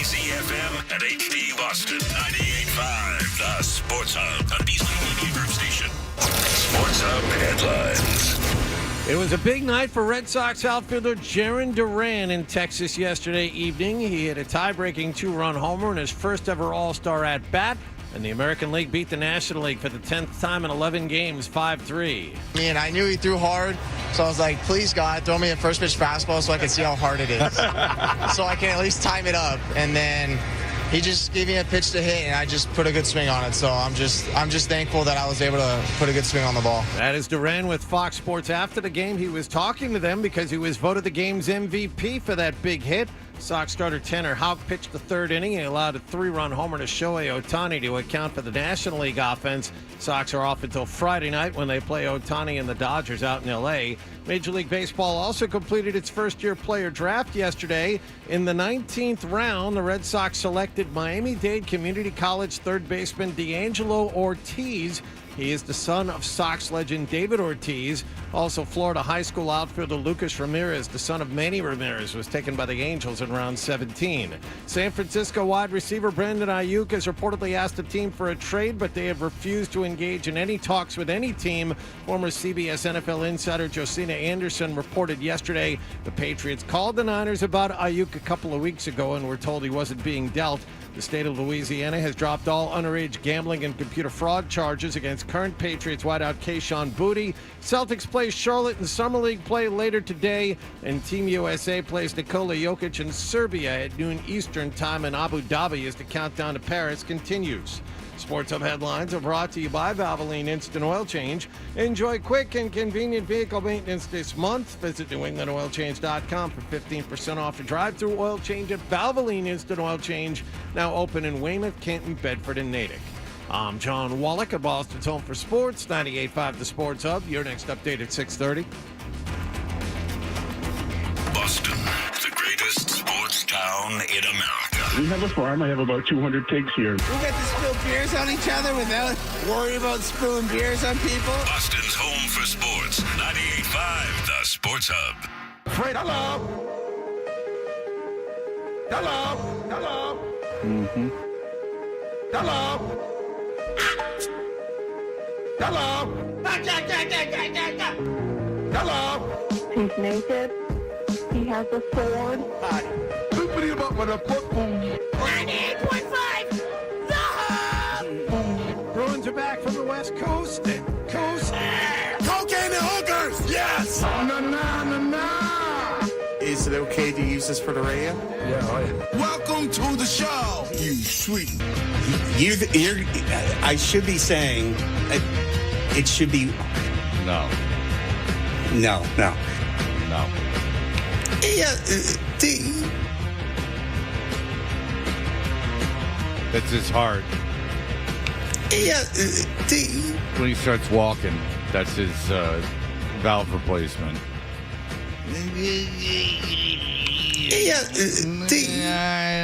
WBZ-FM and HD Boston 98.5. The Sports Hub, the Beasley Media Group station. Sports Hub headlines. It was a big night for Red Sox outfielder Jarren Duran in Texas yesterday evening. He hit a tie-breaking two-run homer in his first ever All-Star at-bat, and the American League beat the National League for the 10th time in 11 games, 5-3. And I knew he threw hard, so I was like, please, God, throw me a first pitch fastball so I can see how hard it is. So I can at least time it up. And then he just gave me a pitch to hit, and I just put a good swing on it. So I'm just thankful that I was able to put a good swing on the ball. That is Duran with Fox Sports. After the game, he was talking to them because he was voted the game's MVP for that big hit. Sox starter Tanner Houck pitched the third inning. He allowed a three-run homer to Shohei Ohtani to account for the National League offense. Sox are off until Friday night when they play Ohtani and the Dodgers out in L.A. Major League Baseball also completed its first-year player draft yesterday. In the 19th round, the Red Sox selected Miami-Dade Community College third baseman D'Angelo Ortiz. He is the son of Sox legend David Ortiz. Also, Florida high school outfielder Lucas Ramirez, the son of Manny Ramirez, was taken by the Angels in round 17. San Francisco wide receiver Brandon Aiyuk has reportedly asked the team for a trade, but they have refused to engage in any talks with any team. Former CBS NFL insider Josina Anderson reported yesterday the Patriots called the Niners about Aiyuk a couple of weeks ago and were told he wasn't being dealt. The state of Louisiana has dropped all underage gambling and computer fraud charges against current Patriots wideout Kayshon Boutte. Celtics play Charlotte in Summer League play later today, and Team USA plays Nikola Jokic in Serbia at noon Eastern time in Abu Dhabi as the countdown to Paris continues. Sports Hub headlines are brought to you by Valvoline Instant Oil Change. Enjoy quick and convenient vehicle maintenance this month. Visit NewEnglandOilChange.com for 15% off a drive-through oil change at Valvoline Instant Oil Change, now open in Weymouth, Canton, Bedford, and Natick. I'm John Wallach at Boston's Home for Sports, 98.5 The Sports Hub. Your next update at 6:30. Boston, the greatest sports town in America. We have a farm. I have about 200 pigs here. We get to spill beers on each other without worrying about spilling beers on people. Boston's home for sports, 98.5 The Sports Hub. Fred, hello. Hello. Hello. Mm-hmm. Hello. Hello. Hello. He's naked. He has a sword. Opening him up with a football. 98.5 The Hub. Bruins are back from the West Coast. Cocaine and hookers. Yes. Is it okay to use this for the radio? Yeah. Welcome to the show. You sweet. I should be saying it should be No. no. Yeah. That's his heart. Yeah. When he starts walking, that's his valve replacement. I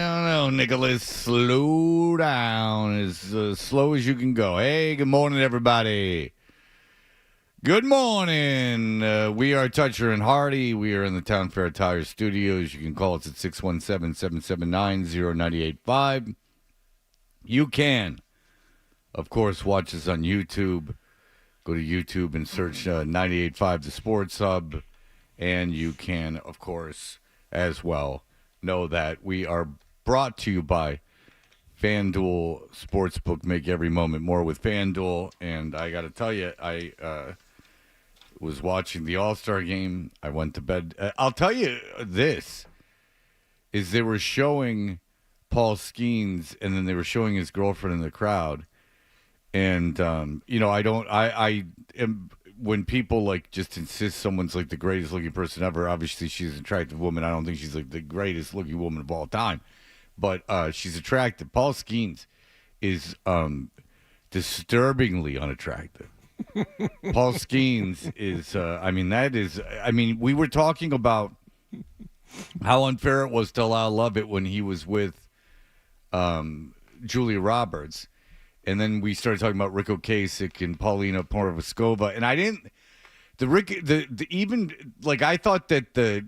don't know, Nicholas. Slow down as slow as you can go. Hey, good morning, everybody. Good morning. We are Toucher and Hardy. We are in the Town Fair Tire Studios. You can call us at 617-779-0985. You can, of course, watch us on YouTube. Go to YouTube and search 98.5 The Sports Hub. And you can, of course, as well, know that we are brought to you by FanDuel Sportsbook. Make every moment more with FanDuel. And I got to tell you, I was watching the All-Star Game. I went to bed. I'll tell you this, is they were showing Paul Skenes, and then they were showing his girlfriend in the crowd. And, I am... When people like just insist someone's like the greatest looking person ever, obviously she's an attractive woman. I don't think she's like the greatest looking woman of all time, but she's attractive. Paul Skenes is disturbingly unattractive. Paul Skenes is, we were talking about how unfair it was to allow Lovett when he was with Julia Roberts. And then we started talking about Rick Ocasek and Paulina Porizkova, and I didn't. I thought that the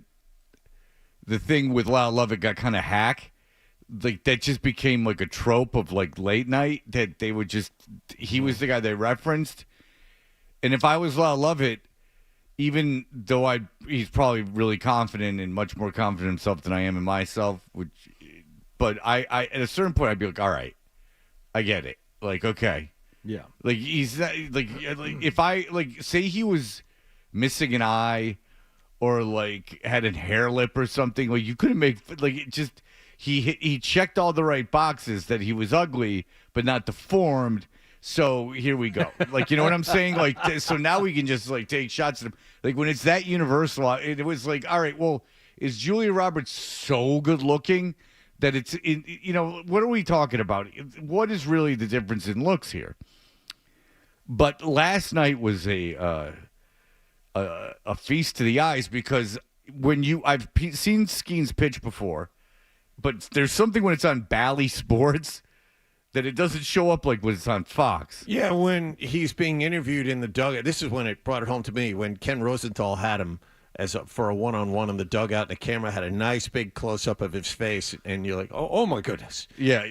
thing with Lyle Lovett got kind of hack like that just became like a trope of like late night that they would just he was the guy they referenced. And if I was allowed to love it, even though he's probably really confident and much more confident in himself than I am in myself, but I at a certain point I'd be like, all right, I get it. Like, okay. Yeah. Like he's like if I like say he was missing an eye or like had a hair lip or something, like you couldn't make like it just he checked all the right boxes that he was ugly but not deformed. So here we go. Like, you know what I'm saying? Like, so now we can just like take shots at him. Like when it's that universal, it was like, all right, well, is Julia Roberts so good looking that it's you know, what are we talking about? What is really the difference in looks here? But last night was a feast to the eyes because I've seen Skenes pitch before, but there's something when it's on Bally Sports that it doesn't show up like when it's on Fox. Yeah, when he's being interviewed in the dugout. This is when it brought it home to me, when Ken Rosenthal had him for a one-on-one in the dugout, and the camera had a nice big close-up of his face, and you're like, oh my goodness. Yeah,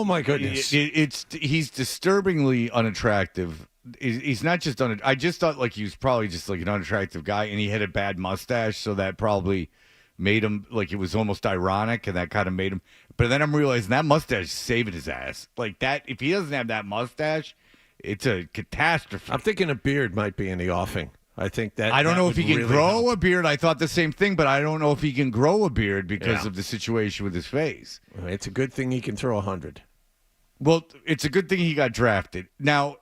my goodness. He's disturbingly unattractive. He's not just I just thought like he was probably just like an unattractive guy, and he had a bad mustache, so that probably made him like it was almost ironic, and that kind of made him. But then I'm realizing that mustache is saving his ass. Like that, if he doesn't have that mustache, it's a catastrophe. I'm thinking a beard might be in the offing. I think that I don't know if he can really grow help. a beard. I thought the same thing, but I don't know if he can grow a beard because Yeah. of the situation with his face. It's a good thing he can throw 100. Well, it's a good thing he got drafted. Now,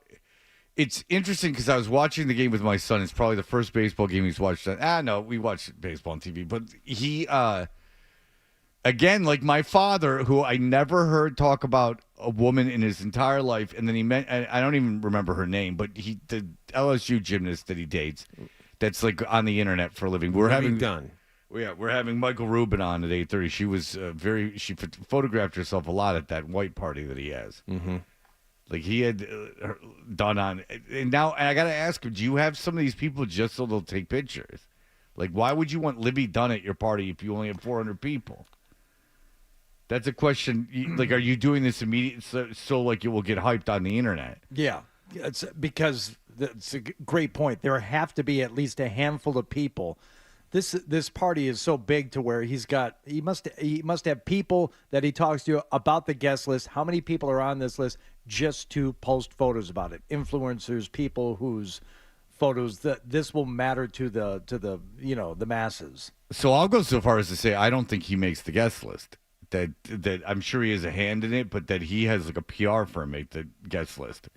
it's interesting because I was watching the game with my son. It's probably the first baseball game he's watched. No, we watched baseball on TV. But he, again, like my father, who I never heard talk about a woman in his entire life. And then he met, I don't even remember her name, but the LSU gymnast that he dates, that's like on the internet for a living. We're having Michael Rubin on at 8:30. She was she photographed herself a lot at that white party that he has. Mm-hmm. Like he had done on, and now and I got to ask him, do you have some of these people just so they'll take pictures? Like, why would you want Libby Dunn at your party if you only have 400 people? That's a question. Like, are you doing this immediately so like it will get hyped on the internet? Yeah, it's because that's a great point. There have to be at least a handful of people. This party is so big to where he must have people that he talks to about the guest list. How many people are on this list just to post photos about it? Influencers, people whose photos that this will matter to the masses. So I'll go so far as to say I don't think he makes the guest list. That I'm sure he has a hand in it, but that he has like a PR firm make the guest list.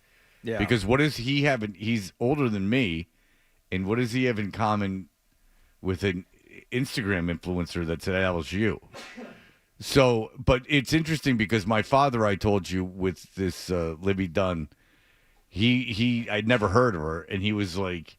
Yeah. Because what does he have? He's older than me, and what does he have in common with an Instagram influencer that's at LSU? So, but it's interesting because my father, I told you, with this Libby Dunn, I'd never heard of her, and he was like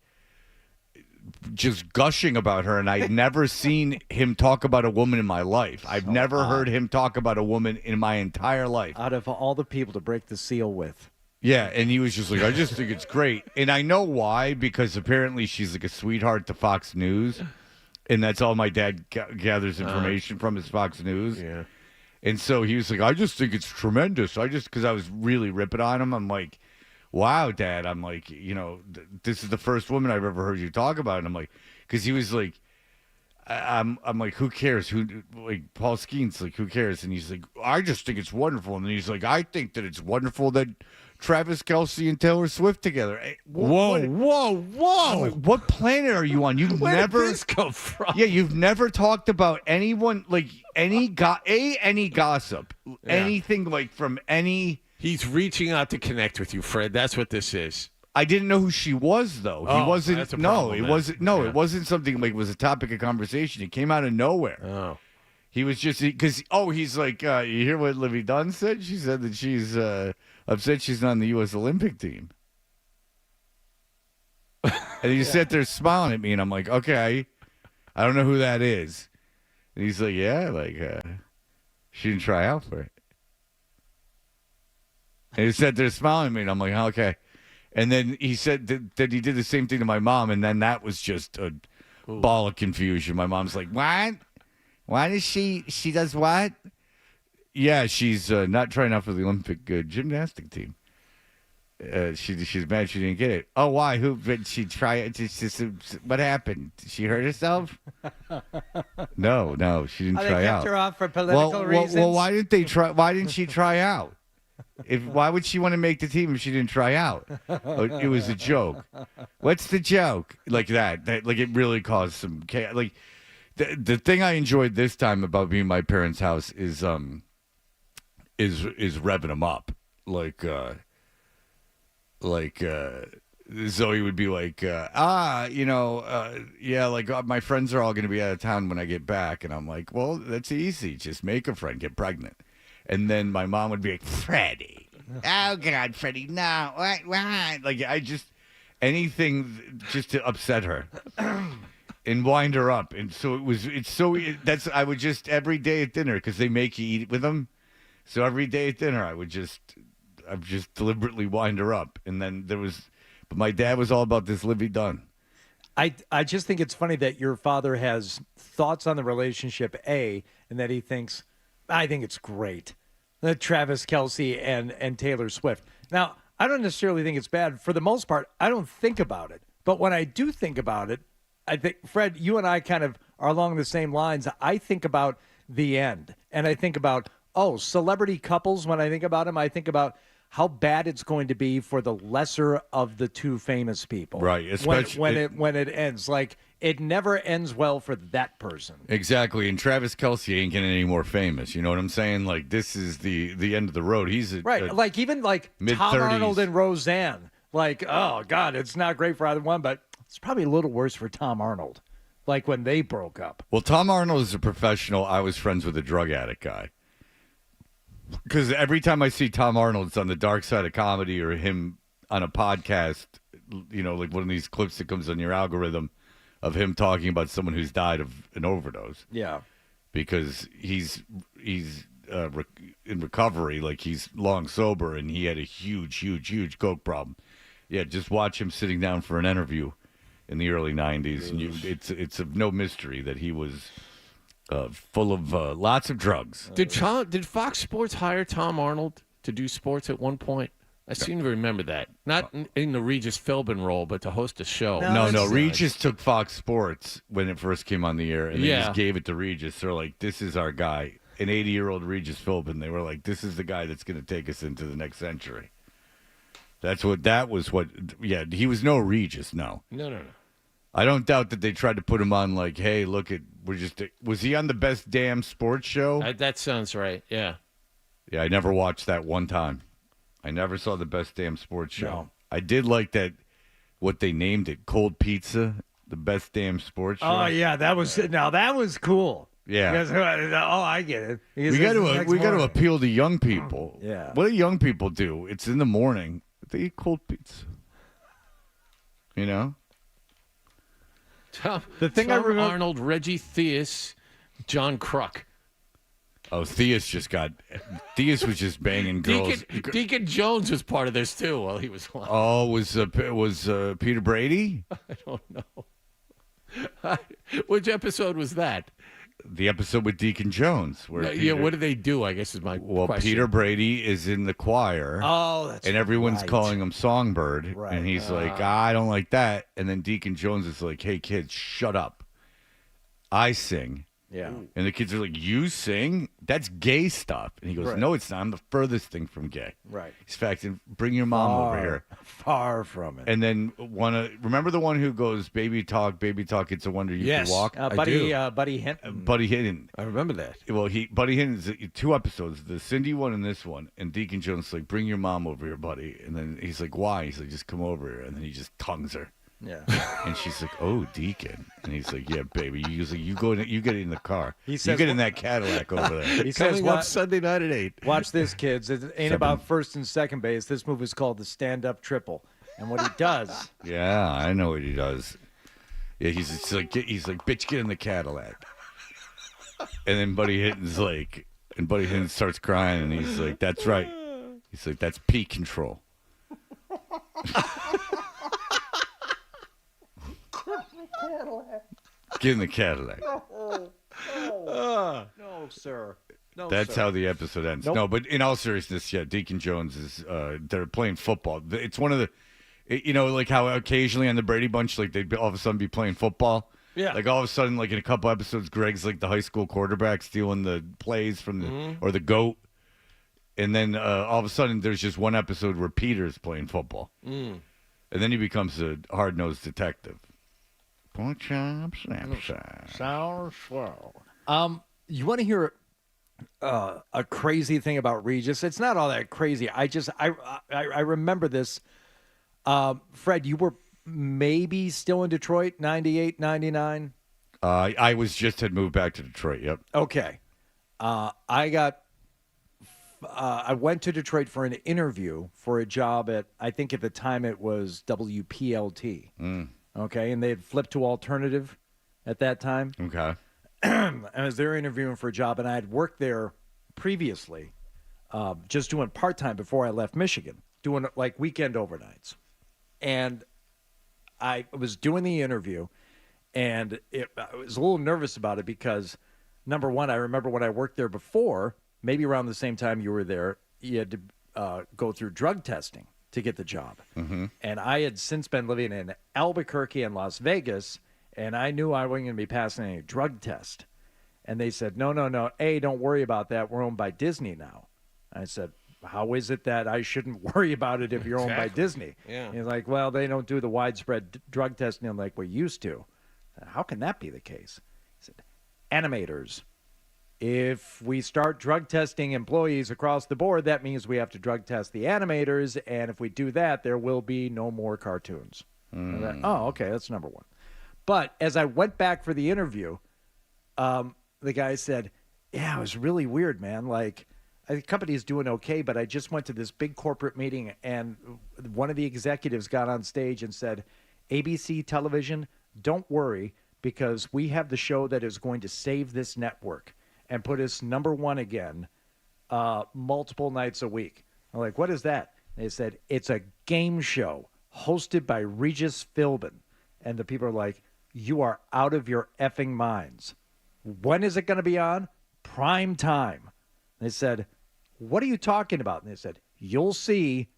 just gushing about her, and I'd never seen him talk about a woman in my life. I've never heard him talk about a woman in my entire life. Out of all the people to break the seal with. Yeah, and he was just like, I just think it's great. And I know why, because apparently she's like a sweetheart to Fox News, and that's all my dad gathers information from is Fox News. Yeah. And so he was like, I just think it's tremendous. Because I was really ripping on him. I'm like, wow, Dad. I'm like, this is the first woman I've ever heard you talk about. And I'm like, because he was like, I'm like, who cares? Like Paul Skenes, like, who cares? And he's like, I just think it's wonderful. And then he's like, I think that it's wonderful that Travis Kelce and Taylor Swift together. Hey, whoa! Like, what planet are you on? You've Where never did this come from? Yeah, you've never talked about anyone like any gossip, anything like from any. He's reaching out to connect with you, Fred. That's what this is. I didn't know who she was though. He wasn't. That's a No, problem, it then. wasn't. No, Yeah. it wasn't something like it was a topic of conversation. It came out of nowhere. Oh. He was just because he's like, you hear what Libby Dunn said? She said that she's upset she's not on the U.S. Olympic team. And he sat there smiling at me, and I'm like, okay, I don't know who that is. And he's like, yeah, like she didn't try out for it. And he sat there smiling at me, and I'm like, okay. And then he said that he did the same thing to my mom, and then that was just a ball of confusion. My mom's like, what? Why does she does what? Yeah, she's not trying out for the Olympic gymnastic team. She's mad she didn't get it. Oh, why? Who did she try it? What happened? Did she hurt herself? No, she didn't Oh, try they out. kept her off for political reasons. Well, why didn't they try? Why didn't she try out? Why would she want to make the team if she didn't try out? It was a joke. What's the joke? Like that like it really caused some chaos. Like the thing I enjoyed this time about being in my parents' house is revving them up. Zoe would be like, yeah, like my friends are all going to be out of town when I get back. And I'm like, well, that's easy. Just make a friend, get pregnant. And then my mom would be like, Freddie. Oh, God, Freddie, no. What? Like, anything just to upset her and wind her up. And so I would just, every day at dinner, because they make you eat with them. So every day at dinner, I would just deliberately wind her up. And then but my dad was all about this Livy Dunn. I just think it's funny that your father has thoughts on the relationship, and that he thinks, I think it's great, that Travis Kelce and Taylor Swift. Now, I don't necessarily think it's bad. For the most part, I don't think about it. But when I do think about it, I think, Fred, you and I kind of are along the same lines. I think about the end. And I think about, celebrity couples. When I think about them, I think about how bad it's going to be for the lesser of the two famous people. Right. Especially when it ends. Like, it never ends well for that person. Exactly. And Travis Kelce ain't getting any more famous. You know what I'm saying? Like, this is the end of the road. He's like even like mid-30s. Tom Arnold and Roseanne. Like, oh God, it's not great for either one, but it's probably a little worse for Tom Arnold. Like when they broke up. Well, Tom Arnold is a professional. I was friends with a drug addict guy. Because every time I see Tom Arnold, it's on the dark side of comedy or him on a podcast, like one of these clips that comes on your algorithm of him talking about someone who's died of an overdose. Yeah. Because he's in recovery, like he's long sober, and he had a huge coke problem. Yeah, just watch him sitting down for an interview in the early 90s, and it's of no mystery that he was full of lots of drugs. Did Fox Sports hire Tom Arnold to do sports at one point? I seem to remember that. Not in the Regis Philbin role, but to host a show. No. Regis took Fox Sports when it first came on the air, and they just gave it to Regis. They're like, this is our guy. An 80-year-old Regis Philbin. They were like, this is the guy that's going to take us into the next century. Yeah, he was no Regis, no. No. I don't doubt that they tried to put him on like, hey, look, was he on the Best Damn Sports Show? That sounds right, yeah. Yeah, I never watched that one time. I never saw the Best Damn Sports Show. No. I did like that, what they named it, Cold Pizza, the Best Damn Sports Show. Oh, yeah, that was cool. Yeah. Because, I get it. We got to appeal to young people. Yeah. What do young people do? It's in the morning. They eat cold pizza. You know? Tom I remember, Arnold, Reggie Theus, John Kruk. Oh, Theus was just banging girls. Deacon Jones was part of this too while he was on. Oh, was Peter Brady? I don't know. Which episode was that? The episode with Deacon Jones. What did they do, I guess is my question. Peter Brady is in the choir. Oh, that's and everyone's right. calling him Songbird. Right. And he's like, I don't like that. And then Deacon Jones is like, hey, kids, shut up. I sing. Yeah. And the kids are like, you sing? That's gay stuff. And he goes, Right. no, it's not. I'm the furthest thing from gay. Right. In fact, bring your mom over here. Far from it. And then remember the one who goes, baby talk, it's a wonder you can walk? Buddy Hinton. Buddy Hinton. I remember that. Well, Buddy Hinton's 2 episodes, the Cindy one and this one, and Deacon Jones like, bring your mom over here, buddy. And then he's like, why? He's like, just come over here. And then he just tongues her. Yeah. And she's like, oh, Deacon. And he's like, yeah, baby. He's like, you get in the car. He you says, get in that Cadillac over there. He says, Coming up Sunday night at 8. Watch this, kids. It ain't about first and second base. This move is called the stand-up triple. And what he does. Yeah, I know what he does. Yeah, he's like, bitch, get in the Cadillac. And then Buddy Hinton starts crying, and he's like, that's right. He's like, that's peak control. Get in the Cadillac. No, sir. No, That's sir. how the episode ends. Nope. No, but in all seriousness, yeah, Deacon Jones is. They're playing football. It's one of the, like how occasionally on the Brady Bunch, like they'd all of a sudden be playing football. Yeah. Like all of a sudden, like in a couple episodes, Greg's like the high school quarterback stealing the plays from the or the goat, and then all of a sudden there's just one episode where Peter's playing football, and then he becomes a hard-nosed detective. Pork chop, snapshot. Sour swell. You want to hear a crazy thing about Regis? It's not all that crazy. I remember this. Fred, you were maybe still in Detroit, 98, 99? I had moved back to Detroit. Yep. Okay. I went to Detroit for an interview for a job at, I think at the time it was WPLT. Okay. And they had flipped to alternative at that time. Okay. I was there interviewing for a job, and I had worked there previously, just doing part-time before I left Michigan, doing like weekend overnights. And I was doing the interview, and I was a little nervous about it because, number one, I remember when I worked there before, maybe around the same time you were there, you had to go through drug testing to get the job. Mm-hmm. And I had since been living in Albuquerque and Las Vegas, and I knew I wasn't going to be passing any drug test. And they said, no. Hey, don't worry about that. We're owned by Disney now. I said, how is it that I shouldn't worry about it if you're owned by Disney? Yeah. He's like, well, they don't do the widespread drug testing like we used to. How can that be the case? He said, animators. If we start drug testing employees across the board, that means we have to drug test the animators. And if we do that, there will be no more cartoons. And I thought, oh, okay, that's number one. But as I went back for the interview, the guy said, yeah, it was really weird, man. Like, the company's doing okay, but I just went to this big corporate meeting, and one of the executives got on stage and said, ABC television, don't worry, because we have the show that is going to save this network and put us number one again multiple nights a week. I'm like, what is that? They said, it's a game show hosted by Regis Philbin. And the people are like, you are out of your effing minds. When is it going to be on? Prime time. They said, what are you talking about? And they said, you'll see.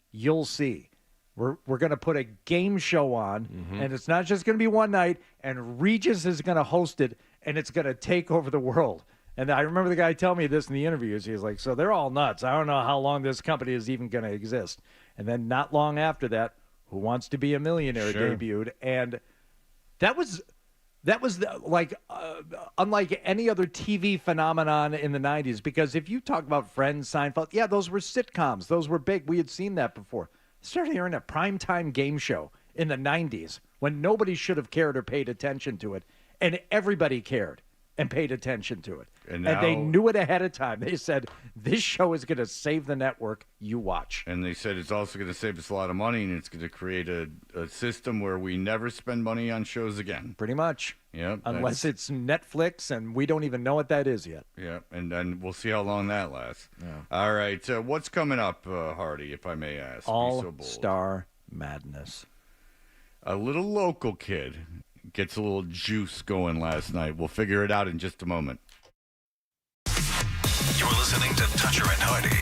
We're going to put a game show on, and it's not just going to be one night, and Regis is going to host it, and it's going to take over the world. And I remember the guy telling me this in the interviews. He was like, so they're all nuts. I don't know how long this company is even going to exist. And then not long after that, Who Wants to Be a Millionaire debuted, and that was unlike any other TV phenomenon in the 90s, because if you talk about Friends, Seinfeld, yeah, those were sitcoms. Those were big. We had seen that before. Started hearing a primetime game show in the 90s when nobody should have cared or paid attention to it, and everybody cared and paid attention to it. And they knew it ahead of time. They said, this show is going to save the network. You watch. And they said it's also going to save us a lot of money, and it's going to create a system where we never spend money on shows again. Pretty much. Yeah. Unless it's Netflix, and we don't even know what that is yet. Yeah, and then we'll see how long that lasts. Yeah. All right. What's coming up, Hardy, if I may ask? All-Star Madness. A little local kid gets a little juice going last night. We'll figure it out in just a moment. You're listening to Toucher and Hardy.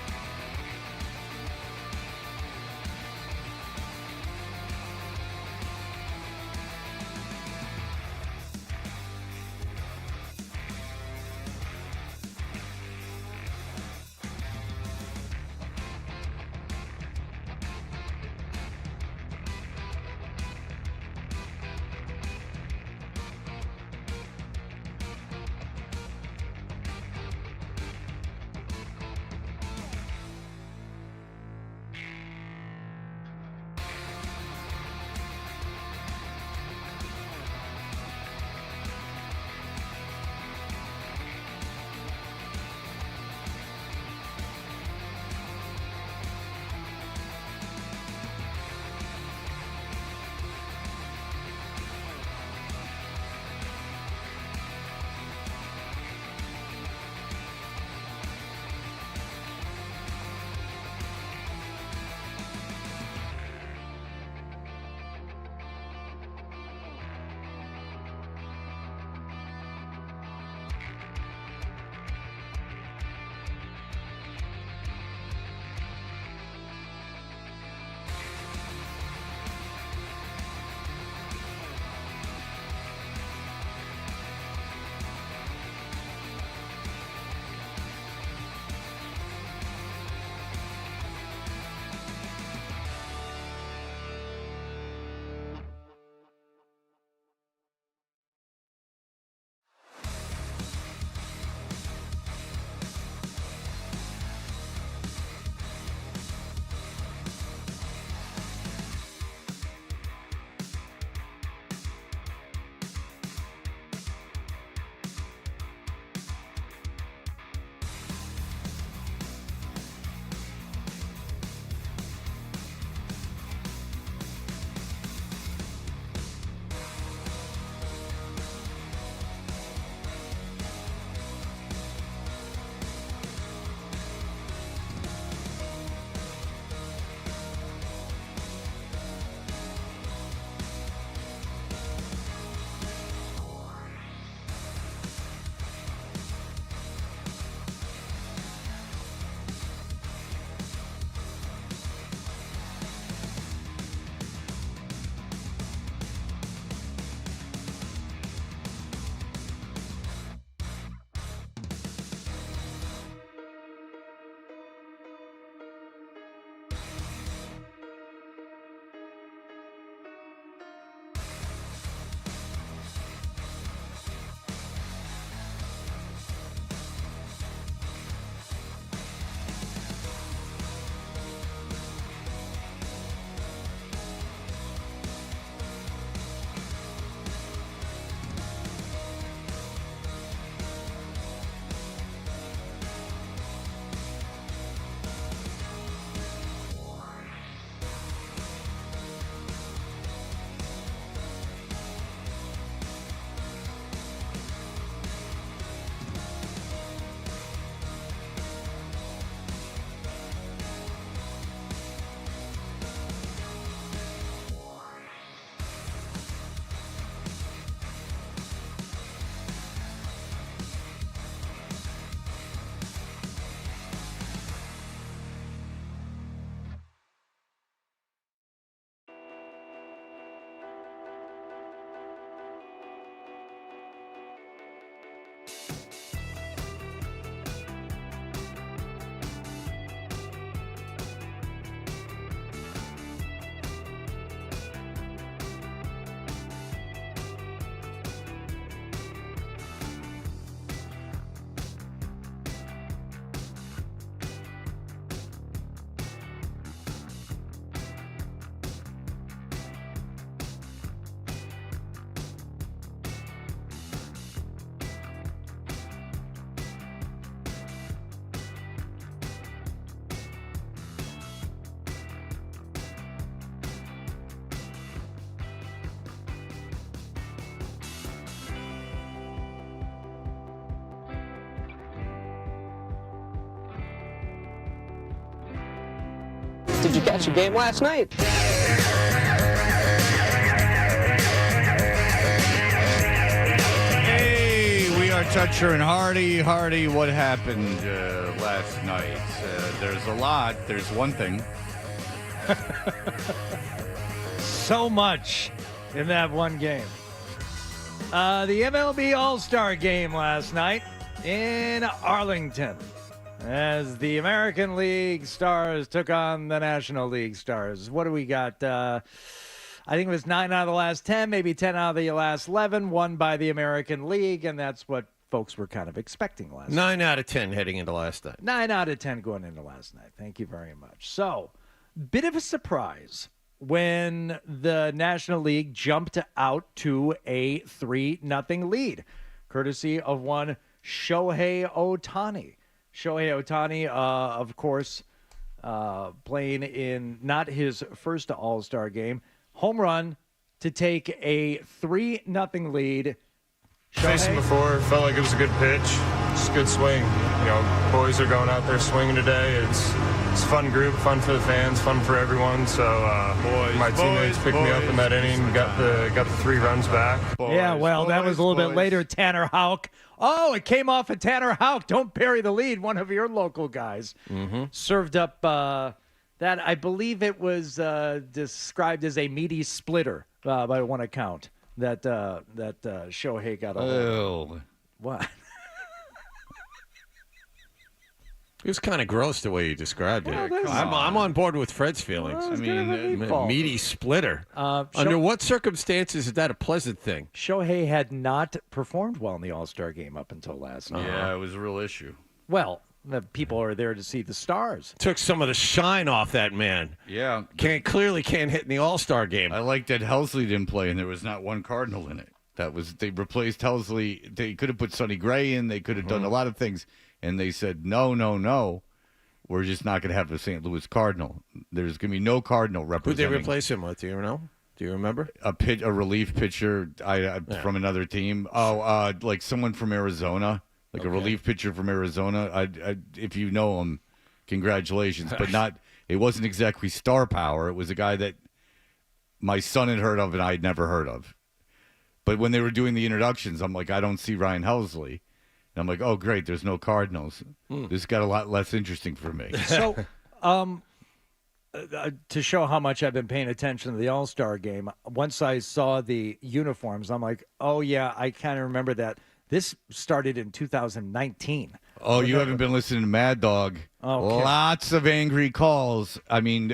Did you catch the game last night? Hey, we are Toucher and Hardy. Hardy, what happened last night? There's a lot. There's one thing. So much in that one game. The MLB All-Star Game last night in Arlington, as the American League Stars took on the National League Stars. What do we got? I think it was 9 out of the last 10, maybe 10 out of the last 11, won by the American League, and that's what folks were kind of expecting last night. 9 out of 10 heading into last night. 9 out of 10 going into last night. Thank you very much. So, bit of a surprise when the National League jumped out to a 3-0 lead, courtesy of one Shohei Ohtani. Shohei Ohtani, of course, playing in not his first All-Star game. Home run to take a 3-0 lead. Faced him before, felt like it was a good pitch. Just a good swing. You know, boys are going out there swinging today. It's a fun group, fun for the fans, fun for everyone. So my teammates picked me up in that inning, got the 3 runs back. That was a little bit later. Tanner Houck. Oh, it came off of Tanner Houck. Don't bury the lead. One of your local guys served up that. I believe it was described as a meaty splitter by one account. That Shohei got a What? It was kind of gross the way you described it. Well, I'm on board with Fred's feelings. Well, I mean, meaty splitter. Under what circumstances is that a pleasant thing? Shohei had not performed well in the All-Star game up until last night. Yeah, it was a real issue. Well, the people are there to see the stars. Took some of the shine off that man. Yeah. Clearly can't hit in the All-Star game. I like that Helsley didn't play, and there was not one Cardinal in it. They replaced Helsley. They could have put Sonny Gray in. They could have done a lot of things. And they said, no, we're just not going to have a St. Louis Cardinal. There's going to be no Cardinal representing. Who'd they replace him with? Do you know? Do you remember? A relief pitcher from another team. Like someone from Arizona, a relief pitcher from Arizona. If you know him, congratulations. But it wasn't exactly star power. It was a guy that my son had heard of and I had never heard of. But when they were doing the introductions, I'm like, I don't see Ryan Helsley. And I'm like, oh, great, there's no Cardinals. This got a lot less interesting for me. So, to show how much I've been paying attention to the All-Star game, once I saw the uniforms, I'm like, oh, yeah, I kind of remember that. This started in 2019. Oh, you haven't been listening to Mad Dog. Okay. Lots of angry calls. I mean,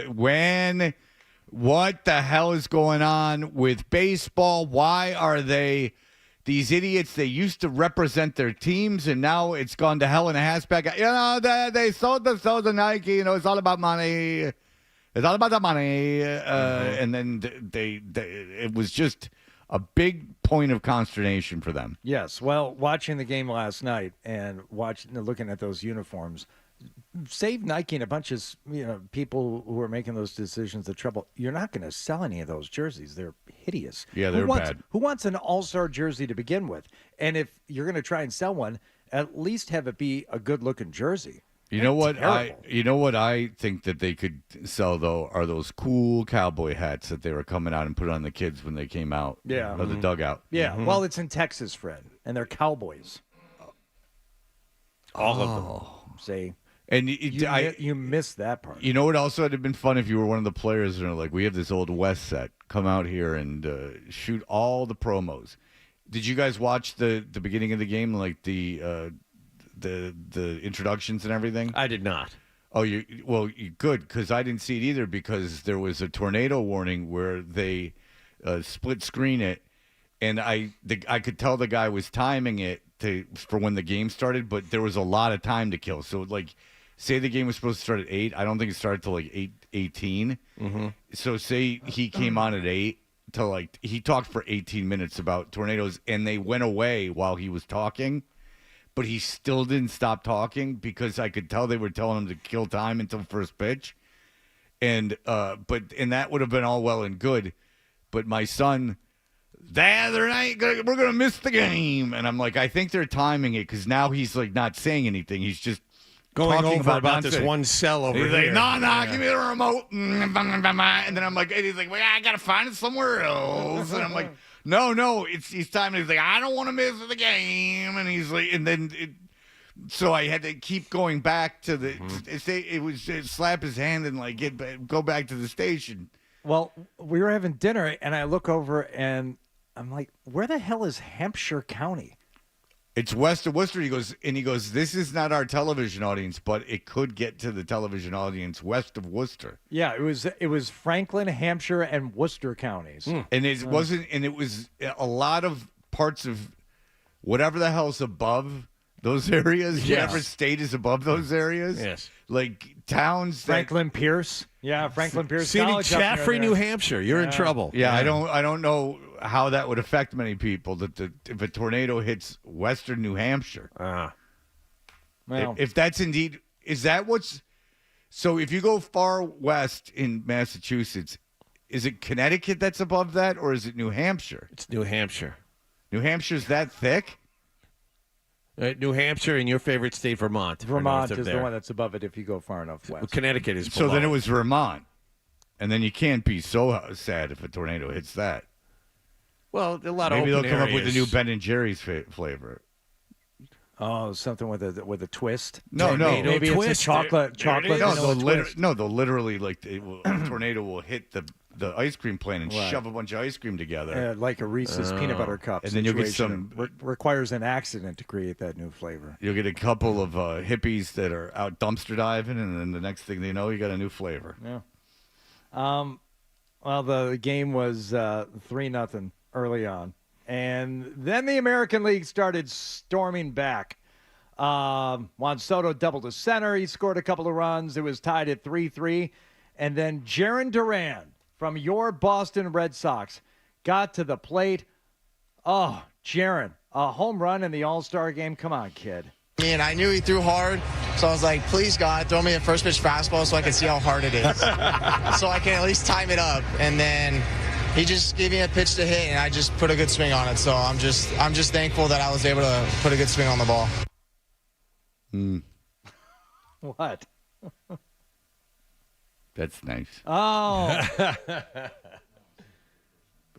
what the hell is going on with baseball? Why are they... These idiots, they used to represent their teams, and now it's gone to hell in a handbag. You know, they sold the Nike. You know, it's all about money. It's all about the money. And then it was just a big point of consternation for them. Yes. Well, watching the game last night and looking at those uniforms, save Nike and a bunch of people who are making those decisions the trouble. You're not going to sell any of those jerseys. They're hideous. Yeah, they're bad. Who wants an All-Star jersey to begin with? And if you're going to try and sell one, at least have it be a good-looking jersey. You know what I think that they could sell though are those cool cowboy hats that they were coming out and put on the kids when they came out. Yeah. Of the dugout. Yeah. Well, it's in Texas, Fred, and they're cowboys. All of them. See. And you missed that part. You know what also would have been fun if you were one of the players and like, we have this old West set. Come out here and shoot all the promos. Did you guys watch the beginning of the game, like the introductions and everything? I did not. Oh, you good, because I didn't see it either, because there was a tornado warning where they split screen it, and I could tell the guy was timing it for when the game started, but there was a lot of time to kill. So like, say the game was supposed to start at 8. I don't think it started till like 8:18. So say he came on at 8 to he talked for 18 minutes about tornadoes, and they went away while he was talking. But he still didn't stop talking because I could tell they were telling him to kill time until first pitch. And that would have been all well and good. But my son, we're going to miss the game. And I'm like, I think they're timing it because now he's like not saying anything. He's just Going talking over about nonsense. this one cell over He's here. like, no, give me the remote. And then I'm like, and he's like, well, I got to find it somewhere else. And I'm like, no, it's time. And he's like, I don't want to miss the game. And he's like, and then so I had to keep going back to the, it was slap his hand and like go back to the station. Well, we were having dinner, and I look over, and I'm like, where the hell is Hampshire County? It's west of Worcester. He goes, this is not our television audience, but it could get to the television audience west of Worcester. Yeah, it was Franklin, Hampshire, and Worcester counties. And it wasn't, and it was a lot of parts of whatever the hell's above those areas, whatever state is above those areas. Yes. Like towns. Franklin Pierce. Yeah, Franklin Pierce See, College. up near Chaffrey, there. New Hampshire. You're in trouble. Yeah, I don't know how that would affect many people. That if a tornado hits western New Hampshire, Well, if that's indeed, is that what's? So if you go far west in Massachusetts, is it Connecticut that's above that, or is it New Hampshire? It's New Hampshire. New Hampshire's that thick? New Hampshire and your favorite state, Vermont. are Vermont north of is there. the one that's above it if you go far enough west. Connecticut is So below. then it was Vermont, and then you can't be so sad if a tornado hits that. Well, a lot Maybe of they'll open come up with a new areas. Ben and Jerry's flavor. Oh, something with a twist. No, Maybe it's twist. a chocolate. There it is. No, vanilla twist. they'll literally like a tornado will hit the ice cream plant and Right. shove a bunch of ice cream together. Like a Reese's peanut butter cup. And then you'll get situation. some- requires an accident to create that new flavor. You'll get a couple of hippies that are out dumpster diving, and then the next thing they know, you got a new flavor. Yeah. Well, the game was 3-0 early on, and then the American League started storming back. Juan Soto doubled to center. He scored a couple of runs. It was tied at 3-3, and then Jarren Duran from your Boston Red Sox got to the plate. Oh, Jarren, a home run in the All-Star game. Come on, kid. And I knew he threw hard, so I was like, please, God, throw me a first pitch fastball so I can see how hard it is. So I can at least time it up. And then he just gave me a pitch to hit, and I just put a good swing on it. So I'm just thankful that I was able to put a good swing on the ball. What? That's nice. Oh.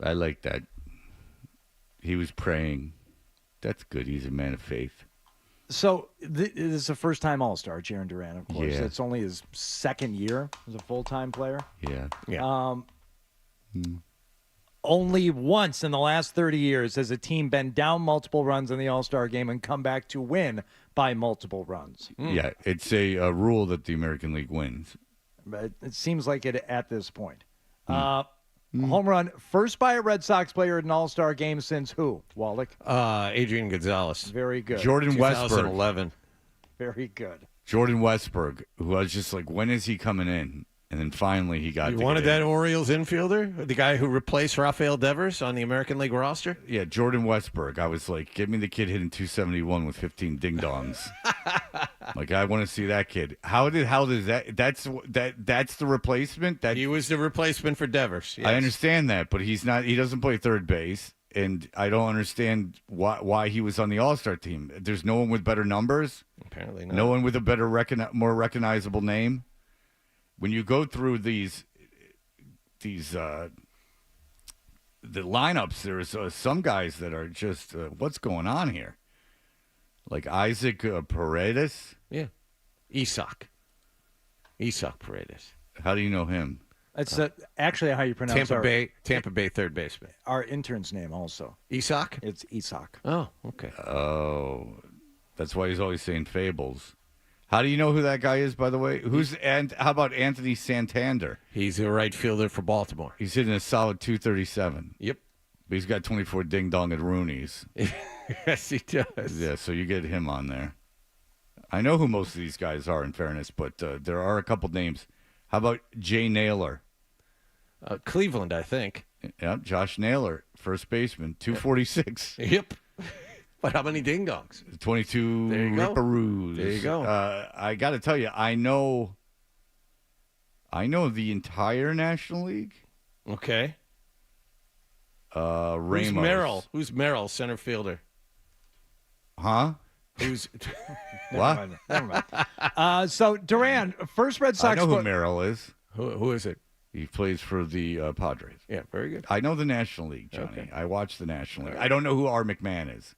I like that. He was praying. That's good. He's a man of faith. So this is a first-time All-Star, Jarren Duran, of course. Yeah. It's only his second year as a full-time player. Yeah. Only once in the last 30 years has a team been down multiple runs in the All-Star game and come back to win by multiple runs. Yeah, it's a rule that the American League wins. But it seems like it at this point. Home run, first by a Red Sox player in an All-Star game since who, Wallach? Adrian Gonzalez. Very good. Jordan Westberg. 2011. Very good. Jordan Westberg, who I was just like, when is he coming in? And then finally he got You to wanted get that in. Orioles infielder? The guy who replaced Rafael Devers on the American League roster? Yeah, Jordan Westberg. I was like, give me the kid hitting 271 with 15 ding-dongs. Like, I want to see that kid. How does that that's the replacement? He was the replacement for Devers. Yes. I understand that, but he doesn't play third base, and I don't understand why he was on the All-Star team. There's no one with better numbers. Apparently not. No one with a better more recognizable name. When you go through the lineups, there's some guys that are just what's going on here? Like Isaac Paredes. Yeah. Isak Paredes. How do you know him? That's actually how you pronounce Tampa Bay third baseman. our intern's name also. Isak? It's Isak. Oh, okay. Oh, that's why he's always saying fables. How do you know who that guy is, by the way? How about Anthony Santander? He's a right fielder for Baltimore. He's hitting a solid 237. Yep. But he's got 24 ding-dong at Rooney's. Yes, he does. Yeah, so you get him on there. I know who most of these guys are, in fairness, but there are a couple names. How about Jay Naylor? Cleveland, I think. Yep, Josh Naylor, first baseman, 246. Yep. But how many ding-dongs? 22 There you go. ripperoos. There you go. I got to tell you, I know the entire National League. Okay. Ramos. Who's Merrill? Who's Merrill, center fielder? Huh? Who's What? Never mind. So, Duran, first Red Sox. I know who Merrill is. who is it? He plays for the Padres. Yeah, very good. I know the National League, Johnny. Okay. I watch the National League. I don't know who R. McMahon is.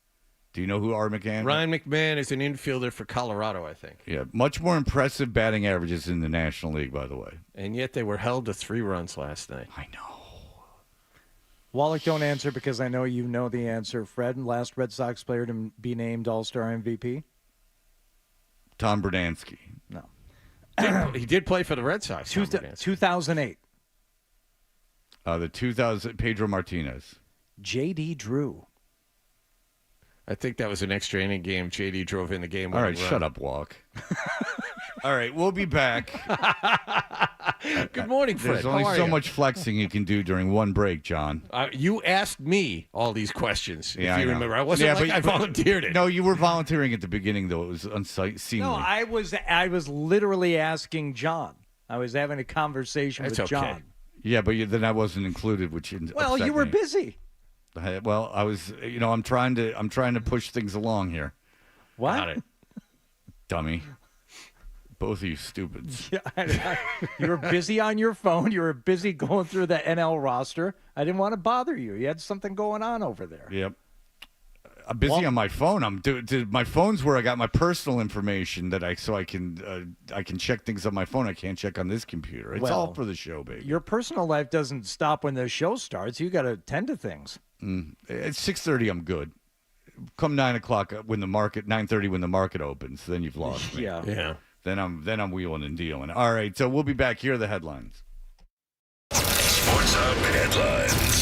Do you know who R. McMahon is? Ryan McMahon is an infielder for Colorado, I think. Yeah, much more impressive batting averages in the National League, by the way. And yet they were held to 3 runs last night. I know. Wallach, don't answer because I know you know the answer. Fred, last Red Sox player to be named All-Star MVP? Tom Berdansky. No. He did play for the Red Sox. 2008. The 2000 Pedro Martinez. J.D. Drew. I think that was an extra inning game. JD drove in the game. All right, shut up, Walk. All right, we'll be back. Good morning, Fred. There's only so much flexing you can do during one break, John. You asked me all these questions, Yeah, if you remember. I wasn't I volunteered it. No, you were volunteering at the beginning, though. It was unseemly. No, I was literally asking John. I was having a conversation with John. Yeah, but then I wasn't included, which well, you were busy. Well, I was. I'm trying to push things along here. What? Got it. Dummy. Both of you stupids. Yeah, you were busy on your phone. You were busy going through the NL roster. I didn't want to bother you. You had something going on over there. Yep. I'm busy on my phone. My phone's where I got my personal information that I can check things on my phone. I can't check on this computer. It's all for the show, baby. Your personal life doesn't stop when the show starts. You got to tend to things. At 6:30, I'm good. Come 9 o'clock when the market 9:30 when the market opens, then you've lost me. Yeah. Then I'm wheeling and dealing. All right, so we'll be back. Here are the headlines. Sports Hub headlines.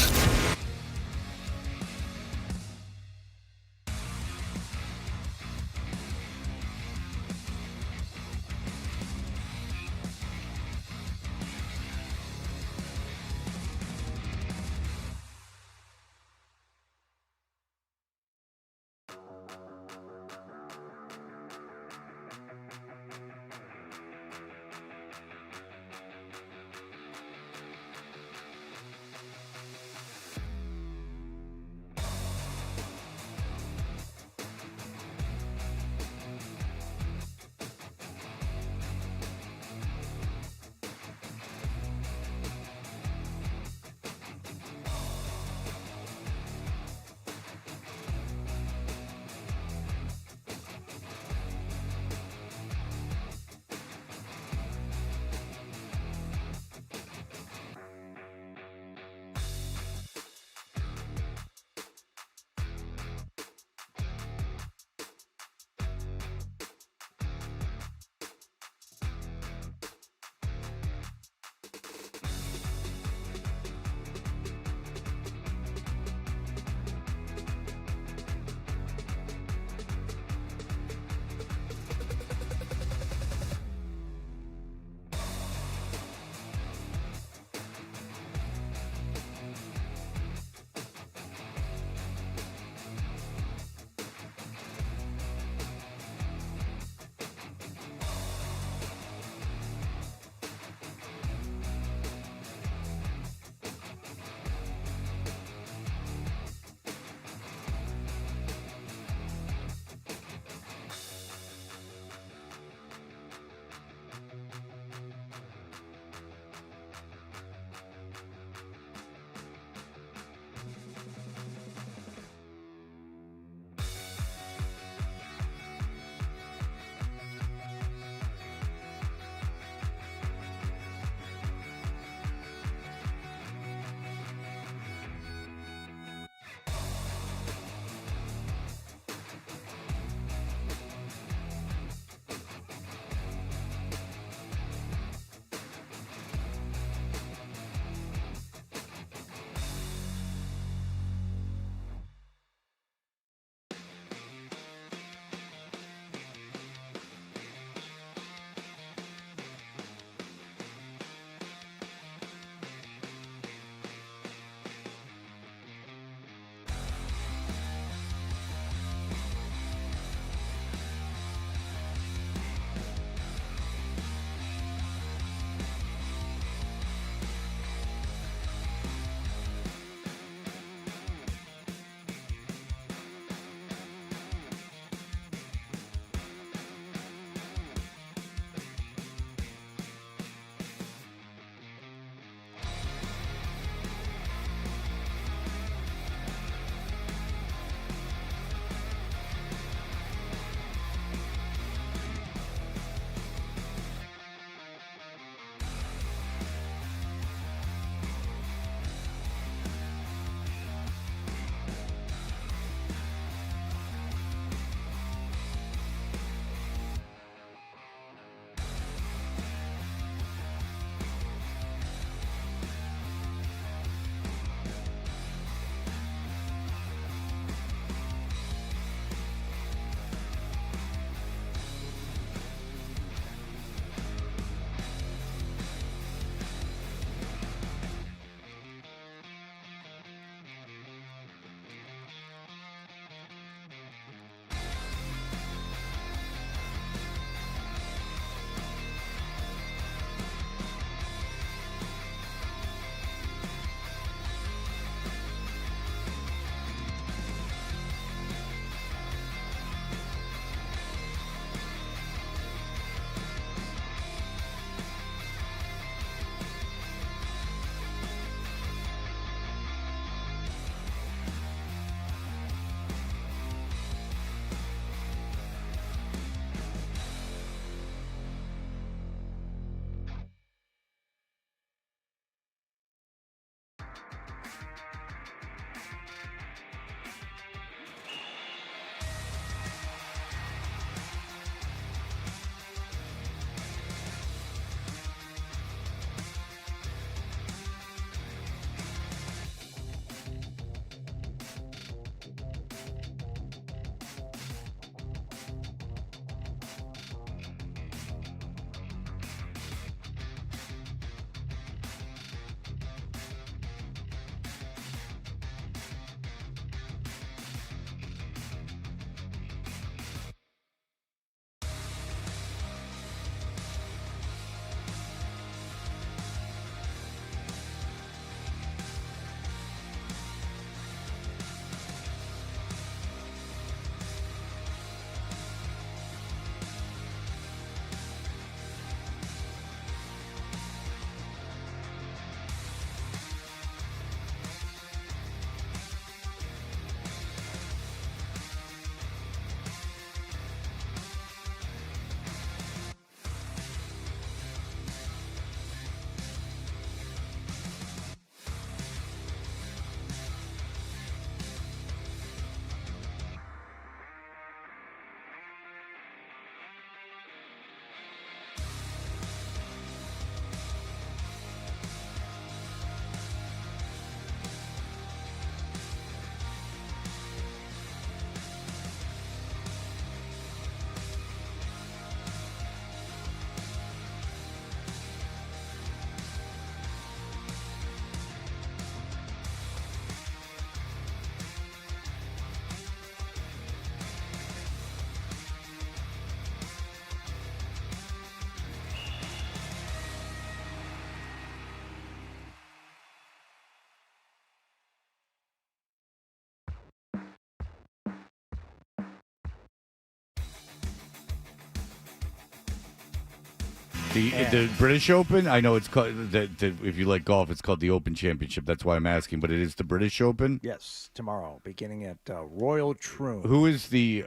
The British Open, I know it's called, if you like golf, it's called the Open Championship. That's why I'm asking, but it is the British Open? Yes, tomorrow, beginning at Royal Troon. Who is the...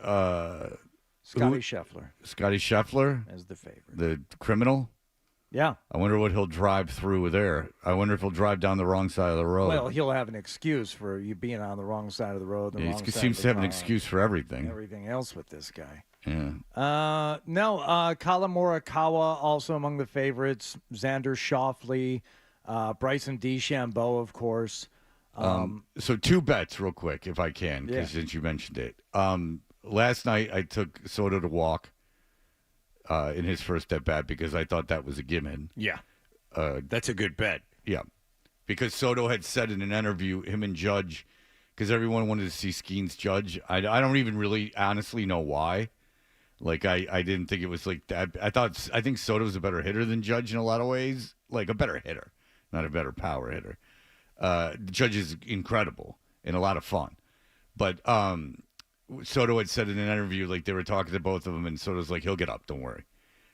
Scotty Scheffler. Scotty Scheffler? As the favorite. The criminal? Yeah. I wonder what he'll drive through there. I wonder if he'll drive down the wrong side of the road. Well, he'll have an excuse for you being on the wrong side of the road. He seems to have an excuse for everything. Everything else with this guy. Yeah. Colin Morikawa also among the favorites. Xander Schauffele, Bryson DeChambeau, of course. So 2 bets real quick, if I can, since you mentioned it. Last night I took Soto to walk in his first at bat because I thought that was a given. Yeah. That's a good bet. Yeah. Because Soto had said in an interview, him and Judge, because everyone wanted to see Skenes Judge. I don't even really honestly know why. Like, I didn't think it was like that. I think Soto's a better hitter than Judge in a lot of ways. Like, a better hitter, not a better power hitter. Judge is incredible and a lot of fun. But Soto had said in an interview, like, they were talking to both of them, and Soto's like, he'll get up, don't worry.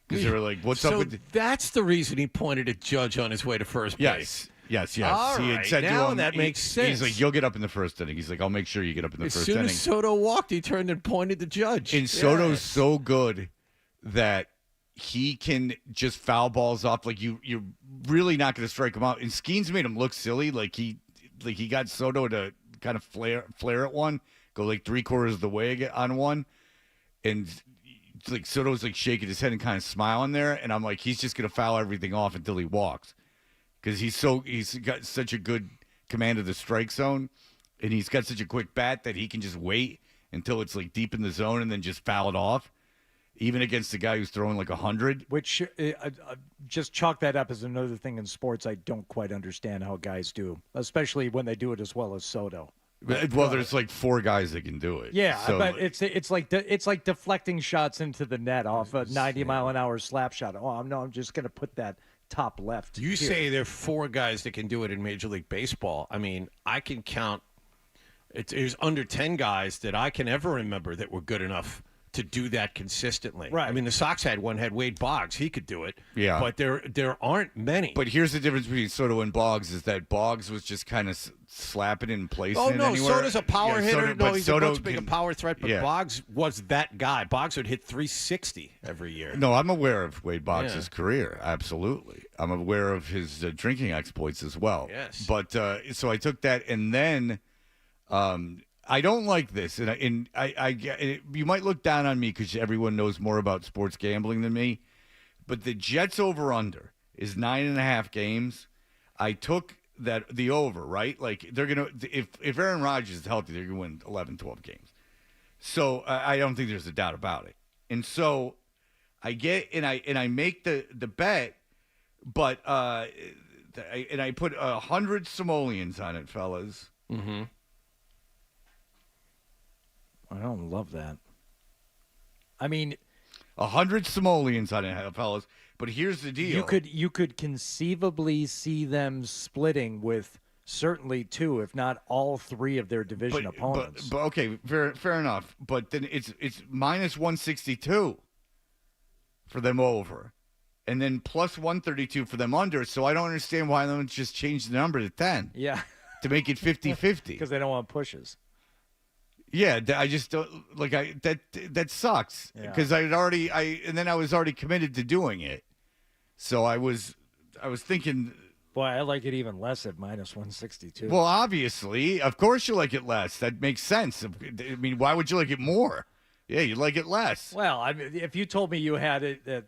Because they were like, what's up with... that's the reason he pointed at Judge on his way to first base. Yes. All he had right, said now to him, that makes sense. He's like, you'll get up in the first inning. He's like, I'll make sure you get up in the first inning. As soon as Soto walked, he turned and pointed to Judge. And Soto's so good that he can just foul balls off. Like, you're really not going to strike him out. And Skenes made him look silly. Like he got Soto to kind of flare at one, go like 3/4 of the way on one. And like Soto's like shaking his head and kind of smiling there. And I'm like, he's just going to foul everything off until he walks. Because he's got such a good command of the strike zone, and he's got such a quick bat that he can just wait until it's like deep in the zone and then just foul it off, even against the guy who's throwing like 100. Which just chalk that up as another thing in sports I don't quite understand how guys do, especially when they do it as well as Soto. Well, there's like 4 guys that can do it. Yeah, so, but it's like deflecting shots into the net off a 90-mile-an-hour slap shot. Oh, I'm just going to put that top left. You say there are 4 guys that can do it in Major League Baseball. I mean, I can count. There's under 10 guys that I can ever remember that were good enough to do that consistently. Right. I mean, the Sox had Wade Boggs. He could do it. Yeah. But there aren't many. But here's the difference between Soto and Boggs is that Boggs was just kind of slapping it and placing it anywhere. Soto's a power hitter. He's Soto a much bigger power threat, but Boggs was that guy. Boggs would hit 360 every year. No, I'm aware of Wade Boggs' career. Absolutely. I'm aware of his drinking exploits as well. Yes. But so I took that, and then I don't like this, and you might look down on me because everyone knows more about sports gambling than me, but the Jets over/under is 9.5 games. I took the over, right? Like they're gonna if Aaron Rodgers is healthy, they're gonna win 11, 12 games. So I don't think there's a doubt about it. And so I make the bet, but I put 100 simoleons on it, fellas. Mm-hmm. I don't love that. I mean, 100 simoleons on it, fellas. But here's the deal: you could conceivably see them splitting with certainly 2, if not all 3 of their division opponents. But okay, fair enough. But then it's minus 162 for them over, and then plus 132 for them under. So I don't understand why they don't just change the number to 10. Yeah, to make it 50-50 because they don't want pushes. Yeah, I just don't like that sucks because I was already committed to doing it. So I was thinking, boy, I like it even less at minus 162. Well, obviously, of course you like it less. That makes sense. I mean, why would you like it more? Yeah, you like it less. Well, I mean, if you told me you had it at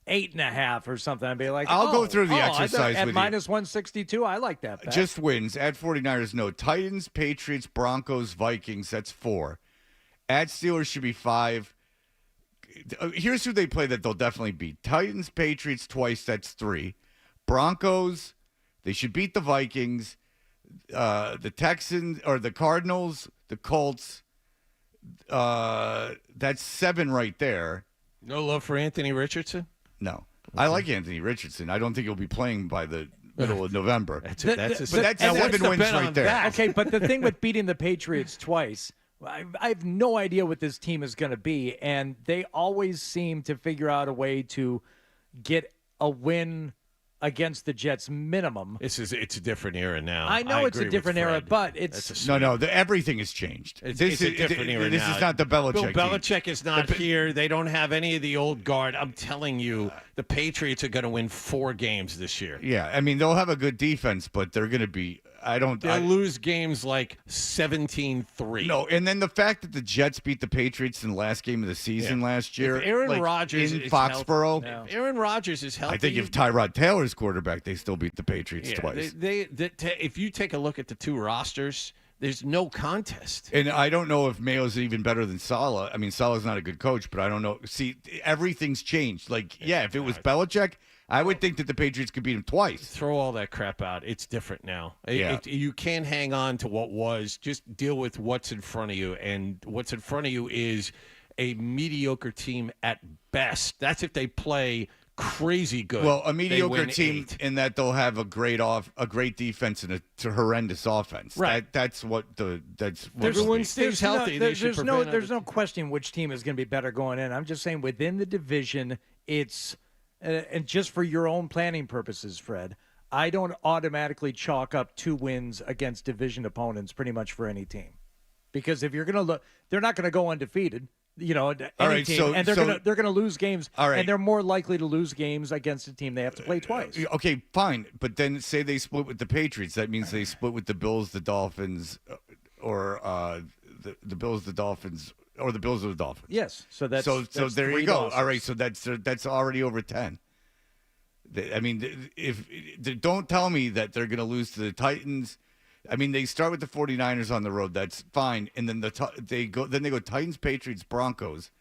8.5 or something, I'd be like, I'll go through the exercise at with minus 162. I like that bet. Just wins at 49ers. No, Titans, Patriots, Broncos, Vikings. That's 4. At Steelers should be 5. Here's who they play that they'll definitely beat: Titans, Patriots twice. That's 3. Broncos, they should beat the Vikings. The Texans or the Cardinals, the Colts. That's 7 right there. No love for Anthony Richardson? No. I like Anthony Richardson. I don't think he'll be playing by the middle of November. That's 7 wins right there. Okay, but the thing with beating the Patriots twice, I have no idea what this team is going to be, and they always seem to figure out a way to get a win against the Jets minimum. It's a different era now. I know it's a different era, but everything has changed. It's a different era This now. is not the Belichick Bill team. Belichick is not here. They don't have any of the old guard. I'm telling you, the Patriots are going to win 4 games this year. Yeah, I mean, they'll have a good defense, but they're going to be They'll lose games like 17-3. No, and then the fact that the Jets beat the Patriots in the last game of the season last year, If Aaron Rodgers in is Foxborough. If Aaron Rodgers is healthy, I think if Tyrod Taylor's quarterback, they still beat the Patriots twice. If you take a look at the 2 rosters, there's no contest. And I don't know if Mayo's even better than Saleh. I mean, Saleh's not a good coach, but I don't know. See, everything's changed. If it was Belichick, I would think that the Patriots could beat him twice. Throw all that crap out. It's different now. Yeah. You can't hang on to what was. Just deal with what's in front of you. And what's in front of you is a mediocre team at best. That's if they play crazy good. Well, a mediocre team 8. in that they'll have a great defense and a horrendous offense. Right. Everyone stays healthy. There's no question which team is going to be better going in. I'm just saying within the division, it's and just for your own planning purposes, Fred, I don't automatically chalk up 2 wins against division opponents pretty much for any team, because if you're going to look, they're not going to go undefeated. Any team, and they're gonna lose games, and they're more likely to lose games against a team they have to play twice. Okay, fine, but then say they split with the Patriots, that means they split with the Bills, the Dolphins, or the Bills, the Dolphins, or the Bills or the Dolphins. Yes, so that's there you 3 go. losses. All right, so that's already over 10. I mean, don't tell me that they're gonna lose to the Titans. I mean, they start with the 49ers on the road. That's fine, and then they go Titans, Patriots, Broncos.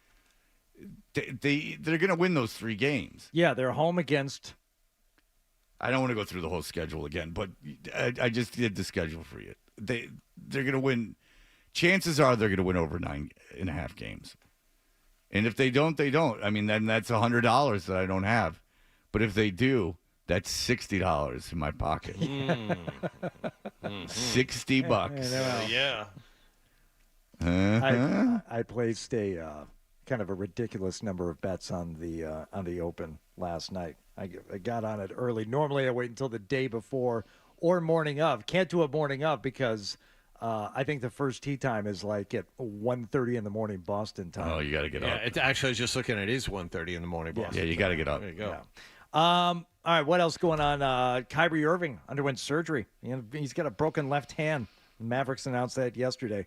They're going to win those 3 games. Yeah, they're home against. I don't want to go through the whole schedule again, but I just did the schedule for you. They're going to win. Chances are they're going to win over 9.5 games, and if they don't, they don't. I mean, then that's $100 that I don't have. But if they do, that's $60 in my pocket. $60. Yeah. I placed a kind of a ridiculous number of bets on the Open last night. I got on it early. Normally I wait until the day before or morning of. Can't do it morning of because I think the first tee time is like at 1:30 in the morning Boston time. Oh, you got to get up. Yeah, it's actually, I was just looking at it is 1:30 in the morning Boston. Yeah, you got to get up. There you go. Yeah. All right, what else going on? Kyrie Irving underwent surgery. He's got a broken left hand. The Mavericks announced that yesterday.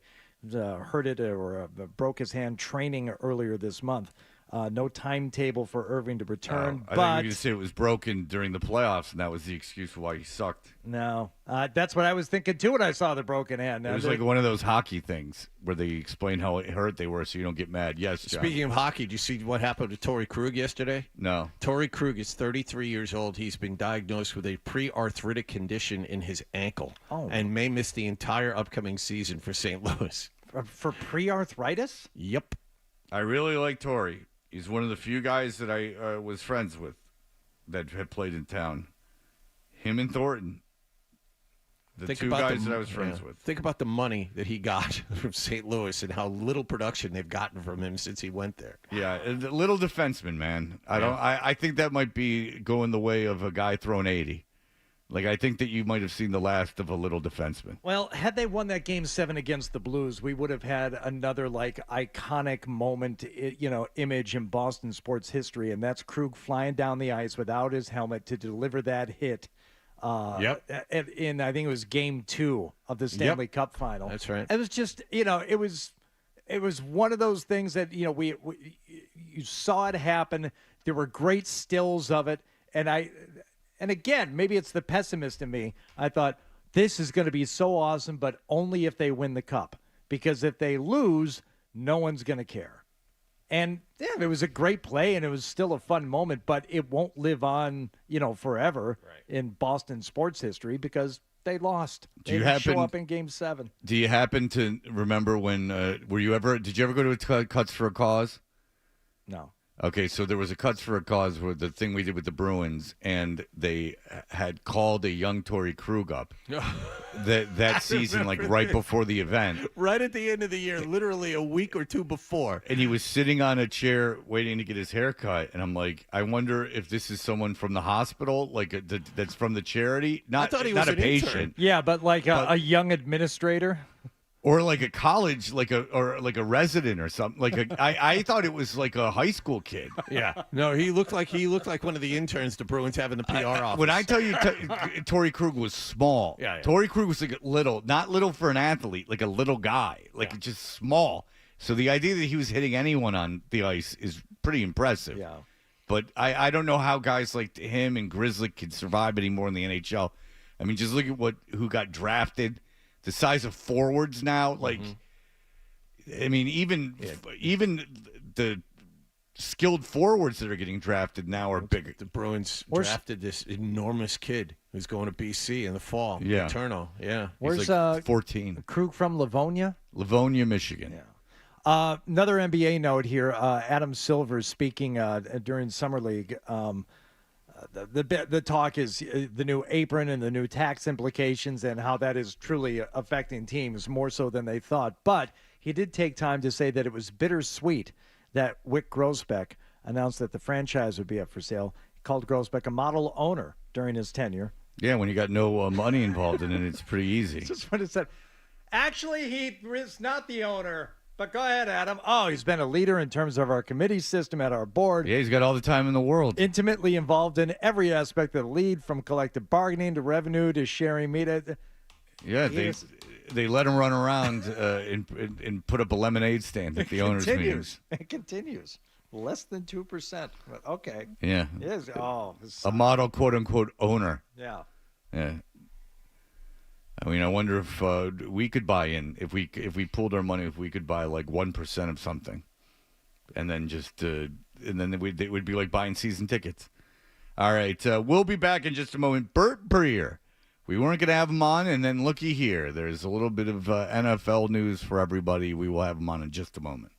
Hurt it or broke his hand training earlier this month. No timetable for Irving to return. I think you were going to say it was broken during the playoffs, and that was the excuse for why he sucked. No, that's what I was thinking, too, when I saw the broken hand. It was like one of those hockey things where they explain how hurt they were so you don't get mad. Yes, John. Speaking of hockey, did you see what happened to Torrey Krug yesterday? No. Torrey Krug is 33 years old. He's been diagnosed with a pre-arthritic condition in his ankle and may miss the entire upcoming season for St. Louis. For pre-arthritis? Yep. I really like Torrey. He's one of the few guys that I was friends with that have played in town. Him and Thornton. The two guys that I was friends with. Think about the money that he got from St. Louis and how little production they've gotten from him since he went there. Yeah, a little defenseman, man. I think that might be going the way of a guy throwing 80. Like, I think that you might have seen the last of a little defenseman. Well, had they won that Game 7 against the Blues, we would have had another, iconic moment, image in Boston sports history, and that's Krug flying down the ice without his helmet to deliver that hit. In, I think it was Game 2 of the Stanley Cup Final. That's right. It was just, it was one of those things that, you saw it happen. There were great stills of it, And again, maybe it's the pessimist in me. I thought, this is going to be so awesome, but only if they win the cup. Because if they lose, no one's going to care. And, it was a great play, and it was still a fun moment, but it won't live on, forever in Boston sports history because they lost. They didn't show up in Game 7. Do you happen to remember when, did you ever go to a Cuts for a Cause? No. Okay, so there was a Cuts for a Cause with the thing we did with the Bruins, and they had called a young Torrey Krug up that season, like right before the event. Right at the end of the year, literally a week or two before. And he was sitting on a chair waiting to get his hair cut. And I'm like, I wonder if this is someone from the hospital, like that's from the charity. I thought he was not a an patient. intern. Yeah, but like a young administrator. Or like a college, like a resident or something. I thought it was like a high school kid. Yeah. No, he looked like one of the interns the Bruins have in the PR office. When I tell you Torrey Krug was small. Yeah. Torrey Krug was like little, not little for an athlete, like a little guy, just small. So the idea that he was hitting anyone on the ice is pretty impressive. Yeah. But I don't know how guys like him and Grizzly can survive anymore in the NHL. I mean, just look at who got drafted. The size of forwards now, I mean, even the skilled forwards that are getting drafted now are bigger. The Bruins drafted this enormous kid who's going to BC in the fall. Yeah. Paterno. Yeah. Where's like 14? Krug from Livonia? Livonia, Michigan. Yeah. Another NBA note here. Adam Silver speaking during Summer League. The talk is the new apron and the new tax implications and how that is truly affecting teams more so than they thought. But he did take time to say that it was bittersweet that Wyc Grousbeck announced that the franchise would be up for sale. He called Grousbeck a model owner during his tenure. Yeah, when you got no money involved in it, it's pretty easy. Just what it said. Actually, he is not the owner. But go ahead, Adam. Oh, he's been a leader in terms of our committee system at our board. Yeah, he's got all the time in the world. Intimately involved in every aspect of the lead, from collective bargaining to revenue to sharing media. Yeah, they let him run around and put up a lemonade stand at the owners' meetings. It continues. Less than 2%. But okay. Yeah. It's a model, quote unquote, owner. Yeah. Yeah. I mean, I wonder if we could buy in, if we pooled our money, if we could buy like 1% of something, and then it would be like buying season tickets. All right, we'll be back in just a moment. Bert Breer, we weren't going to have him on, and then looky here, there's a little bit of NFL news for everybody. We will have him on in just a moment.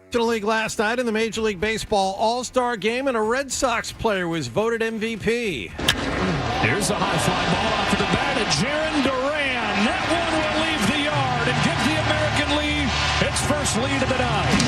National League last night in the Major League Baseball All-Star Game, and a Red Sox player was voted MVP. Here's a high fly ball off of the bat at Jarren Duran. That one will leave the yard and give the American League its first lead of the night.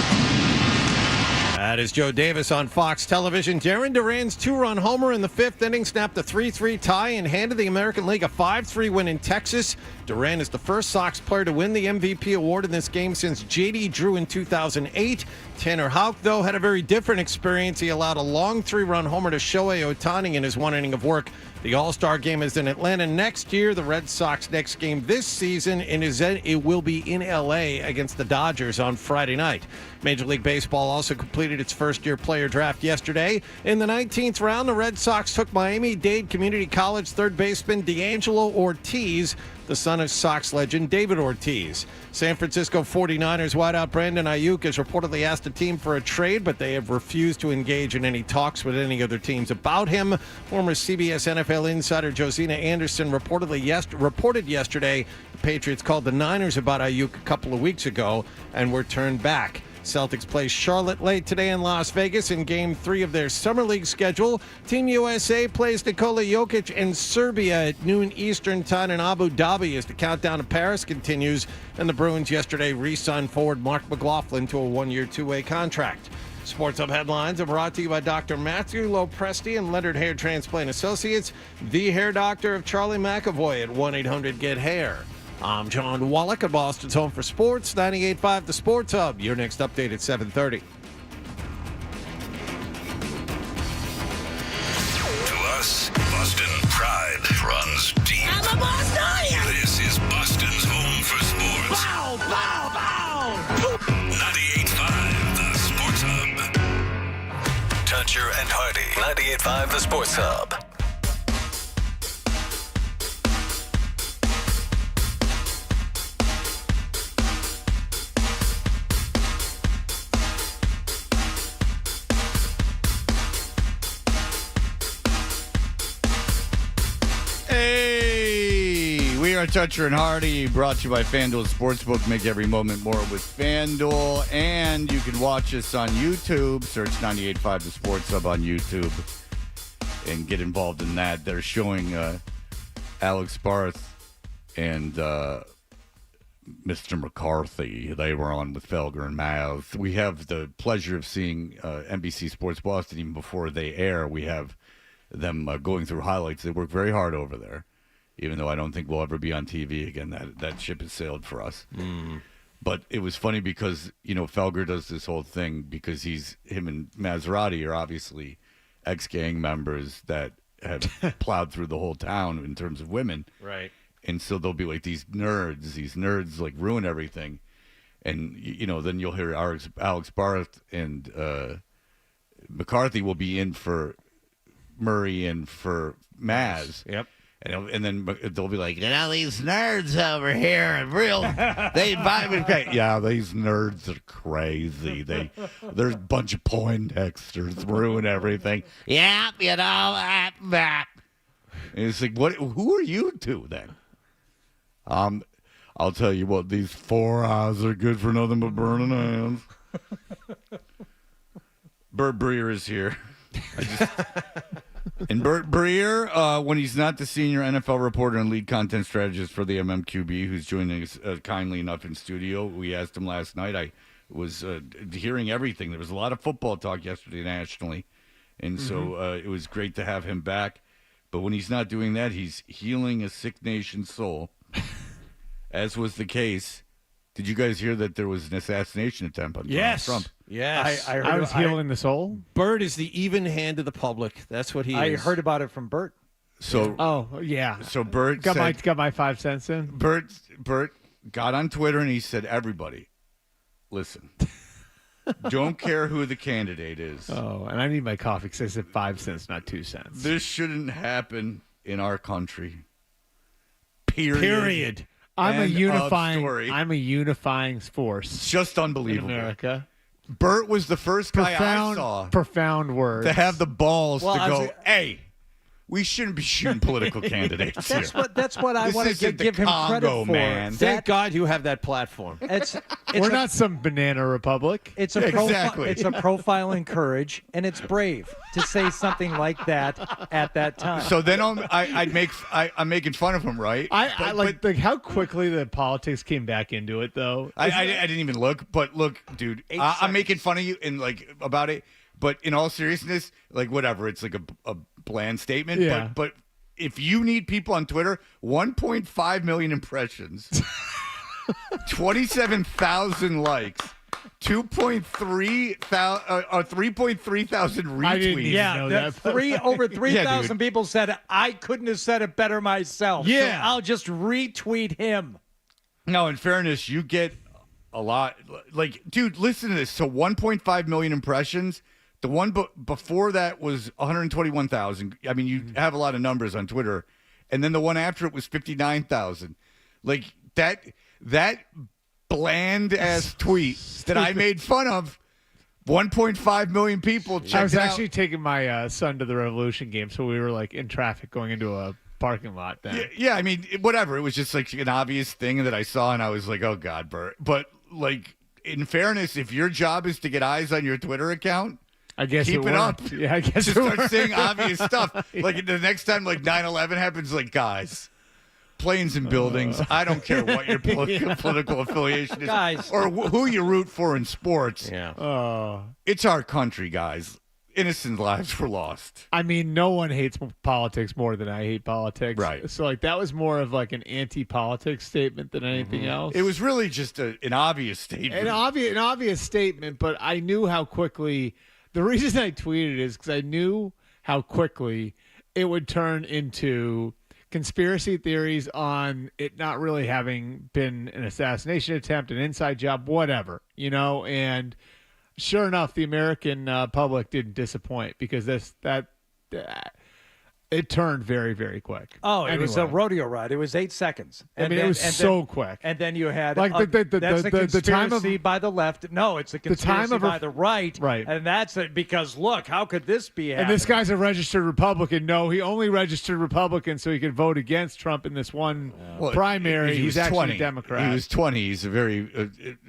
That is Joe Davis on Fox Television. Jarren Duran's two-run homer in the fifth inning snapped a 3-3 tie and handed the American League a 5-3 win in Texas. Duran is the first Sox player to win the MVP award in this game since J.D. Drew in 2008. Tanner Houck, though, had a very different experience. He allowed a long three-run homer to Shohei Ohtani in his one inning of work. The All-Star Game is in Atlanta next year. The Red Sox next game this season, and it will be in L.A. against the Dodgers on Friday night. Major League Baseball also completed its first-year player draft yesterday. In the 19th round, the Red Sox took Miami-Dade Community College third baseman D'Angelo Ortiz, the son of Sox legend David Ortiz. San Francisco 49ers wideout Brandon Aiyuk has reportedly asked the team for a trade, but they have refused to engage in any talks with any other teams about him. Former CBS NFL insider Josina Anderson reported yesterday the Patriots called the Niners about Aiyuk a couple of weeks ago and were turned back. Celtics play Charlotte late today in Las Vegas in Game 3 of their Summer League schedule. Team USA plays Nikola Jokic and Serbia at noon Eastern time in Abu Dhabi as the countdown to Paris continues. And the Bruins yesterday re-signed forward Mark McLaughlin to a one-year, two-way contract. Sports Hub headlines are brought to you by Dr. Matthew Lopresti and Leonard Hair Transplant Associates, the hair doctor of Charlie McAvoy at 1-800-GET-HAIR. I'm John Wallach at Boston's Home for Sports, 98.5 The Sports Hub. Your next update at 7:30. To us, Boston pride runs deep. I'm a Bostonian! This is Boston's Home for Sports. Bow, bow, bow! 98.5 The Sports Hub. Toucher and Hardy. 98.5 The Sports Hub. Toucher and Hardy, brought to you by FanDuel Sportsbook. Make every moment more with FanDuel. And you can watch us on YouTube. Search 98.5 The Sports Hub on YouTube and get involved in that. They're showing Alex Barth and Mr. McCarthy. They were on with Felger and Maz. We have the pleasure of seeing NBC Sports Boston even before they air. We have them going through highlights. They work very hard over there. Even though I don't think we'll ever be on TV again, that ship has sailed for us. But it was funny because, Felger does this whole thing because him and Maserati are obviously ex-gang members that have plowed through the whole town in terms of women. Right. And so they'll be like these nerds like ruin everything. And, then you'll hear Alex Barth and McCarthy will be in for Murray and for Maz. Yep. And then they'll be like, these nerds over here are real. They invite me. Yeah, these nerds are crazy. They're a bunch of Poindexters, ruin everything. Yeah, that. And it's like, who are you two then? I'll tell you what, these four eyes are good for nothing but burning hands. Bert Breer is here. And Bert Breer, when he's not the senior NFL reporter and lead content strategist for the MMQB, who's joining us kindly enough in studio, we asked him last night. I was hearing everything. There was a lot of football talk yesterday nationally, and so it was great to have him back. But when he's not doing that, he's healing a sick nation's soul, as was the case. Did you guys hear that there was an assassination attempt on Donald Trump? Yes. I was healing the soul. Bert is the even hand of the public. That's what he is. I heard about it from Bert. So yeah. So Bert got my 5 cents in. Bert got on Twitter and he said, "Everybody, listen. Don't care who the candidate is. Oh, and I need my coffee because I said 5 cents, not 2 cents. This shouldn't happen in our country. Period. I'm a unifying force. It's just unbelievable. In America. Bert was the first guy I saw profound word to have the balls to go, hey, we shouldn't be shooting political candidates. That's here. what I want to give him credit Congo, for. man. Thank God you have that platform. We're not some banana republic. It's a Exactly. It's a profile in courage, and it's brave to say something like that at that time. So then I'm making fun of him, right? I like how quickly the politics came back into it, though. I didn't even look, but look, dude, I'm making fun of you and like about it, but in all seriousness, like whatever, it's like a bland statement. Yeah. But if you need people on Twitter, 1.5 million impressions, 27,000 likes, 3.3 thousand retweets. I didn't even know that. Over 3,000 people said I couldn't have said it better myself. Yeah. So I'll just retweet him. No, in fairness, you get a lot. Like, dude, listen to this. So 1.5 million impressions. The one before that was 121,000. I mean, you have a lot of numbers on Twitter. And then the one after it was 59,000. Like, that bland-ass tweet that I made fun of, 1.5 million people checked it out. I was actually taking my son to the Revolution game, so we were like in traffic going into a parking lot then. Yeah, I mean, whatever. It was just like an obvious thing that I saw, and I was like, oh, God, Bert. But, like, in fairness, if your job is to get eyes on your Twitter account, I guess keep it up. Yeah, I guess just it start worked. saying obvious stuff. Like the next time, like 9/11 happens, like guys, planes and buildings. I don't care what your political affiliation is, Guys. or who you root for in sports. Yeah. It's our country, guys. Innocent lives were lost. I mean, no one hates politics more than I hate politics. Right. So, like, that was more of like an anti-politics statement than anything else. It was really just an obvious statement. An obvious statement, but I knew how quickly. The reason I tweeted is because I knew how quickly it would turn into conspiracy theories on it not really having been an assassination attempt, an inside job, whatever, and sure enough, the American public didn't disappoint because it turned very, very quick. Oh, it was a rodeo ride. It was 8 seconds. It was so quick. And then you had like that's a conspiracy the time of, by the left. No, it's a conspiracy by the right. Right. And that's it because look, how could this be happening? And this guy's a registered Republican. No, he only registered Republican so he could vote against Trump in this one primary. He's actually 20. a Democrat. He was 20. He's a very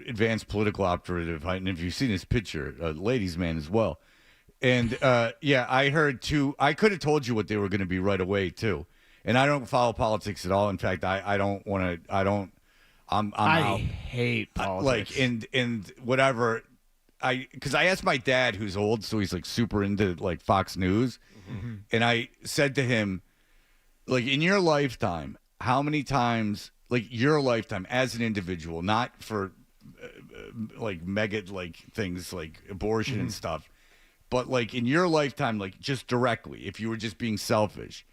advanced political operative. And if you've seen his picture, ladies' man as well. And, I heard, too, I could have told you what they were going to be right away, too. And I don't follow politics at all. In fact, I don't want to, I'm out. Hate politics. And whatever, because I asked my dad, who's old, so he's, like, super into, like, Fox News. Mm-hmm. And I said to him, like, in your lifetime, how many times, like, your lifetime as an individual, not for, like, mega, like, things like abortion and stuff, but, like, in your lifetime, like, just directly, if you were just being selfish,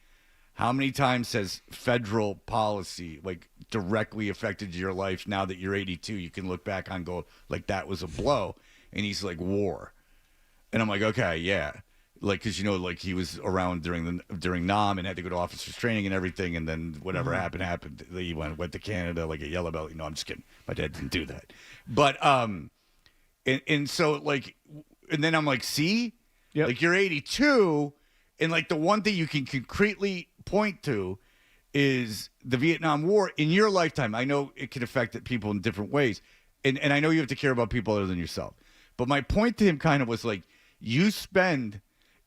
how many times has federal policy, like, directly affected your life now that you're 82? You can look back on and go, like, that was a blow. And he's like, war. And I'm like, okay, yeah. Like, because, like, he was around during NAM and had to go to officers training and everything. And then whatever happened. He went to Canada, like, a yellow belt. I'm just kidding. My dad didn't do that. But, and so, like... And then I'm like, see? Yep. Like, you're 82, and, like, the one thing you can concretely point to is the Vietnam War in your lifetime. I know it can affect people in different ways, and I know you have to care about people other than yourself. But my point to him kind of was, like, you spend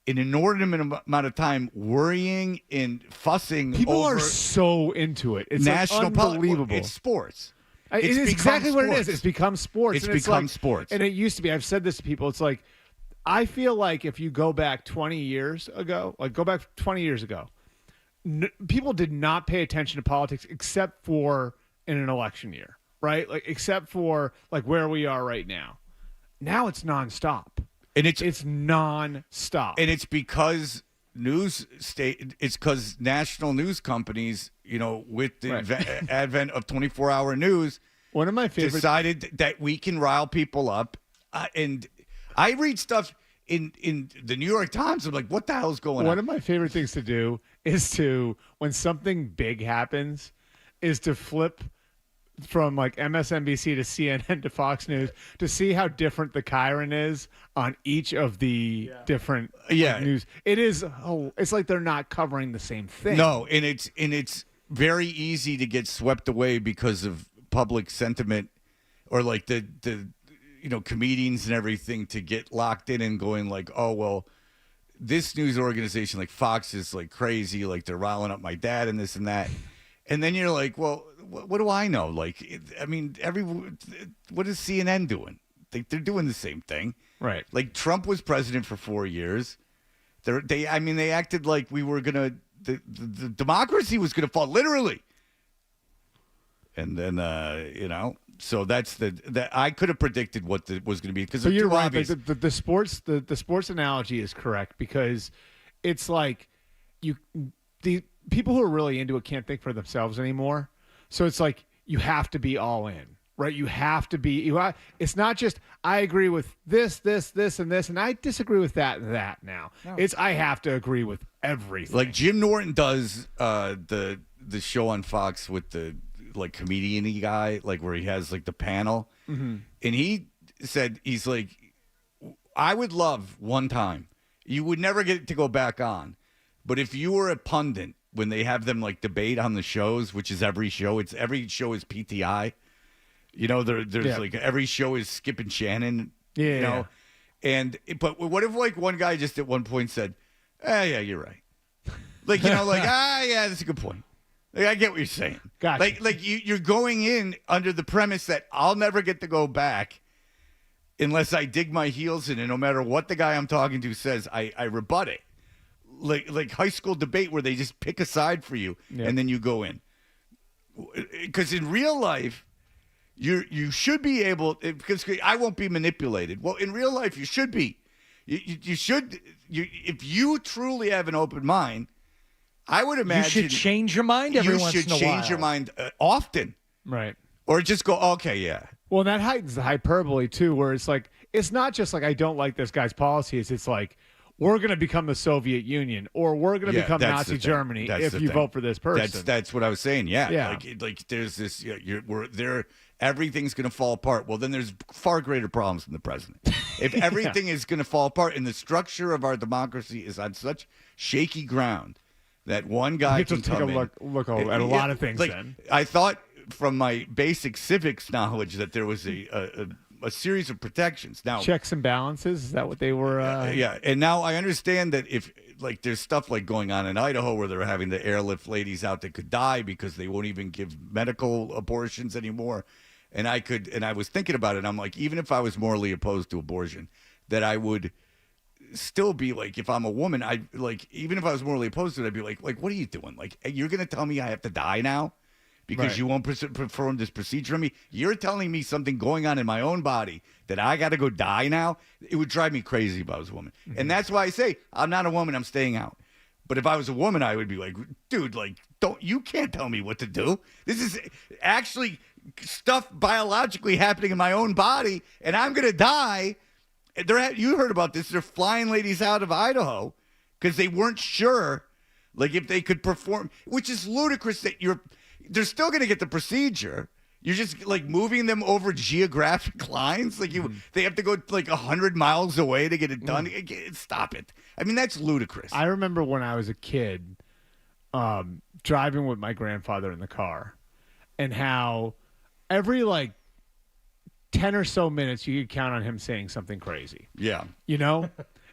an inordinate amount of time worrying and fussing People over are so into it. It's national unbelievable. It's sports. It is exactly what it is. It's become sports. It's become sports. And it used to be. I've said this to people. It's like, I feel like if you go back 20 years ago, people did not pay attention to politics except for in an election year, right? Like, except for, like, where we are right now. Now it's nonstop. And it's nonstop. And it's because it's because national news companies, with the advent of 24-hour news, one of my favorite decided that we can rile people up. And I read stuff in the New York Times. I'm like, what the hell's going on? One of my favorite things to do is when something big happens, is to flip from like MSNBC to CNN to Fox News to see how different the Chiron is on each of the different news. It is. It's like they're not covering the same thing. No, and it's very easy to get swept away because of public sentiment, or like the comedians and everything, to get locked in and going like, oh well, this news organization like Fox is like crazy, like they're riling up my dad and this and that. And then you're like, well, what do I know? Like, I mean, what is CNN doing? They're doing the same thing. Right. Like Trump was president for 4 years. They acted like we were going to, the democracy was going to fall, literally. And then, so that's that I could have predicted what was going to be, because you're right. obvious. The sports analogy is correct, because it's like the people who are really into it can't think for themselves anymore. So it's like you have to be all in, right? You have to be. It's not just I agree with this, and this, and I disagree with that and that. Now it's I have to agree with everything. Like Jim Norton does the show on Fox with the like comedian-y guy, like where he has like the panel, and he said he's like, I would love one time, you would never get to go back on, but if you were a pundit when they have them like debate on the shows, which is every show is PTI, there's like every show is Skip and Shannon, but what if like one guy just at one point said, yeah, you're right, like yeah, that's a good point. Like, I get what you're saying. Gotcha. Like you're going in under the premise that I'll never get to go back unless I dig my heels in, and no matter what the guy I'm talking to says, I rebut it. Like high school debate where they just pick a side for you, and then you go in. Because in real life, you should be able, because I won't be manipulated. Well, in real life, you should be. You should. If you truly have an open mind, I would imagine you should change your mind every once in a while. You should change your mind often. Right. Or just go, okay, yeah. Well, that heightens the hyperbole, too, where it's like, it's not just like I don't like this guy's policies. It's like, we're going to become the Soviet Union, or we're going to become Nazi Germany if you vote for this person. That's what I was saying, yeah. Like there's this, everything's going to fall apart. Well, then there's far greater problems than the president. If everything is going to fall apart and the structure of our democracy is on such shaky ground, that one guy can come in. Look at a lot of things. Like, then I thought from my basic civics knowledge that there was a series of protections. Now, checks and balances. Is that what they were? Yeah, and now I understand that if like there's stuff like going on in Idaho where they're having the airlift ladies out that could die because they won't even give medical abortions anymore. And I was thinking about it. And I'm like, even if I was morally opposed to abortion, that I would still be like, if I'm a woman, I like, even if I was morally opposed to it, I'd be like, what are you doing? Like, you're going to tell me I have to die now because you won't perform this procedure on me? You're telling me something going on in my own body that I got to go die now? It would drive me crazy if I was a woman. And that's why I say, I'm not a woman, I'm staying out. But if I was a woman, I would be like, dude, like, you can't tell me what to do. This is actually stuff biologically happening in my own body, and I'm going to die. You heard about this. They're flying ladies out of Idaho because they weren't sure, like, if they could perform, which is ludicrous that they're still going to get the procedure. You're just like moving them over geographic lines. Like they have to go like 100 miles away to get it done. Stop it. I mean, that's ludicrous. I remember when I was a kid, driving with my grandfather in the car, and how every like 10 or so minutes you could count on him saying something crazy. Yeah.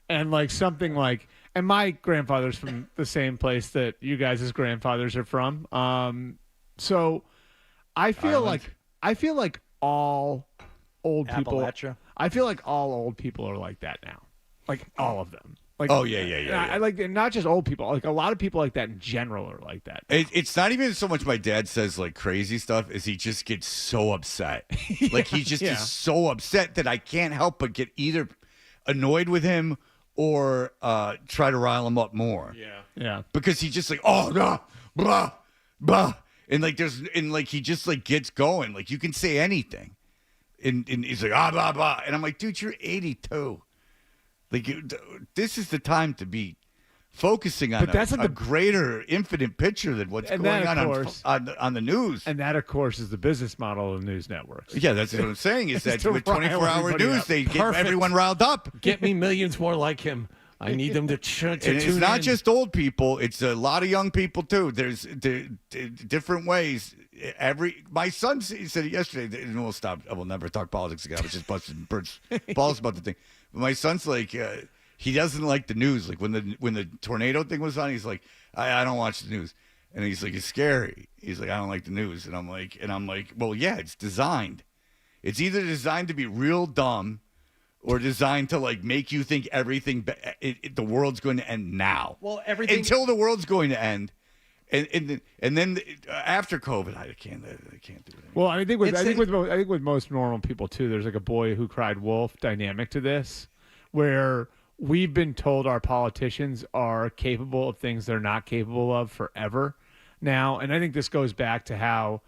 And like something like, and my grandfather's from the same place that you guys' grandfathers are from. So I feel like all old people. Appalachia. I feel like all old people are like that now. Like all of them. Like, oh yeah. I like, and not just old people. Like a lot of people like that in general are like that. It's not even so much my dad says like crazy stuff, as he just gets so upset. Like he just is so upset that I can't help but get either annoyed with him or try to rile him up more. Yeah. Because he just like, oh no, blah, blah. And like he just like gets going. Like you can say anything. And he's like, blah, blah. And I'm like, dude, you're 82. Like, this is the time to be focusing on But that's a greater, infinite picture than what's And going that, of on course- on the news. And that, of course, is the business model of news networks. Yeah, that's what I'm saying. Is that to with rile 24-hour everybody news, up. they get Perfect. everyone riled up. Get me millions more like him. I need them to tune And it's not in. just old people; it's a lot of young people too. There's different ways. My son said it yesterday. And we'll stop. I will never talk politics again. I was just busting Bert's balls about the thing. But my son's like, he doesn't like the news. Like when the tornado thing was on, he's like, I don't watch the news. And he's like, it's scary. He's like, I don't like the news. And I'm like, well, yeah, it's designed. It's either designed to be real dumb, or designed to like make you think everything the world's going to end now. Well, everything until the world's going to end, and then after COVID, I can't do it. Well, I think with most normal people too, there's like a boy who cried wolf dynamic to this, where we've been told our politicians are capable of things they're not capable of forever now, and I think this goes back to how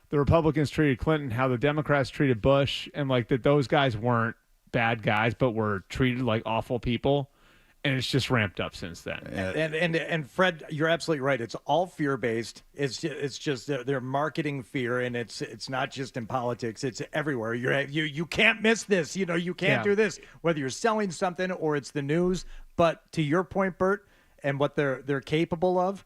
the Republicans treated Clinton, how the Democrats treated Bush, and like that those guys weren't bad guys, but were treated like awful people, and it's just ramped up since then. And Fred, you're absolutely right. It's all fear based. It's just they're marketing fear, and it's not just in politics. It's everywhere. You can't miss this. You can't do this. Whether you're selling something or it's the news. But to your point, Bert, and what they're capable of.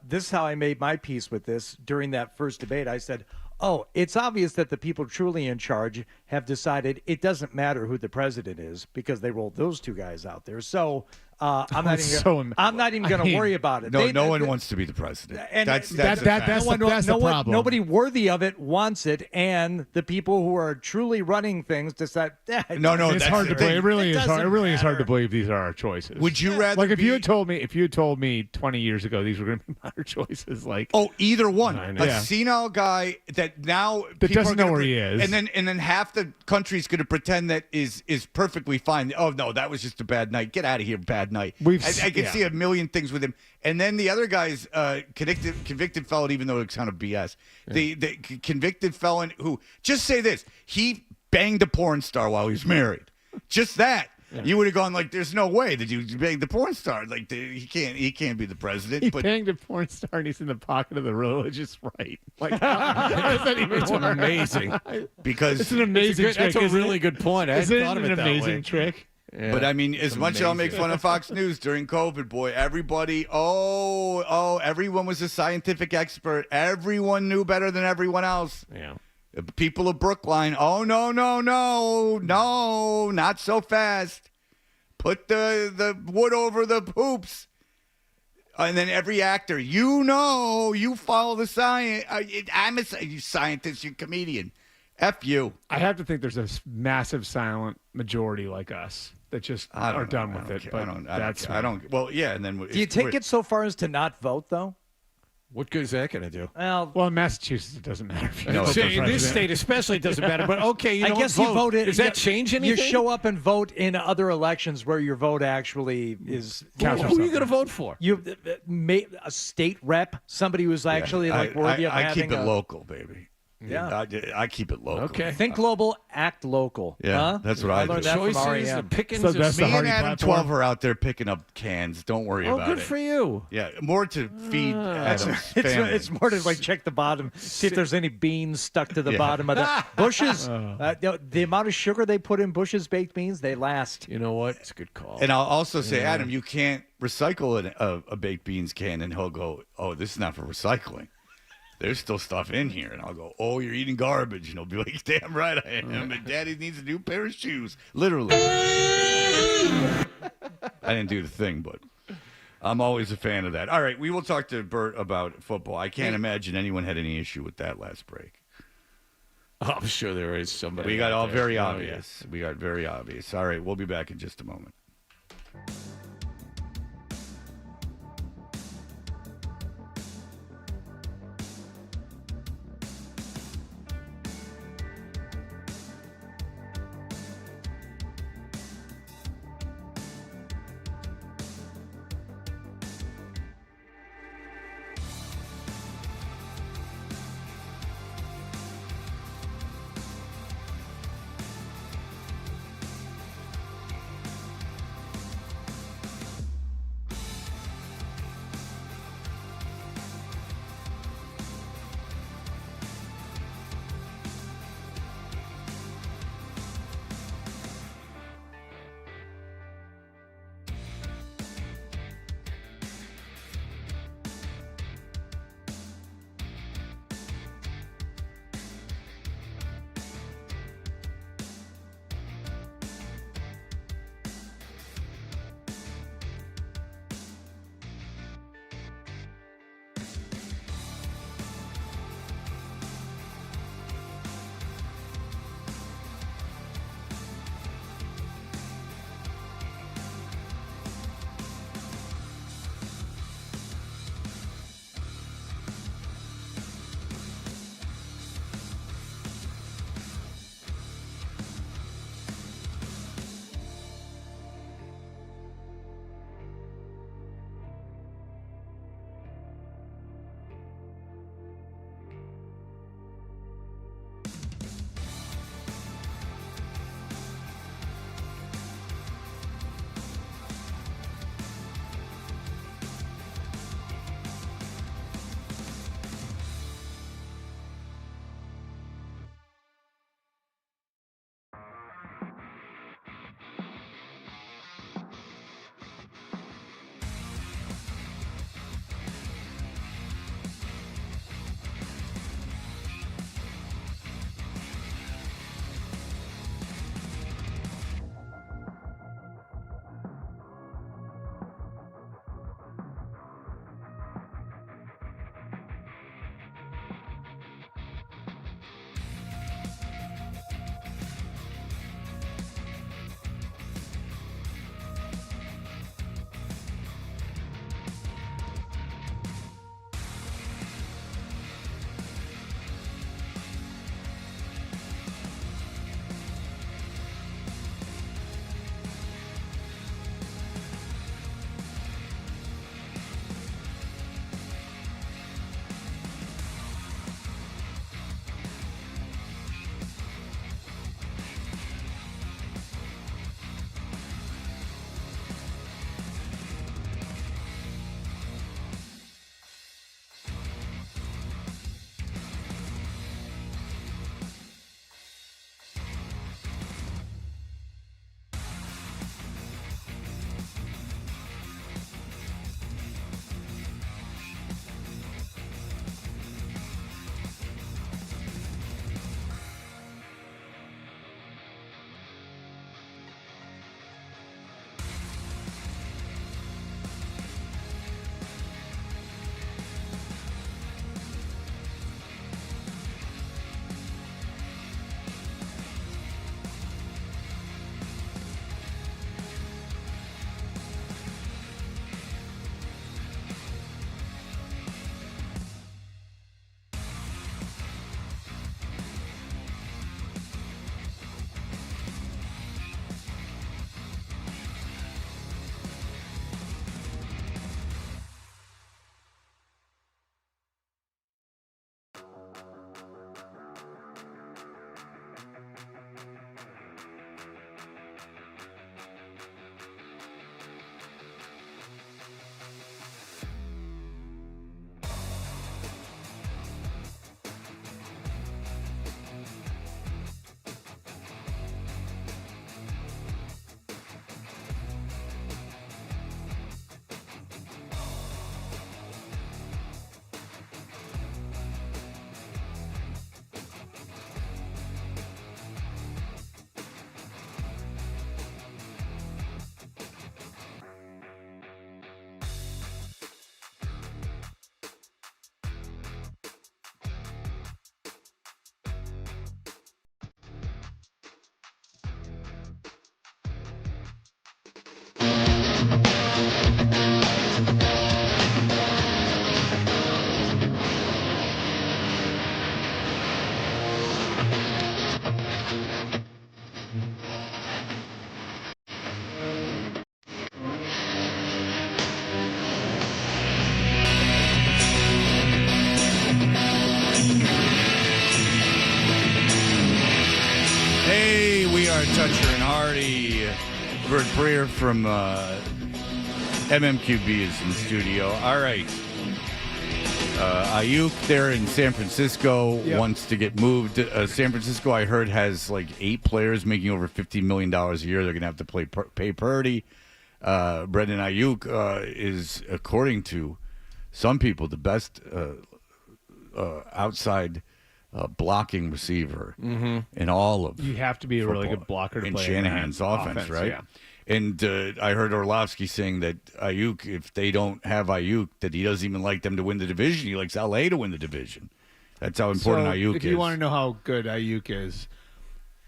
This is how I made my peace with this during that first debate. I said, oh, it's obvious that the people truly in charge have decided it doesn't matter who the president is because they rolled those two guys out there. So I'm not even going to worry about it. No one wants to be the president. And that's the problem. Nobody worthy of it wants it, and the people who are truly running things decide. No, it's hard to believe. It really is hard. It really is hard to matter. believe these are our choices. Would you rather like if you had told me 20 years ago these were going to be our choices? Like either one, I know. a senile guy that now that people doesn't are gonna know where he is, and then half the country's going to pretend that is perfectly fine. Oh no, that was just a bad night. Get out of here, bad night. I can see a million things with him. And then the other guy's convicted felon, even though it's kind of BS. The convicted felon who, just say this, he banged a porn star while he was married. Just that. Yeah. You would have gone like, "There's no way that you banged the porn star. Like he can't be the president." He banged a porn star and he's in the pocket of the religious right. Like how does that even It's work? amazing because it's an amazing trick. That's a really good point. I hadn't thought of it an that amazing way. trick. Yeah, but I mean, as much as I'll make fun of Fox News during COVID, boy, everybody, everyone was a scientific expert. Everyone knew better than everyone else. Yeah. People of Brookline, no, not so fast. Put the wood over the hoops. And then every actor, you follow the science. I'm a scientist, you're a comedian. F you. I have to think there's a massive silent majority like us that just are done with it. But I don't. Well, yeah, and then do you take it so far as to not vote though? What good is that going to do? Well, in Massachusetts, it doesn't matter. If you No, vote in for this president. state especially, it doesn't matter. But okay, you I don't guess vote. you voted. Does that change anything? You show up and vote in other elections where your vote actually is. Who are you going to vote for? You a state rep, somebody who's actually worthy of I having keep it local, baby. Yeah, I keep it local. Okay. Think global, act local. Yeah, huh? that's what I learned do. that from Choices, the REM. pickings. So that's Me the and Hardy Adam platform. 12 are out there picking up cans. Don't worry about good it. for you. Yeah, more to feed Adam's family. It's more to like check the bottom, see if there's any beans stuck to the bottom of the Bush's. The amount of sugar they put in Bush's baked beans, they last. You know what? It's a good call. And I'll also say, Adam, you can't recycle a baked beans can, and he'll go, "Oh, this is not for recycling. There's still stuff in here." And I'll go, "Oh, you're eating garbage." And he'll be like, "Damn right I am. And Daddy needs a new pair of shoes." Literally. I didn't do the thing, but I'm always a fan of that. All right, we will talk to Bert about football. I can't imagine anyone had any issue with that last break. Oh, I'm sure there is somebody. We got out all there. very Oh, obvious. We got very obvious. All right, we'll be back in just a moment. Bert Breer from MMQB is in the studio. All right. Aiyuk there in San Francisco wants to get moved. San Francisco, I heard, has like 8 players making over $50 million a year. They're going to have to pay Purdy. Brendan Aiyuk is, according to some people, the best outside blocking receiver in all of You have to be a really good blocker to in play Shanahan's offense, right? Yeah. And I heard Orlovsky saying that Aiyuk, if they don't have Aiyuk, that he doesn't even like them to win the division. He likes L.A. to win the division. That's how important Aiyuk is. If you want to know how good Aiyuk is,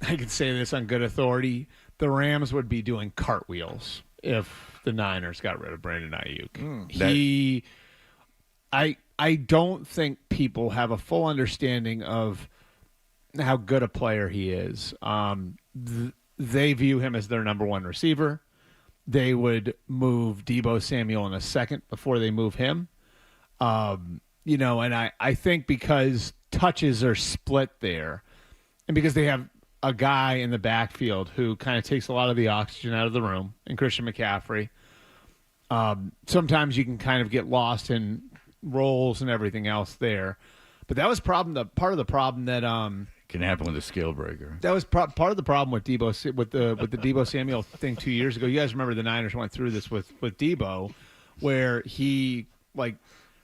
I can say this on good authority. The Rams would be doing cartwheels if the Niners got rid of Brandon Aiyuk. I don't think people have a full understanding of how good a player he is. They view him as their number one receiver. They would move Deebo Samuel in a second before they move him. And I think because touches are split there and because they have a guy in the backfield who kind of takes a lot of the oxygen out of the room, and Christian McCaffrey, sometimes you can kind of get lost in roles and everything else there. But that was part of the problem that can happen with a scale breaker. That was part of the problem with Deebo with the Deebo Samuel thing 2 years ago. You guys remember the Niners went through this with Deebo, where he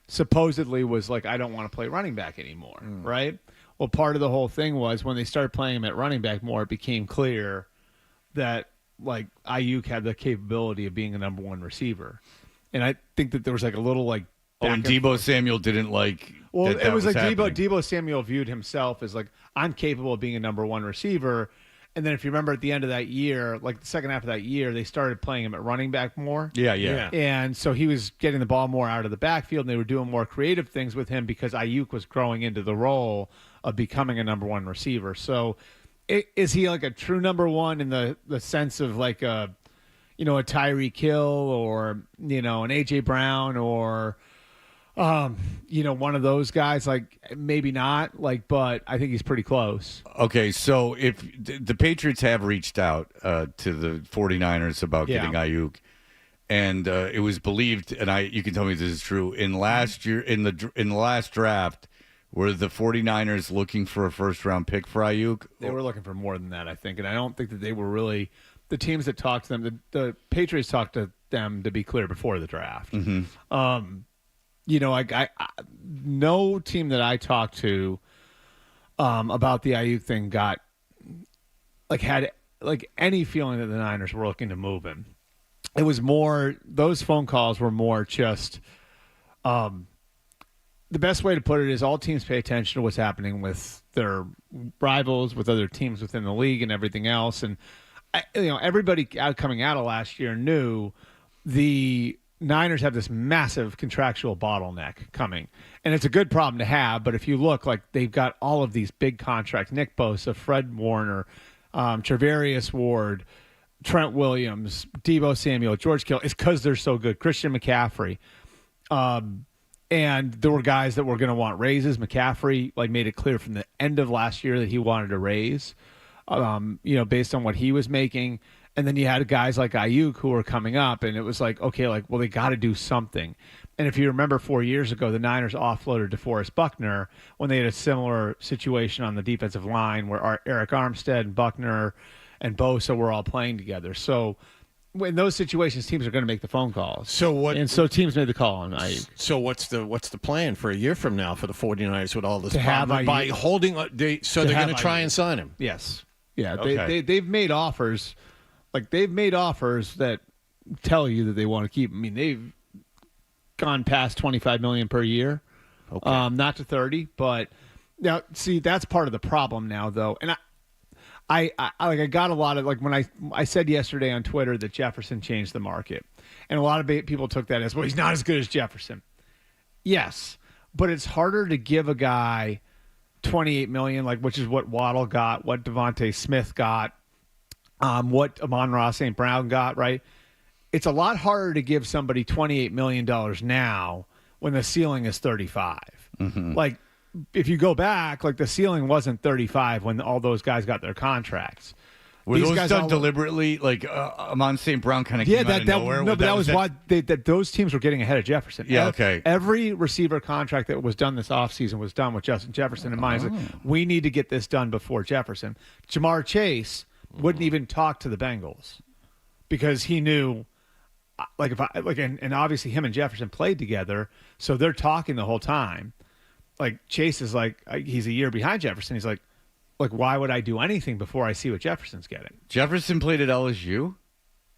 supposedly was like, I don't want to play running back anymore, right? Well, part of the whole thing was when they started playing him at running back more, it became clear that Aiyuk had the capability of being a number one receiver, and I think that there was a little and Deebo Samuel didn't like. Well, it was like Deebo Samuel viewed himself as I'm capable of being a number one receiver. And then if you remember at the end of that year, the second half of that year, they started playing him at running back more. Yeah. And so he was getting the ball more out of the backfield, and they were doing more creative things with him because Aiyuk was growing into the role of becoming a number one receiver. So is he a true number one in the sense of a Tyreek Hill or, an A.J. Brown or one of those guys, maybe not, but I think he's pretty close. Okay, so if the Patriots have reached out to the 49ers about getting Aiyuk, and it was believed, and you can tell me if this is true, in last year in the last draft, were the 49ers looking for a first-round pick for Aiyuk? They were looking for more than that, I think, and I don't think that they were really the teams that talked to them. The Patriots talked to them, to be clear, before the draft. No team that I talked to about the Aiyuk thing had any feeling that the Niners were looking to move him. It was more, those phone calls were more just, the best way to put it is all teams pay attention to what's happening with their rivals, with other teams within the league and everything else. And, everybody coming out of last year knew the Niners have this massive contractual bottleneck coming, and it's a good problem to have. But if you look, they've got all of these big contracts: Nick Bosa, Fred Warner, Trevarius Ward, Trent Williams, Deebo Samuel, George Kittle. It's because they're so good. Christian McCaffrey, and there were guys that were going to want raises. McCaffrey made it clear from the end of last year that he wanted a raise, based on what he was making. And then you had guys like Aiyuk who were coming up, and it was they got to do something. And if you remember 4 years ago, the Niners offloaded DeForest Buckner when they had a similar situation on the defensive line where Eric Armstead and Buckner and Bosa were all playing together. So in those situations, teams are going to make the phone calls. So teams made the call on Aiyuk. So what's the plan for a year from now for the 49ers with all this to have Aiyuk, by holding? They're going to try and sign him. Yes. Yeah. Okay. They've made offers. They've made offers that tell you that they want to keep him. I mean, they've gone past $25 million per year, not to 30. But now, see, that's part of the problem now, though. And I got a lot of when I said yesterday on Twitter that Jefferson changed the market, and a lot of people took that as, well, he's not as good as Jefferson. Yes, but it's harder to give a guy $28 million, which is what Waddle got, what Devontae Smith got. What Amon-Ra St. Brown got, right? It's a lot harder to give somebody $28 million now when the ceiling is 35. If you go back, the ceiling wasn't 35 when all those guys got their contracts. Were These those guys done all- deliberately? Like Amon St. Brown kind of came out of nowhere? No, but that was why those teams were getting ahead of Jefferson. Yeah, okay. Every receiver contract that was done this offseason was done with Justin Jefferson in mind. It's like, we need to get this done before Jefferson. Jamar Chase wouldn't even talk to the Bengals because he knew, and obviously him and Jefferson played together, so they're talking the whole time. Like Chase is like, he's a year behind Jefferson. He's like, why would I do anything before I see what Jefferson's getting? Jefferson played at LSU?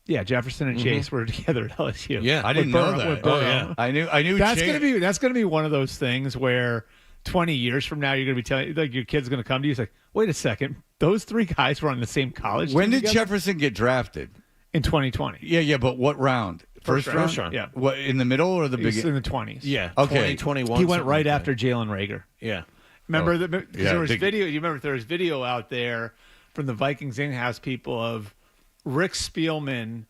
Yeah, Jefferson and Chase were together at LSU. Yeah, I didn't know that. Oh, yeah. I knew. That's gonna be one of those things where 20 years from now you're gonna be telling, like, your kid's gonna come to you. It's like, wait a second, those three guys were on the same college. When team did together? Jefferson get drafted? In 2020. Yeah, but what round? First round. Yeah. What, in the middle or the He's beginning? in the 20s. Yeah. Okay. 2021. He went right something like after Jalen Rager. Yeah. Remember there was big- video. You remember there was video out there from the Vikings in-house people of Rick Spielman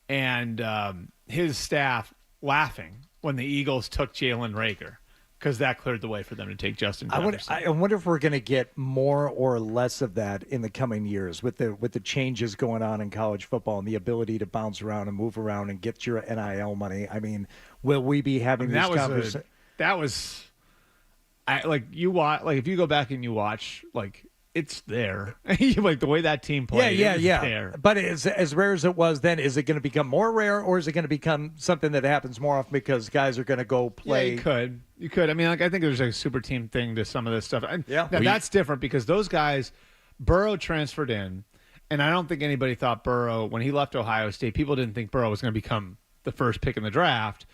and his staff laughing when the Eagles took Jalen Rager because that cleared the way for them to take Justin Jefferson. I wonder if we're going to get more or less of that in the coming years with the changes going on in college football and the ability to bounce around and move around and get your NIL money. I mean, will we be having these conversations? If you go back and you watch, like, it's there. Like the way that team played. Yeah. There. But as rare as it was then, is it going to become more rare, or is it going to become something that happens more often because guys are going to go play? Yeah, you could. I mean, like, I think there's a super team thing to some of this stuff. And Yeah. now that's different because those guys, Burrow transferred in, and I don't think anybody thought Burrow, when he left Ohio State, people didn't think Burrow was going to become the first pick in the draft.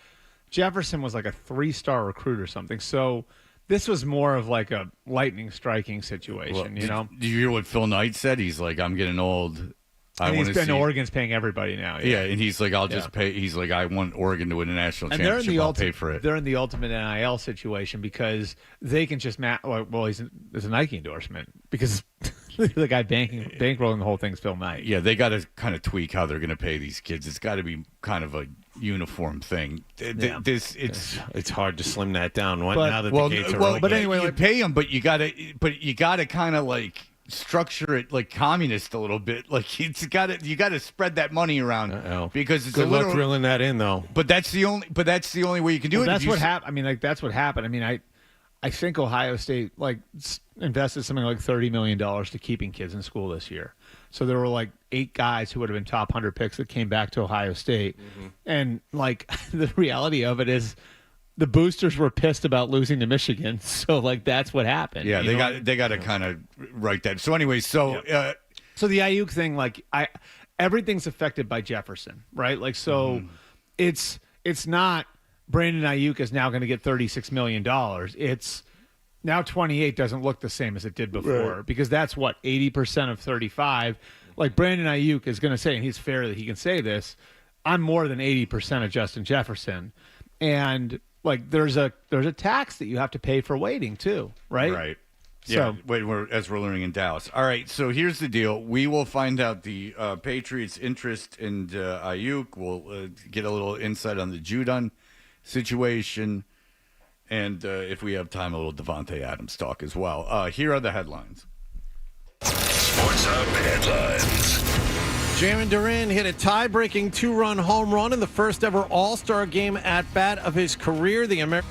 Jefferson was like a 3-star recruit or something. So this was more of like a lightning striking situation, you know? Did you hear what Phil Knight said? He's like, I'm getting old. Oregon's paying everybody now. Yeah, and he's like, I'll just pay. He's like, I want Oregon to win a national And championship. I'll pay for it. They're in the ultimate NIL situation because they can just there's a Nike endorsement because the guy bankrolling the whole thing's Phil Knight. Yeah, they got to kind of tweak how they're going to pay these kids. It's got to be kind of a uniform thing. It's hard to slim that down now that the gates are open. But anyway, you pay them, but you got to kind of like structure it like communist a little bit. Like you got to spread that money around because it's good luck drilling that in though. But that's the only way you can do it. That's what happened. I mean, like that's what happened. I mean, I think Ohio State invested something like $30 million to keeping kids in school this year. So there were like 8 guys who would have been top 100 picks that came back to Ohio State. Mm-hmm. And like the reality of it is the boosters were pissed about losing to Michigan. So like that's what happened. Yeah, they got to kind of write that. So anyway, so the Aiyuk thing, like everything's affected by Jefferson, right? Like so it's not Brandon Aiyuk is now going to get $36 million. It's now 28 doesn't look the same as it did before because that's what 80% of 35. Like Brandon Aiyuk is going to say, and he's fair that he can say this, I'm more than 80% of Justin Jefferson. And like there's a tax that you have to pay for waiting too, right? Right. Yeah. So, as we're learning in Dallas. All right. So here's the deal. We will find out the Patriots' interest in Aiyuk. We'll get a little insight on the Judon situation. And if we have time, a little Devontae Adams talk as well. Here are the headlines. Sports Hub headlines. Jaron Duran hit a tie-breaking 2-run home run in the first ever All-Star Game at-bat of his career. The American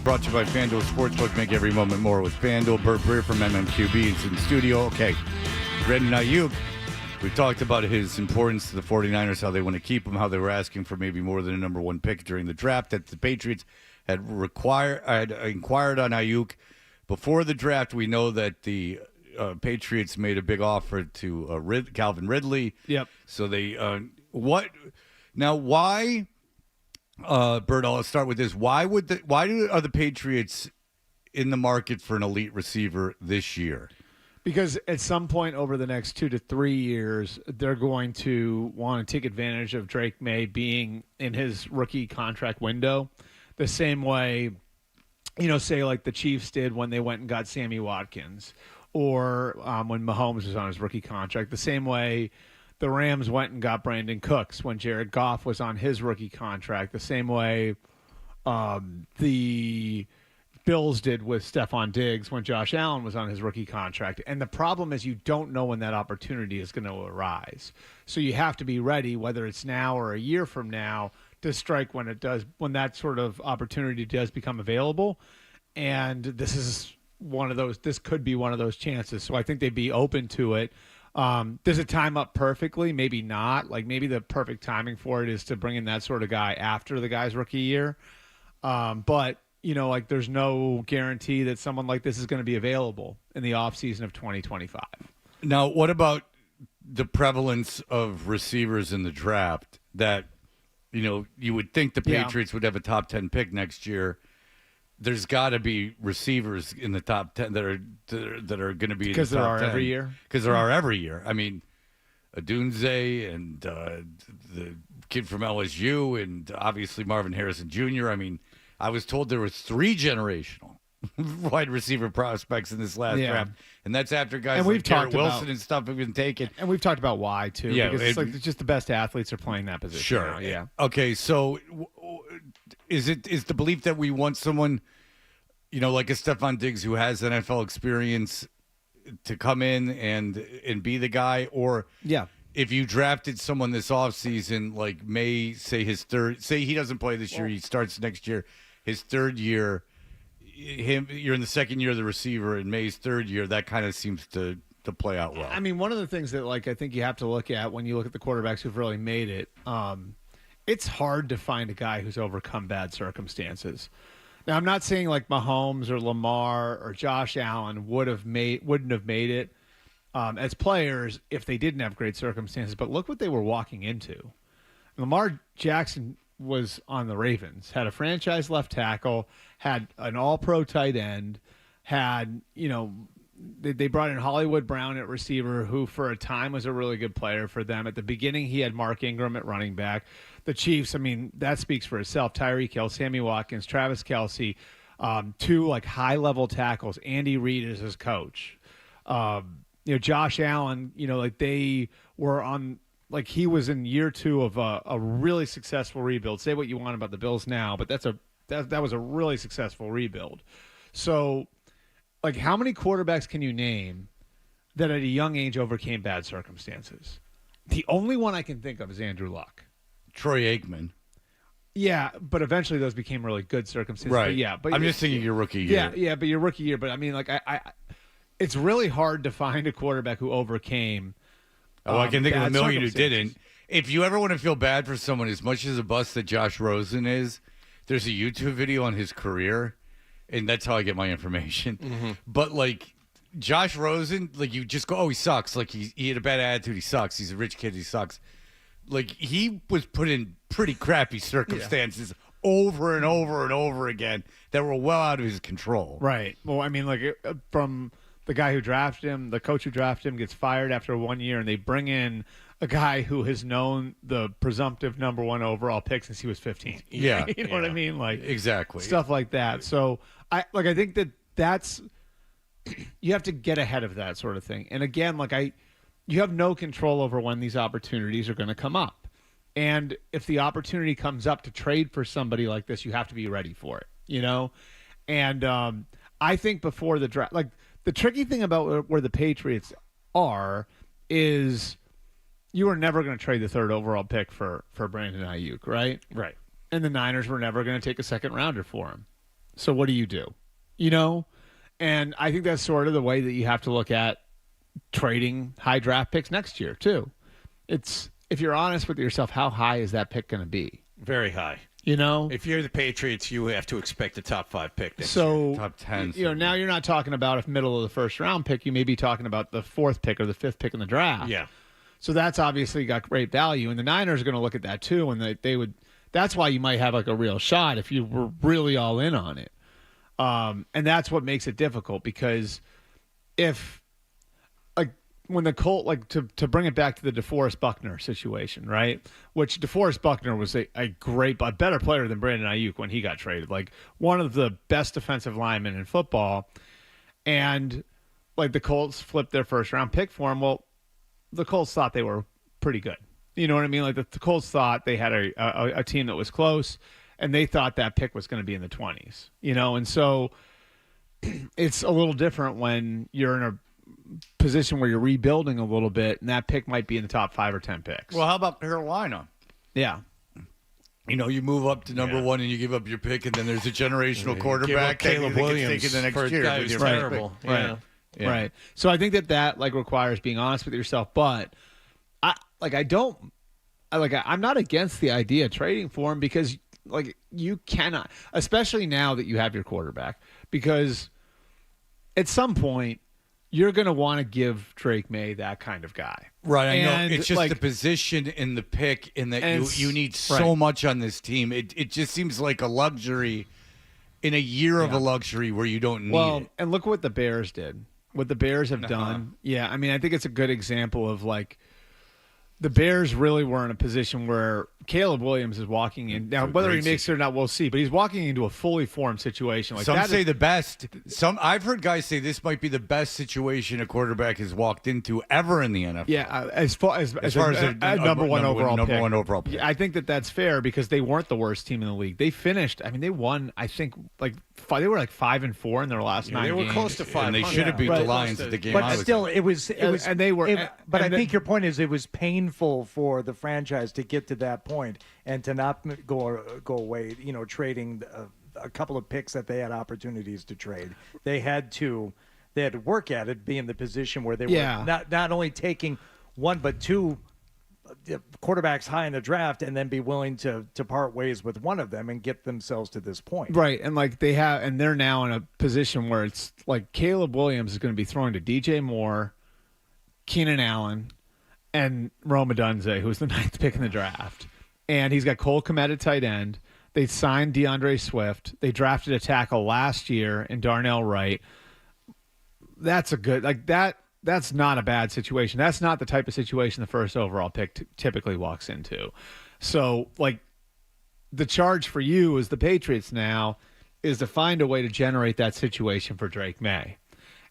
brought to you by FanDuel Sportsbook. Make every moment more with FanDuel. Breer from MMQB is in the studio. Okay, Brandon Aiyuk. We talked about his importance to the 49ers, how they want to keep him, how they were asking for maybe more than a number one pick during the draft, that the Patriots had inquired on Aiyuk. Before the draft, we know that the Patriots made a big offer to Calvin Ridley. Yep. So they why, Bert, I'll start with this. Why are the Patriots in the market for an elite receiver this year? Because at some point over the next 2 to 3 years, they're going to want to take advantage of Drake May being in his rookie contract window, the same way, say like the Chiefs did when they went and got Sammy Watkins, or when Mahomes was on his rookie contract, the same way the Rams went and got Brandon Cooks when Jared Goff was on his rookie contract, the same way the Bills did with Stephon Diggs when Josh Allen was on his rookie contract. And the problem is you don't know when that opportunity is going to arise. So you have to be ready, whether it's now or a year from now, to strike when that sort of opportunity does become available. And this could be one of those chances. So I think they'd be open to it. Does it time up perfectly? Maybe not. Like maybe the perfect timing for it is to bring in that sort of guy after the guy's rookie year. But there's no guarantee that someone like this is going to be available in the offseason of 2025. Now, what about the prevalence of receivers in the draft that, you would think the Patriots would have a top 10 pick next year? There's got to be receivers in the top 10 that are going to be because there are every year. Because there are every year. I mean, Adunze and the kid from LSU and obviously Marvin Harrison Jr. I mean, I was told there were 3 generational wide receiver prospects in this last draft, and that's after guys like Garrett Wilson and stuff have been taken. And we've talked about why too. Yeah, because it's just the best athletes are playing that position. Sure. Now. Yeah. Okay. So, is the belief that we want someone, like a Stephon Diggs who has NFL experience, to come in and be the guy, or if you drafted someone this offseason, like May, say he doesn't play this year, he starts next year, his third year, you're in the second year of the receiver, in May's third year, that kind of seems to play out well. I mean, one of the things that I think you have to look at when you look at the quarterbacks who've really made it, it's hard to find a guy who's overcome bad circumstances. Now, I'm not saying like Mahomes or Lamar or Josh Allen wouldn't have made it as players if they didn't have great circumstances, but look what they were walking into. Lamar Jackson was on the Ravens, had a franchise left tackle, had an all-pro tight end, had, they brought in Hollywood Brown at receiver, who for a time was a really good player for them. At the beginning, he had Mark Ingram at running back. The Chiefs, I mean, that speaks for itself. Tyreek Hill, Sammy Watkins, Travis Kelce, 2 high-level tackles. Andy Reid is his coach. Josh Allen, they were on, he was in year 2 of a really successful rebuild. Say what you want about the Bills now, but that was a really successful rebuild. So, how many quarterbacks can you name that at a young age overcame bad circumstances? The only one I can think of is Andrew Luck. Troy Aikman. Yeah, but eventually those became really good circumstances. Right. But I'm just thinking your rookie year. Yeah, but your rookie year. But I mean, it's really hard to find a quarterback who overcame. I can think of a million who didn't. If you ever want to feel bad for someone, as much as a bust that Josh Rosen is, there's a YouTube video on his career, and that's how I get my information. Mm-hmm. But Josh Rosen, you just go, oh, he sucks. He had a bad attitude. He sucks. He's a rich kid. He sucks. He was put in pretty crappy circumstances over and over and over again that were well out of his control. Right. Well, I mean, from the guy who drafted him, the coach who drafted him gets fired after 1 year, and they bring in a guy who has known the presumptive number 1 overall pick since he was 15. Yeah. You know what I mean? Exactly. Stuff like that. So I think that's you have to get ahead of that sort of thing. And again, you have no control over when these opportunities are going to come up. And if the opportunity comes up to trade for somebody like this, you have to be ready for it, And I think before the draft, the tricky thing about where the Patriots are is you were never going to trade the 3rd overall pick for Brandon Aiyuk, right? Right. And the Niners were never going to take a second rounder for him. So what do? You know? And I think that's sort of the way that you have to look at trading high draft picks next year, too. It's, if you're honest with yourself, how high is that pick going to be? Very high. You know? If you're the Patriots, you have to expect a top 5 pick next so, year. Top 10. You know, now you're not talking about a middle of the first round pick. You may be talking about the 4th pick or the 5th pick in the draft. Yeah. So that's obviously got great value. And the Niners are going to look at that, too. And they would, that's why you might have like a real shot if you were really all in on it. And that's what makes it difficult, because if, like, when the Colt, like, to bring it back to the DeForest Buckner situation, right? Which DeForest Buckner was a better player than Brandon Aiyuk when he got traded. Like, one of the best defensive linemen in football. And, like, the Colts flipped their first round pick for him. Well, the Colts thought they were pretty good. You know what I mean? Like, the Colts thought they had a team that was close, and they thought that pick was going to be in the 20s, you know? And so it's a little different when you're in a position where you're rebuilding a little bit, and that pick might be in the top 5 or 10 picks. Well, how about Carolina? Yeah. You know, you move up to number 1 and you give up your pick, and then there's a generational quarterback that Caleb gets Williams taken the next for a year. guy with who's your first terrible. pick. Yeah. Yeah. Right. So I think that like requires being honest with yourself, but I'm not against the idea of trading for him, because like you cannot, especially now that you have your quarterback, because at some point you're going to want to give Drake May that kind of guy. Right, I And, know. It's just like, the position in the pick, and that you need so right. much on this team. It just seems like a luxury in a year of a luxury where you don't need it. And look what the Bears did. What the Bears have done. Yeah, I mean, I think it's a good example of, like, the Bears really were in a position where Caleb Williams is walking in. Now, whether he makes it or not, we'll see. But he's walking into a fully formed situation. Like, some say the best. I've heard guys say this might be the best situation a quarterback has walked into ever in the NFL. Yeah, as far as a number one overall pick. Yeah, I think that's fair, because they weren't the worst team in the league. They finished. I mean, they won. I think they were like 5-4 in their last 9 games. They were close to 500. And they should have beat the Lions at the game. But still, it was, and they were. But I think your point is, it was painful for the franchise to get to that point and to not go away, you know, trading a couple of picks that they had opportunities to trade. They had to work at it, be in the position where they were not only taking one but two quarterbacks high in the draft, and then be willing to part ways with one of them and get themselves to this point. Right, and like they're now in a position where it's like Caleb Williams is going to be throwing to DJ Moore, Keenan Allen, and Rome Odunze, who's the 9th pick in the draft. And he's got Cole Kmet at tight end. They signed DeAndre Swift. They drafted a tackle last year in Darnell Wright. That's a good, like, that's not a bad situation. That's not the type of situation the first overall pick typically walks into. So, like, the charge for you as the Patriots now is to find a way to generate that situation for Drake May.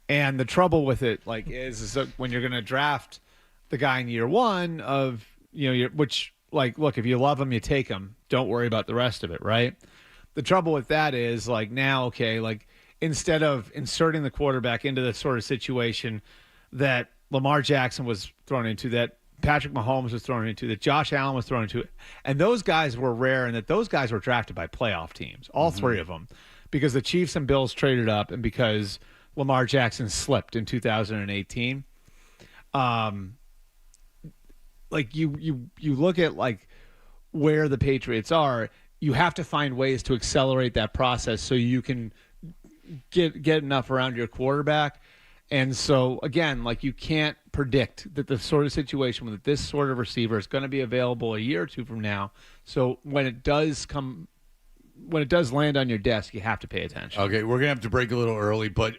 And the trouble with it, like, is that when you're going to draft the guy in year one of, you know, which, like, look, if you love him, you take him. Don't worry about the rest of it, right? The trouble with that is, like, now, okay, like, instead of inserting the quarterback into the sort of situation that Lamar Jackson was thrown into, that Patrick Mahomes was thrown into, that Josh Allen was thrown into, and those guys were rare, and that those guys were drafted by playoff teams, all three of them, because the Chiefs and Bills traded up, and because Lamar Jackson slipped in 2018. Like, you look at, like, where the Patriots are, you have to find ways to accelerate that process so you can get enough around your quarterback. And so, again, like, you can't predict that the sort of situation with this sort of receiver is going to be available a year or two from now. So when it does land on your desk, you have to pay attention. Okay, we're going to have to break a little early, but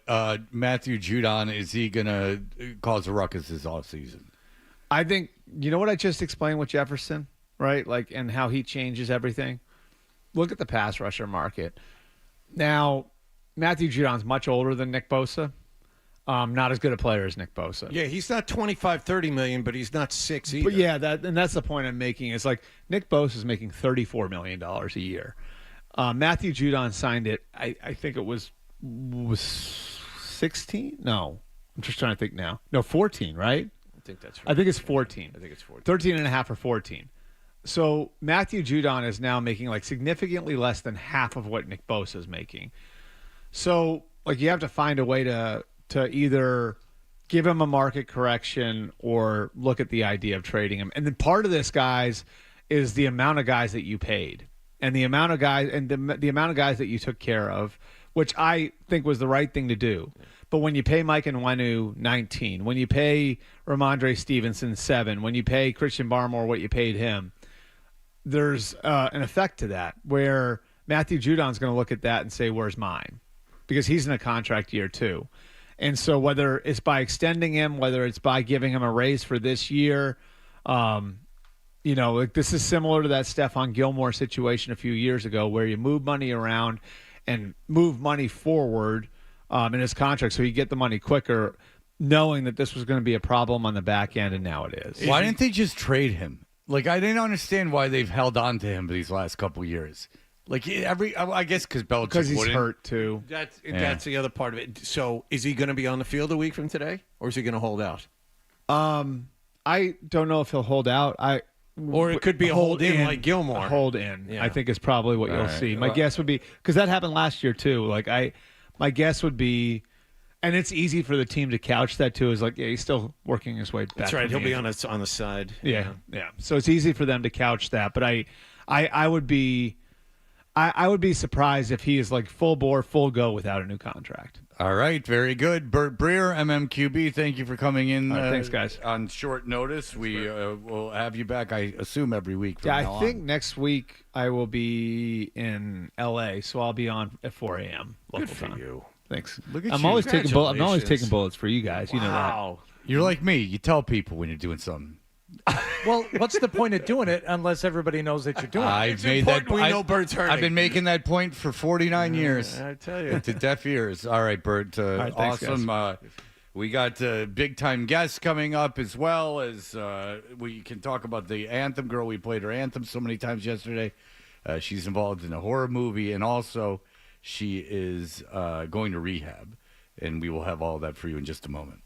Matthew Judon, is he going to cause a ruckus this offseason? I think, you know what I just explained with Jefferson, right? Like, and how he changes everything. Look at the pass rusher market. Now, Matthew Judon's much older than Nick Bosa. Not as good a player as Nick Bosa. Yeah, he's not 25, 30 million, but he's not 6 either. But yeah, that's the point I'm making. It's like Nick Bosa is making $34 million a year. Matthew Judon signed it, I think it was 16? No. I'm just trying to think now. No, 14, right? I think that's right. I think it's 14. I think it's 14. 13 and a half or 14. So Matthew Judon is now making, like, significantly less than half of what Nick Bosa is making. So, like, you have to find a way to either give him a market correction or look at the idea of trading him. And then part of this, guys, is the amount of guys that you paid and the amount of guys and the amount of guys that you took care of, which I think was the right thing to do. But when you pay Mike Nwenu 19, when you pay Ramondre Stevenson 7, when you pay Christian Barmore what you paid him, there's an effect to that where Matthew Judon's going to look at that and say, where's mine? Because he's in a contract year too. And so whether it's by extending him, whether it's by giving him a raise for this year, like this is similar to that Stephon Gilmore situation a few years ago where you move money around and move money forward in his contract so you get the money quicker, knowing that this was going to be a problem on the back end, and now it is. Why didn't they just trade him? Like, I didn't understand why they've held on to him for these last couple years. Like, I guess because Belichick because he's wouldn't. hurt too. That's the other part of it. So is he going to be on the field a week from today, or is he going to hold out? I don't know if he'll hold out. Or it could be a hold in like Gilmore. A hold in, Yeah. I think, is probably what you'll see. My guess would be, because that happened last year too. Like my guess would be, and it's easy for the team to couch that too. Is like, yeah, he's still working his way back. That's right. from He'll the be injury. on the side. Yeah. So it's easy for them to couch that. But I would be surprised if he is like full bore, full go without a new contract. All right, very good. Bert Breer, MMQB, thank you for coming in. Thanks, guys. On short notice. We will have you back, I assume, every week from Yeah, now I think on. next week I will be in L.A., so I'll be on at 4 a.m. local Good for time. you. Thanks. Look at I'm you. always taking I'm always Congratulations. taking bullets for you guys. You know that. Wow. You're like me. You tell people when you're doing something. Well, what's the point of doing it unless everybody knows that you're doing it? I've made that. We know Bert's hurting. I've been making that point for 49 years. I tell you. To deaf ears. All right, Bert. right, thanks, awesome. We got big time guests coming up, as well as we can talk about the Anthem girl. We played her Anthem so many times yesterday. She's involved in a horror movie, and also she is going to rehab. And we will have all of that for you in just a moment.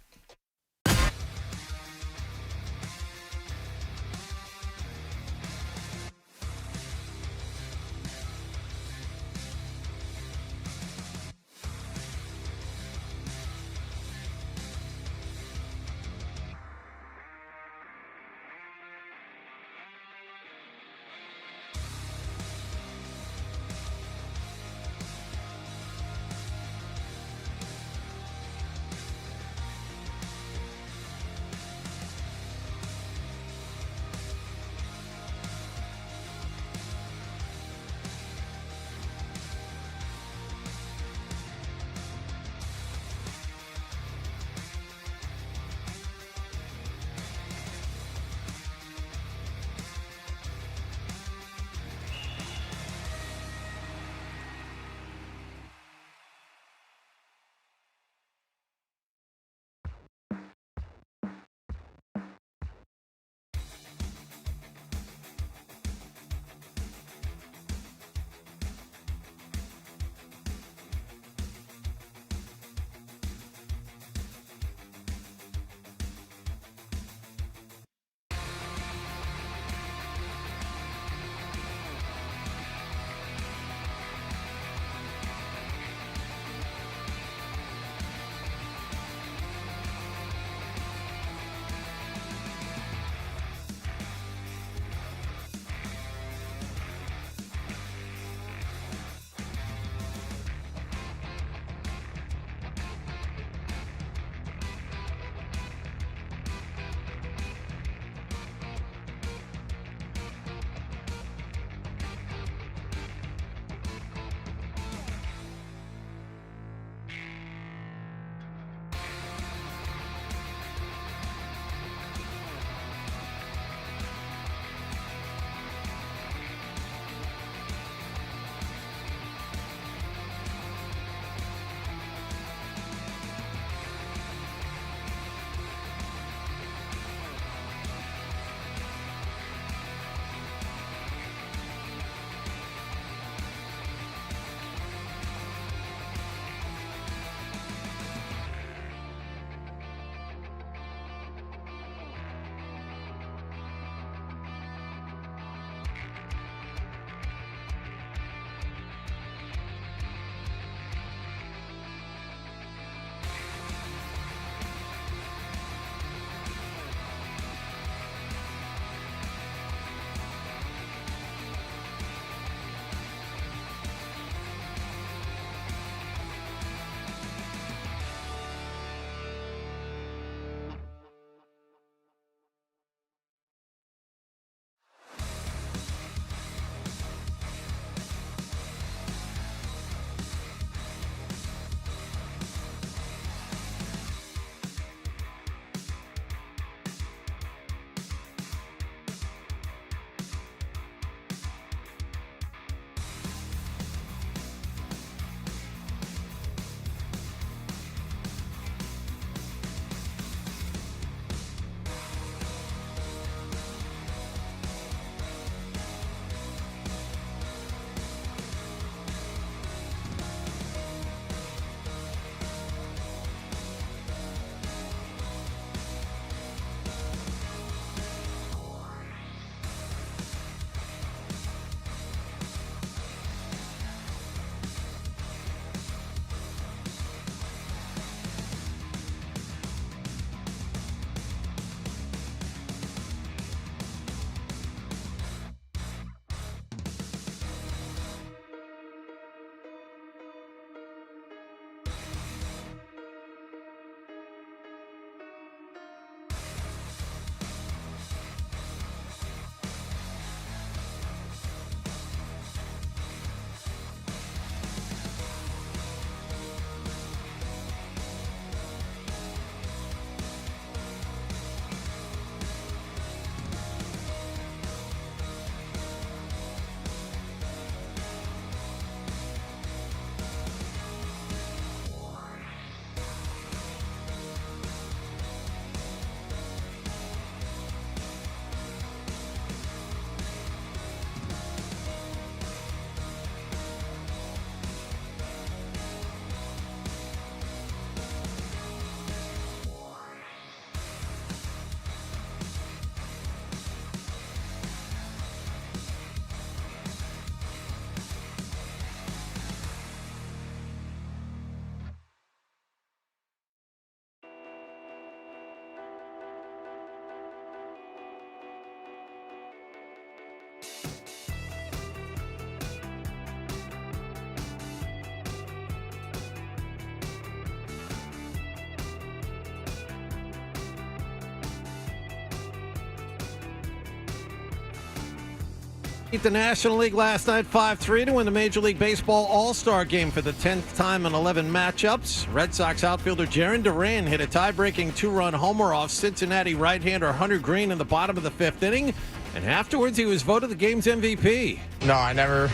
Beat the National League last night 5-3 to win the Major League Baseball All-Star Game for the 10th time in 11 matchups. Red Sox outfielder Jarren Duran hit a tie-breaking 2-run homer off Cincinnati right-hander Hunter Green in the bottom of the 5th inning. And afterwards, he was voted the game's MVP. No, I never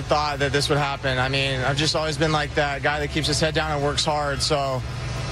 thought that this would happen. I mean, I've just always been like that guy that keeps his head down and works hard. So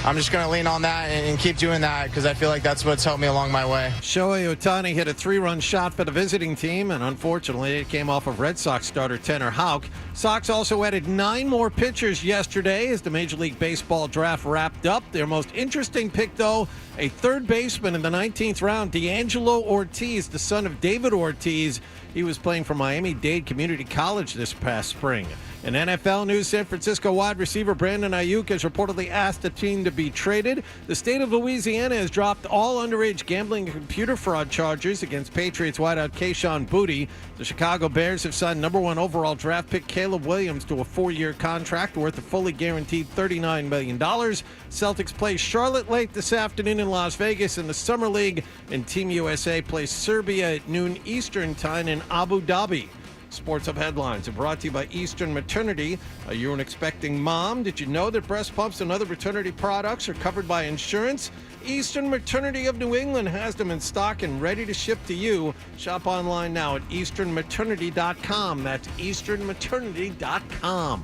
I'm just going to lean on that and keep doing that because I feel like that's what's helped me along my way. Shohei Ohtani hit a 3-run shot for the visiting team, and unfortunately, it came off of Red Sox starter Tanner Houck. Sox also added 9 more pitchers yesterday as the Major League Baseball draft wrapped up. Their most interesting pick, though, a third baseman in the 19th round, D'Angelo Ortiz, the son of David Ortiz. He was playing for Miami-Dade Community College this past spring. In NFL news, San Francisco wide receiver Brandon Aiyuk has reportedly asked the team to be traded. The state of Louisiana has dropped all underage gambling and computer fraud charges against Patriots wideout Kayshon Boutte. The Chicago Bears have signed number 1 overall draft pick Caleb Williams to a 4-year contract worth a fully guaranteed $39 million. Celtics play Charlotte late this afternoon in Las Vegas in the Summer League, and Team USA plays Serbia at noon Eastern Time in Abu Dhabi. Sports Hub headlines are brought to you by Eastern Maternity. Are you an expecting mom? Did you know that breast pumps and other maternity products are covered by insurance? Eastern Maternity of New England has them in stock and ready to ship to you. Shop online now at easternmaternity.com. That's easternmaternity.com.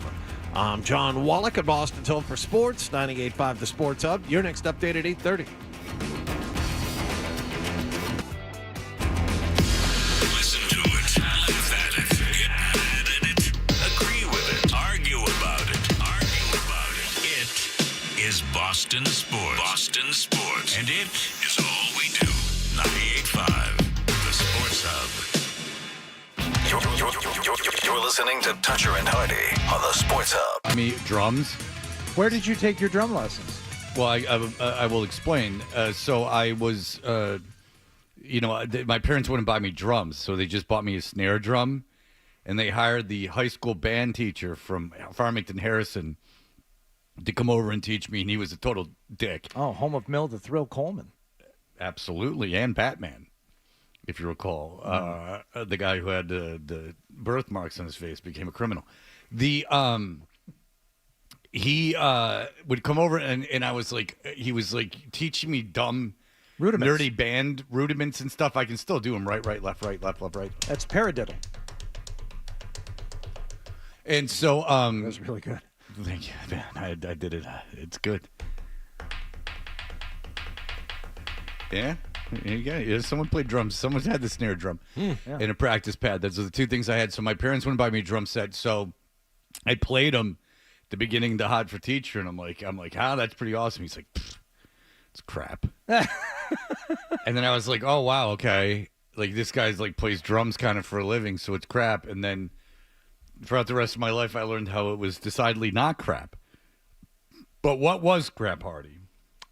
I'm John Wallach at Boston Hill for Sports, 98.5 The Sports Hub. Your next update at 8:30. Boston Sports. Boston Sports. And it is all we do. 98.5, the Sports Hub. You're listening to Toucher and Hardy on the Sports Hub. Drums. Where did you take your drum lessons? Well, I will explain. So I was, my parents wouldn't buy me drums, so they just bought me a snare drum, and they hired the high school band teacher from Farmington Harrison to come over and teach me, and he was a total dick. Oh, home of Mill the Thrill Coleman. Absolutely, and Batman, if you recall. The guy who had the birthmarks on his face became a criminal. He would come over, and I was like, he was like teaching me dumb, nerdy band rudiments and stuff. I can still do them right, left, right. That's paradiddle. And so, that was really good. Thank you, man. I did it. It's good. Yeah, there you go. Yeah, someone played drums. Someone had the snare drum in a practice pad. Those are the 2 things I had. So my parents wouldn't buy me a drum set, so I played them at the beginning to Hot for Teacher, and I'm like, that's pretty awesome. He's like, it's crap. And then I was like, oh wow, okay. Like this guy's like plays drums kind of for a living, so it's crap. And then throughout the rest of my life, I learned how it was decidedly not crap. But what was crap, Hardy?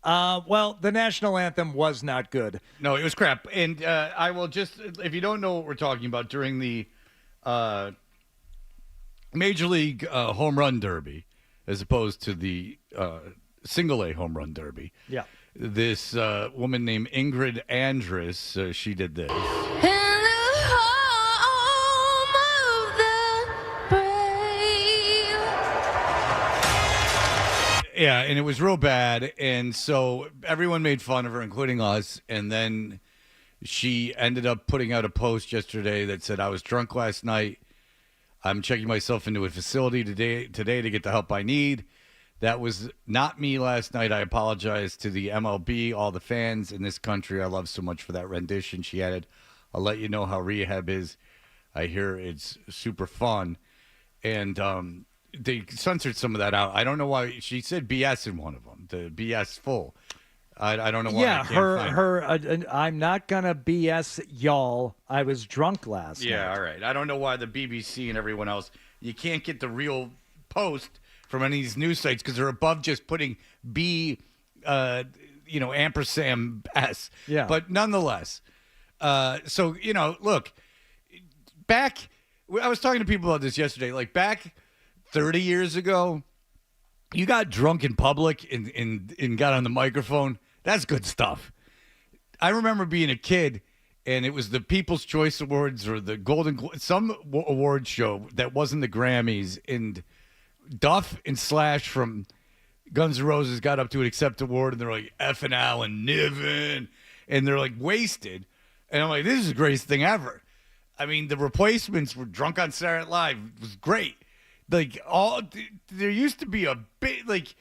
Well, the national anthem was not good. No, it was crap. And I will just, if you don't know what we're talking about, during the Major League Home Run Derby, as opposed to the Single-A Home Run Derby, this woman named Ingrid Andress, she did this. Yeah, and it was real bad, and so everyone made fun of her, including us, and then she ended up putting out a post yesterday that said, I was drunk last night. I'm checking myself into a facility today to get the help I need. That was not me last night. I apologize to the MLB, all the fans in this country I love so much for that rendition. She added, I'll let you know how Rehab is. I hear it's super fun. And they censored some of that out. I don't know why. She said BS in one of them, the BS full. I don't know why. Yeah, I'm not going to BS y'all. I was drunk last night. Yeah, all right. I don't know why the BBC and everyone else, you can't get the real post from any of these news sites because they're above just putting B, ampersand S. Yeah. But nonetheless, so, look, back, I was talking to people about this yesterday, like back 30 years ago, you got drunk in public and got on the microphone. That's good stuff. I remember being a kid and it was the People's Choice Awards or the some award show that wasn't the Grammys, and Duff and Slash from Guns N' Roses got up to an accept award, and they're like effing Alan Niven, and they're like wasted, and I'm like, this is the greatest thing ever. I mean, the Replacements were drunk on Saturday Night Live. It was great. Like there used to be a bit like.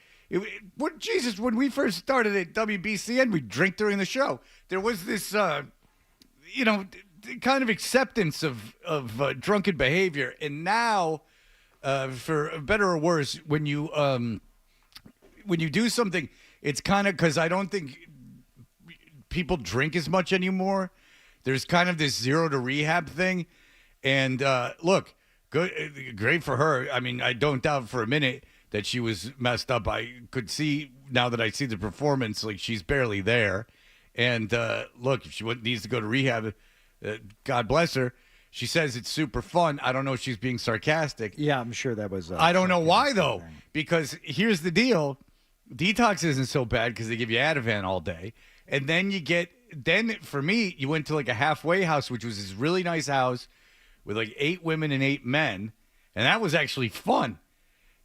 Jesus, when we first started at WBCN, we'd drink during the show. There was this, kind of acceptance of drunken behavior. And now, for better or worse, when you do something, it's kind of because I don't think people drink as much anymore. There's kind of this zero to rehab thing. And look, great for her. I mean, I don't doubt for a minute that she was messed up. I could see, now that I see the performance, like she's barely there. And look, if she needs to go to rehab, God bless her. She says it's super fun. I don't know if she's being sarcastic. Yeah, I'm sure that was. I don't know why, though, because here's the deal. Detox isn't so bad because they give you Ativan all day. And then for me, you went to like a halfway house, which was this really nice house with like 8 women and 8 men. And that was actually fun.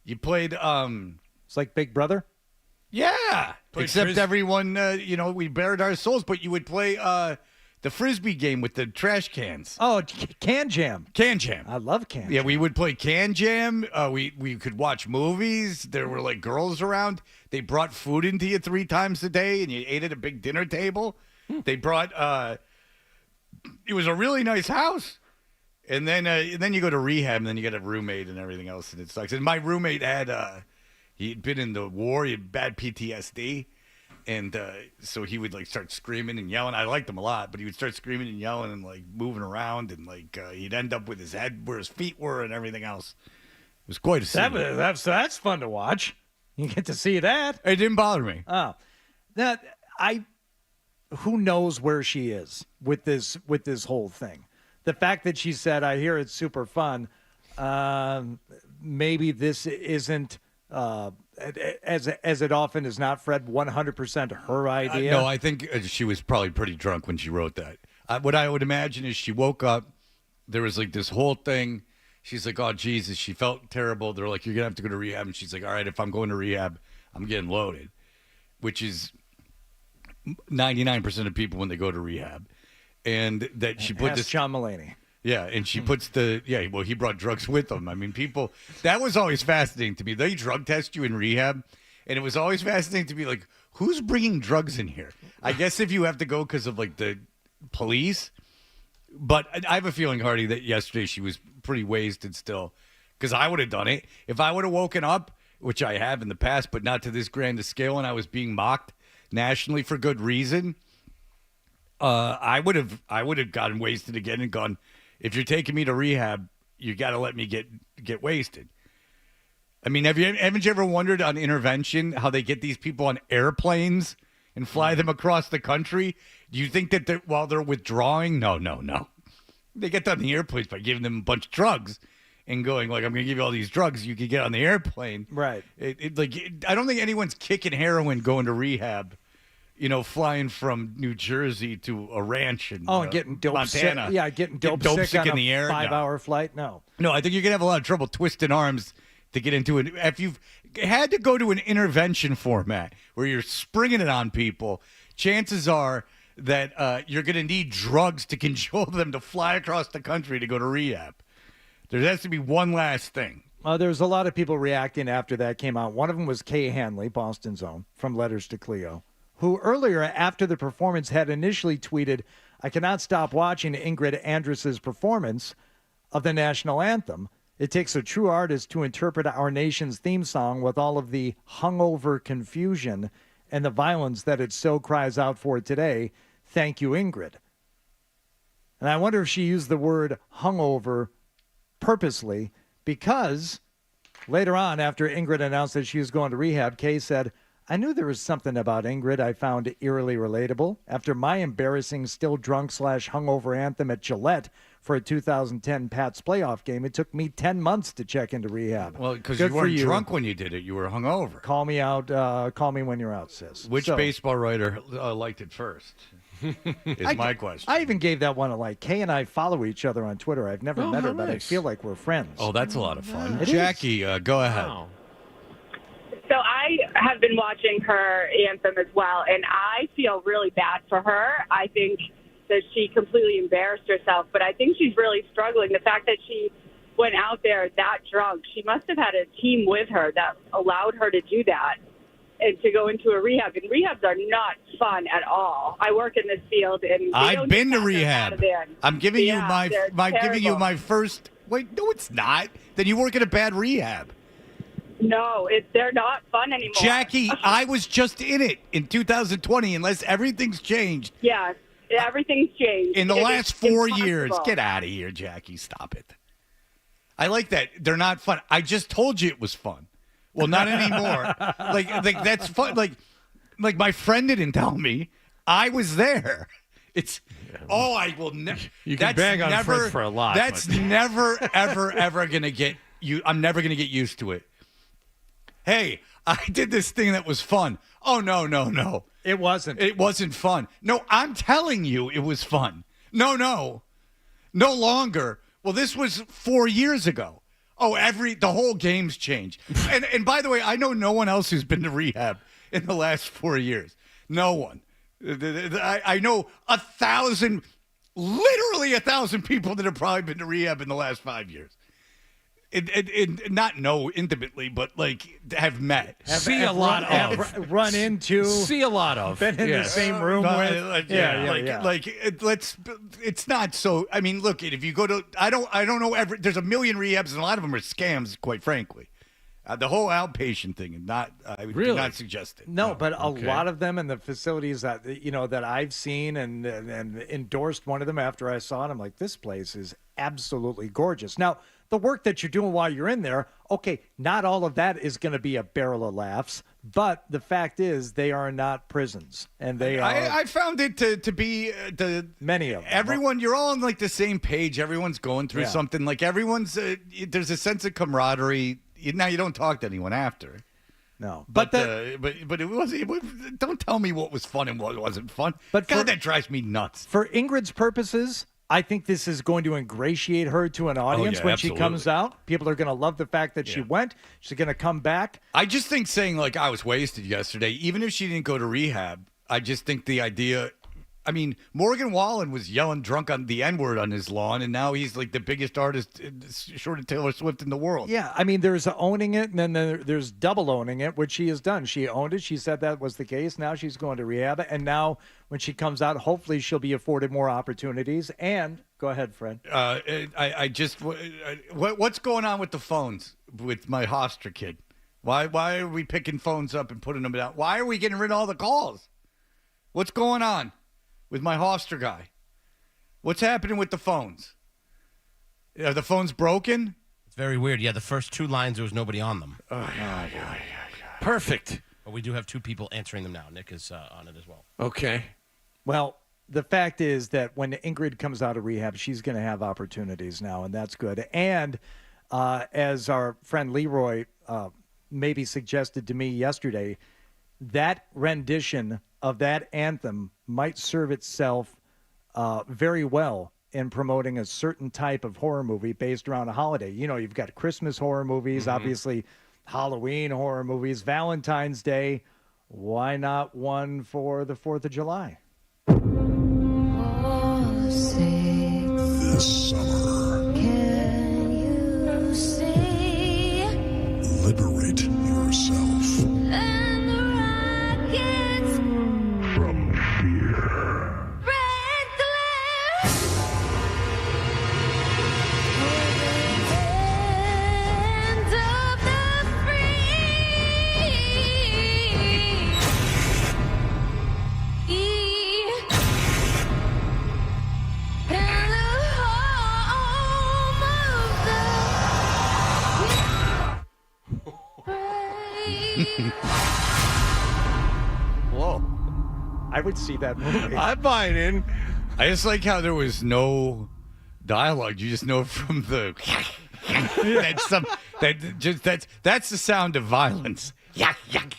You played, it's like Big Brother? Yeah. Except everyone, we bared our souls, but you would play the Frisbee game with the trash cans. Oh, Can Jam. Can Jam. I love Can Jam. Yeah, we would play Can Jam. We could watch movies. There were like girls around. They brought food into you 3 times a day, and you ate at a big dinner table. They brought, it was a really nice house. And then you go to rehab, and then you get a roommate and everything else, and it sucks. And my roommate he'd been in the war, he had bad PTSD, and so he would like start screaming and yelling. I liked him a lot, but he would start screaming and yelling and like moving around, and like he'd end up with his head where his feet were and everything else. It was quite a scene. That's fun to watch. You get to see that. It didn't bother me. Oh, who knows where she is with this whole thing. The fact that she said, I hear it's super fun, maybe this isn't, as it often is not, Fred, 100% her idea. No, I think she was probably pretty drunk when she wrote that. What I would imagine is she woke up, there was like this whole thing. She's like, oh, Jesus, she felt terrible. They're like, you're going to have to go to rehab. And she's like, all right, if I'm going to rehab, I'm getting loaded, which is 99% of people when they go to rehab. And that she put this John Mulaney. Yeah, and she puts he brought drugs with him. I mean, people, that was always fascinating to me. They drug test you in rehab, and it was always fascinating to me, like, who's bringing drugs in here? I guess if you have to go because of, like, the police. But I have a feeling, Hardy, that yesterday she was pretty wasted still, because I would have done it. If I would have woken up, which I have in the past, but not to this grand a scale, and I was being mocked nationally for good reason, I would have gotten wasted again and gone, if you're taking me to rehab, you got to let me get wasted. I mean, haven't you ever wondered on intervention how they get these people on airplanes and fly them across the country? Do you think that while they're withdrawing? No. They get on the airplanes by giving them a bunch of drugs and going like, I'm going to give you all these drugs. You can get on the airplane. Right. I don't think anyone's kicking heroin going to rehab. Flying from New Jersey to a ranch in getting dope Montana. Sick. Yeah, getting dope sick on in the air. 5-hour flight. No, I think you're gonna have a lot of trouble twisting arms to get into it. If you've had to go to an intervention format where you're springing it on people, chances are that you're gonna need drugs to control them to fly across the country to go to rehab. There has to be one last thing. There's a lot of people reacting after that came out. One of them was Kay Hanley, Boston's own, from Letters to Cleo, who earlier after the performance had initially tweeted, I cannot stop watching Ingrid Andress's performance of the national anthem. It takes a true artist to interpret our nation's theme song with all of the hungover confusion and the violence that it so cries out for today. Thank you, Ingrid. And I wonder if she used the word hungover purposely, because later on, after Ingrid announced that she was going to rehab, Kay said, I knew there was something about Ingrid I found eerily relatable. After my embarrassing still drunk / hungover anthem at Gillette for a 2010 Pats playoff game, it took me 10 months to check into rehab. Well, because you weren't drunk when you did it. You were hungover. Call me out. Call me when you're out, sis. Which baseball writer liked it first? is my question. I even gave that one a like. Kay and I follow each other on Twitter. I've never met her, but I feel like we're friends. Oh, that's a lot of fun. It Jackie, go ahead. Wow. So I have been watching her Anthem as well, and I feel really bad for her. I think that she completely embarrassed herself, but I think she's really struggling. The fact that she went out there that drunk, she must have had a team with her that allowed her to do that and to go into a rehab. And rehabs are not fun at all. I work in this field, and I've been to rehab. I'm giving you my first. Wait, no, it's not. Then you work at a bad rehab. No, they're not fun anymore. Jackie, I was just in it in 2020. Unless everything's changed. Yeah, everything's changed. In the last 4 years. impossible. Get out of here, Jackie. Stop it. I like that. They're not fun. I just told you it was fun. Well, not anymore. like that's fun. Like my friend didn't tell me. I was there. It's I will never. You can bag on Fred for a lot. That's never, ever gonna get you. I'm never gonna get used to it. Hey, I did this thing that was fun. Oh no. It wasn't. It wasn't fun. No, I'm telling you, it was fun. No longer. Well, this was 4 years ago. Oh, the whole game's changed. And by the way, I know no one else who's been to rehab in the last 4 years. No one. I know 1,000, literally 1,000 people that have probably been to rehab in the last 5 years. Not know intimately, but like have met. See a lot of. Run into. See a lot of. Been in the same room with. It's not so. I mean, look, if you go to, I don't know. There's a million rehabs, and a lot of them are scams. Quite frankly, the whole outpatient thing, and I would not suggest it. No, but a lot of them in the facilities that that I've seen and endorsed one of them after I saw it. I'm like, this place is absolutely gorgeous. Now, the work that you're doing while you're in there, okay, not all of that is going to be a barrel of laughs, but the fact is they are not prisons, and they are. I found it to be many of them. Everyone, you're all on like the same page. Everyone's going through something. Like everyone's, there's a sense of camaraderie. Now you don't talk to anyone after. No, but it was. Don't tell me what was fun and what wasn't fun. But God, that drives me nuts. For Ingrid's purposes, I think this is going to ingratiate her to an audience when she comes out. People are going to love the fact that she went. She's going to come back. I just think saying, like, I was wasted yesterday, even if she didn't go to rehab, I just think the idea. I mean, Morgan Wallen was yelling drunk on the N-word on his lawn, and now he's like the biggest artist, short of Taylor Swift, in the world. Yeah, I mean, there's owning it, and then there's double owning it, which she has done. She owned it. She said that was the case. Now she's going to rehab, and now when she comes out, hopefully she'll be afforded more opportunities. And go ahead, Fred. What's going on with the phones with my Hofstra kid? Why are we picking phones up and putting them down? Why are we getting rid of all the calls? What's going on with my Hofstra guy? What's happening with the phones? Are the phones broken? It's very weird. Yeah, the first two lines, there was nobody on them. Perfect. But we do have two people answering them now. Nick is on it as well. Okay. Well, the fact is that when Ingrid comes out of rehab, she's going to have opportunities now, and that's good. And as our friend Leroy maybe suggested to me yesterday, that rendition of that anthem might serve itself very well in promoting a certain type of horror movie based around a holiday. You know, you've got Christmas horror movies, obviously Halloween horror movies, Valentine's Day. Why not one for the 4th of July? This summer, Can you see? liberate yourself And the rockets from fear. red glare. Land of the free. And the home of the Whoa. I would see that movie. I'm buying in. I just like how there was no dialogue. You just know from the that's the sound of violence. Yuck, yuck.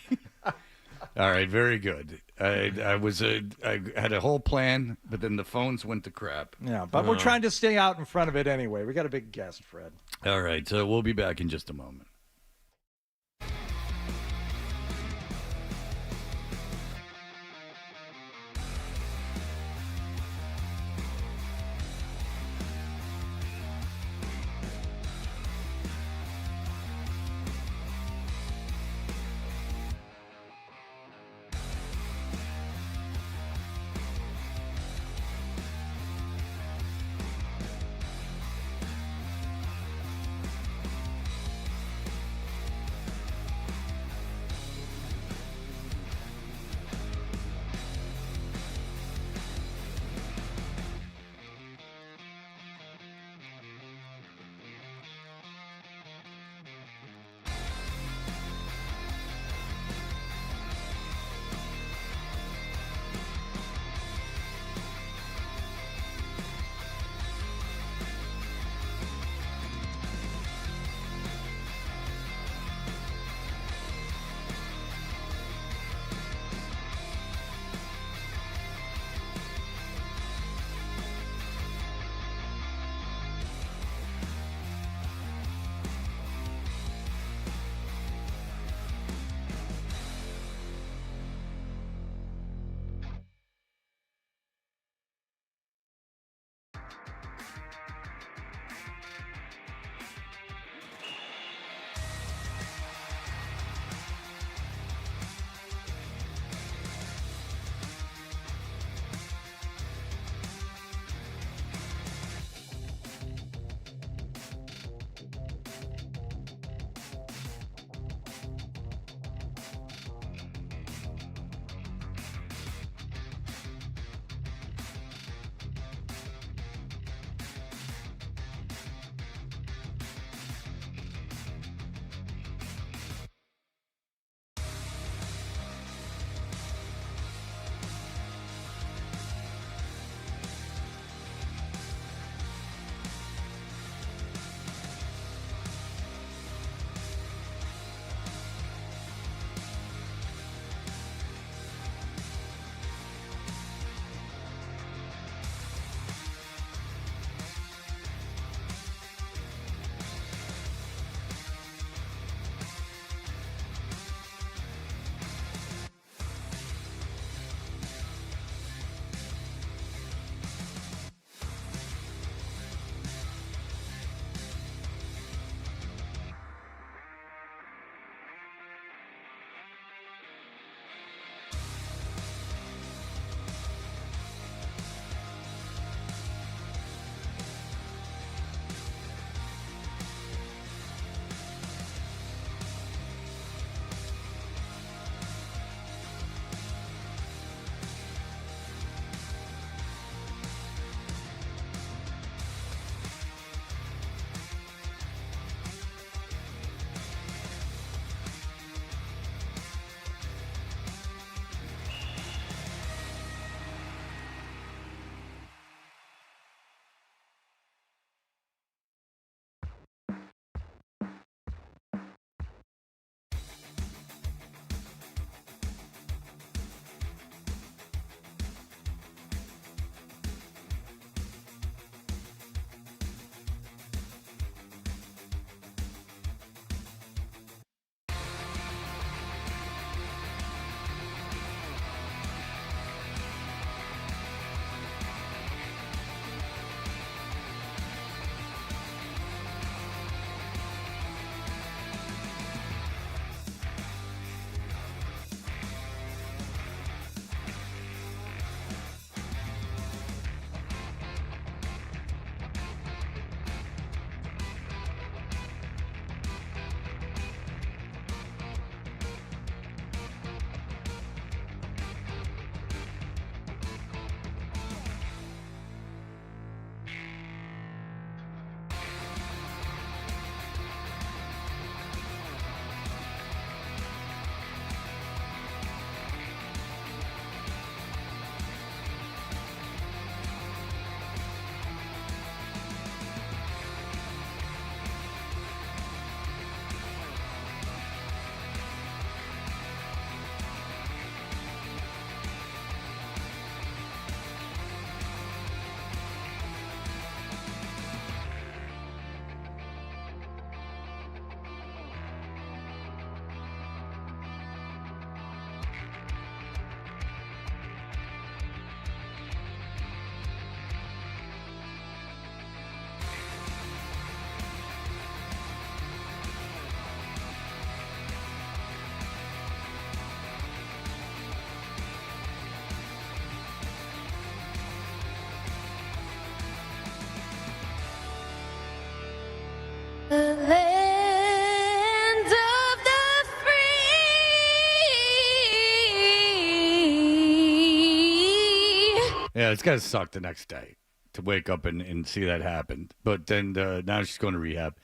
All right, very good. I had a whole plan, but then the phones went to crap. Yeah, but we're trying to stay out in front of it anyway. We got a big guest, Fred. All right, so we'll be back in just a moment. Yeah, it's got to suck the next day to wake up and see that happen. But then now she's going to rehab.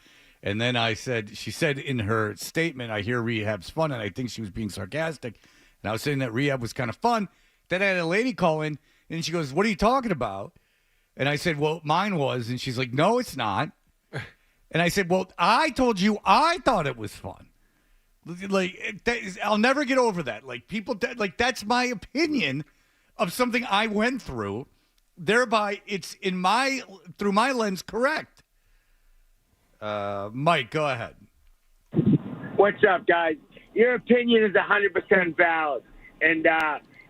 And then she said in her statement, I hear rehab's fun, and I think she was being sarcastic. And I was saying that rehab was kind of fun. Then I had a lady call in, and she goes, what are you talking about? And I said, well, mine was. And she's like, no, it's not. And I said, well, I told you I thought it was fun. Like, I'll never get over that. Like, people, that's my opinion of something I went through. Thereby, it's through my lens, correct. Mike, go ahead. What's up, guys? Your opinion is 100% valid. And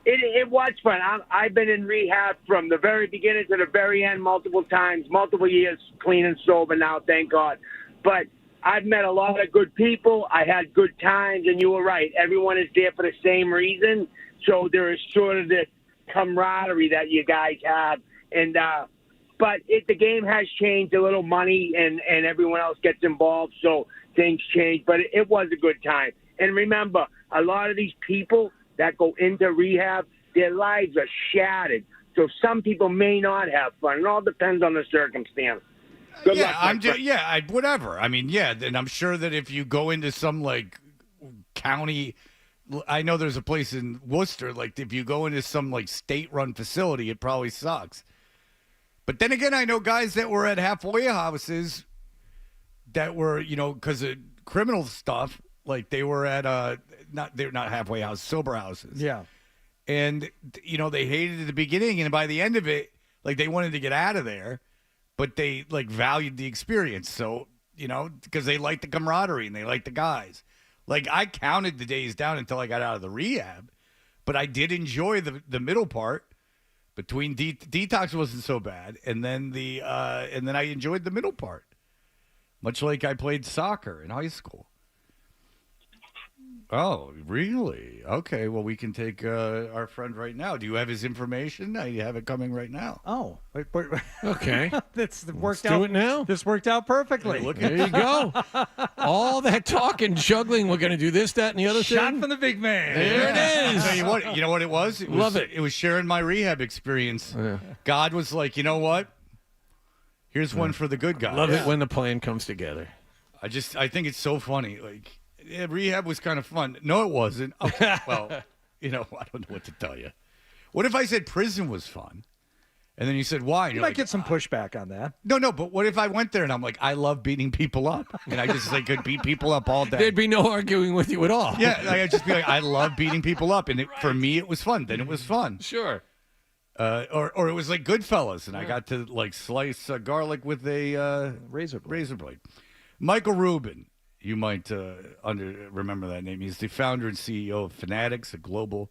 it was fun. I've been in rehab from the very beginning to the very end multiple times, multiple years, clean and sober now, thank God. But I've met a lot of good people. I had good times, and you were right. Everyone is there for the same reason. So there is sort of this camaraderie that you guys have. And but the game has changed. A little money and everyone else gets involved, so things change. But it was a good time. And remember, a lot of these people that go into rehab, their lives are shattered. So some people may not have fun. It all depends on the circumstance. Good luck, whatever. I mean, yeah, and I'm sure that if you go into some, like, county, I know there's a place in Worcester, like, if you go into some, like, state-run facility, it probably sucks. But then again, I know guys that were at halfway houses that were, because of criminal stuff, like, they were at, they're not halfway houses, sober houses. Yeah. And, they hated it at the beginning, and by the end of it, like, they wanted to get out of there. But they, like, valued the experience. So, because they liked the camaraderie and they liked the guys. Like, I counted the days down until I got out of the rehab. But I did enjoy the middle part. Between detox wasn't so bad. And then and then I enjoyed the middle part. Much like I played soccer in high school. Oh, really? Okay, well, we can take our friend right now. Do you have his information? You have it coming right now. Oh, wait. Okay. Let's do it now. This worked out perfectly. Look, there you go. All that talk and juggling, we're going to do this, that, and the other Shot thing. from the big man. There it is. I'll tell you what, what it was? Love it. It was sharing my rehab experience. Yeah. God was like, you know what? Here's one for the good guys. Love it when the plan comes together. I think it's so funny. Like, yeah, rehab was kind of fun. No, it wasn't. Okay, well, I don't know what to tell you. What if I said prison was fun? And then you said, why? And You might get some pushback on that. No, but what if I went there and I'm like, I love beating people up. And I just could beat people up all day. There'd be no arguing with you at all. Yeah, I'd just be like, I love beating people up. And for me, it was fun. Then it was fun. Sure. Or it was like Goodfellas, and I got to, like, slice garlic with a razor blade. Michael Rubin. You might remember that name. He's the founder and CEO of Fanatics, a global,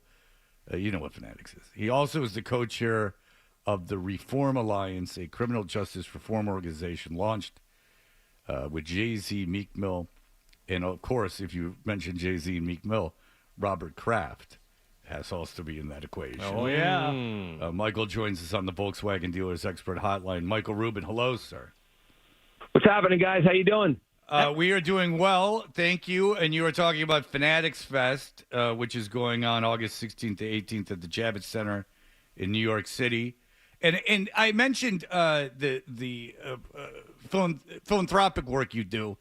you know what Fanatics is. He also is the co-chair of the Reform Alliance, a criminal justice reform organization launched with Jay-Z, Meek Mill, and, of course, if you mention Jay-Z and Meek Mill, Robert Kraft has also to be in that equation. Oh, yeah. Michael joins us on the Volkswagen Dealers Expert Hotline. Michael Rubin, hello, sir. What's happening, guys? How you doing? We are doing well, thank you. And you were talking about Fanatics Fest, which is going on August 16th to 18th at the Javits Center in New York City. And I mentioned the philanthropic work you do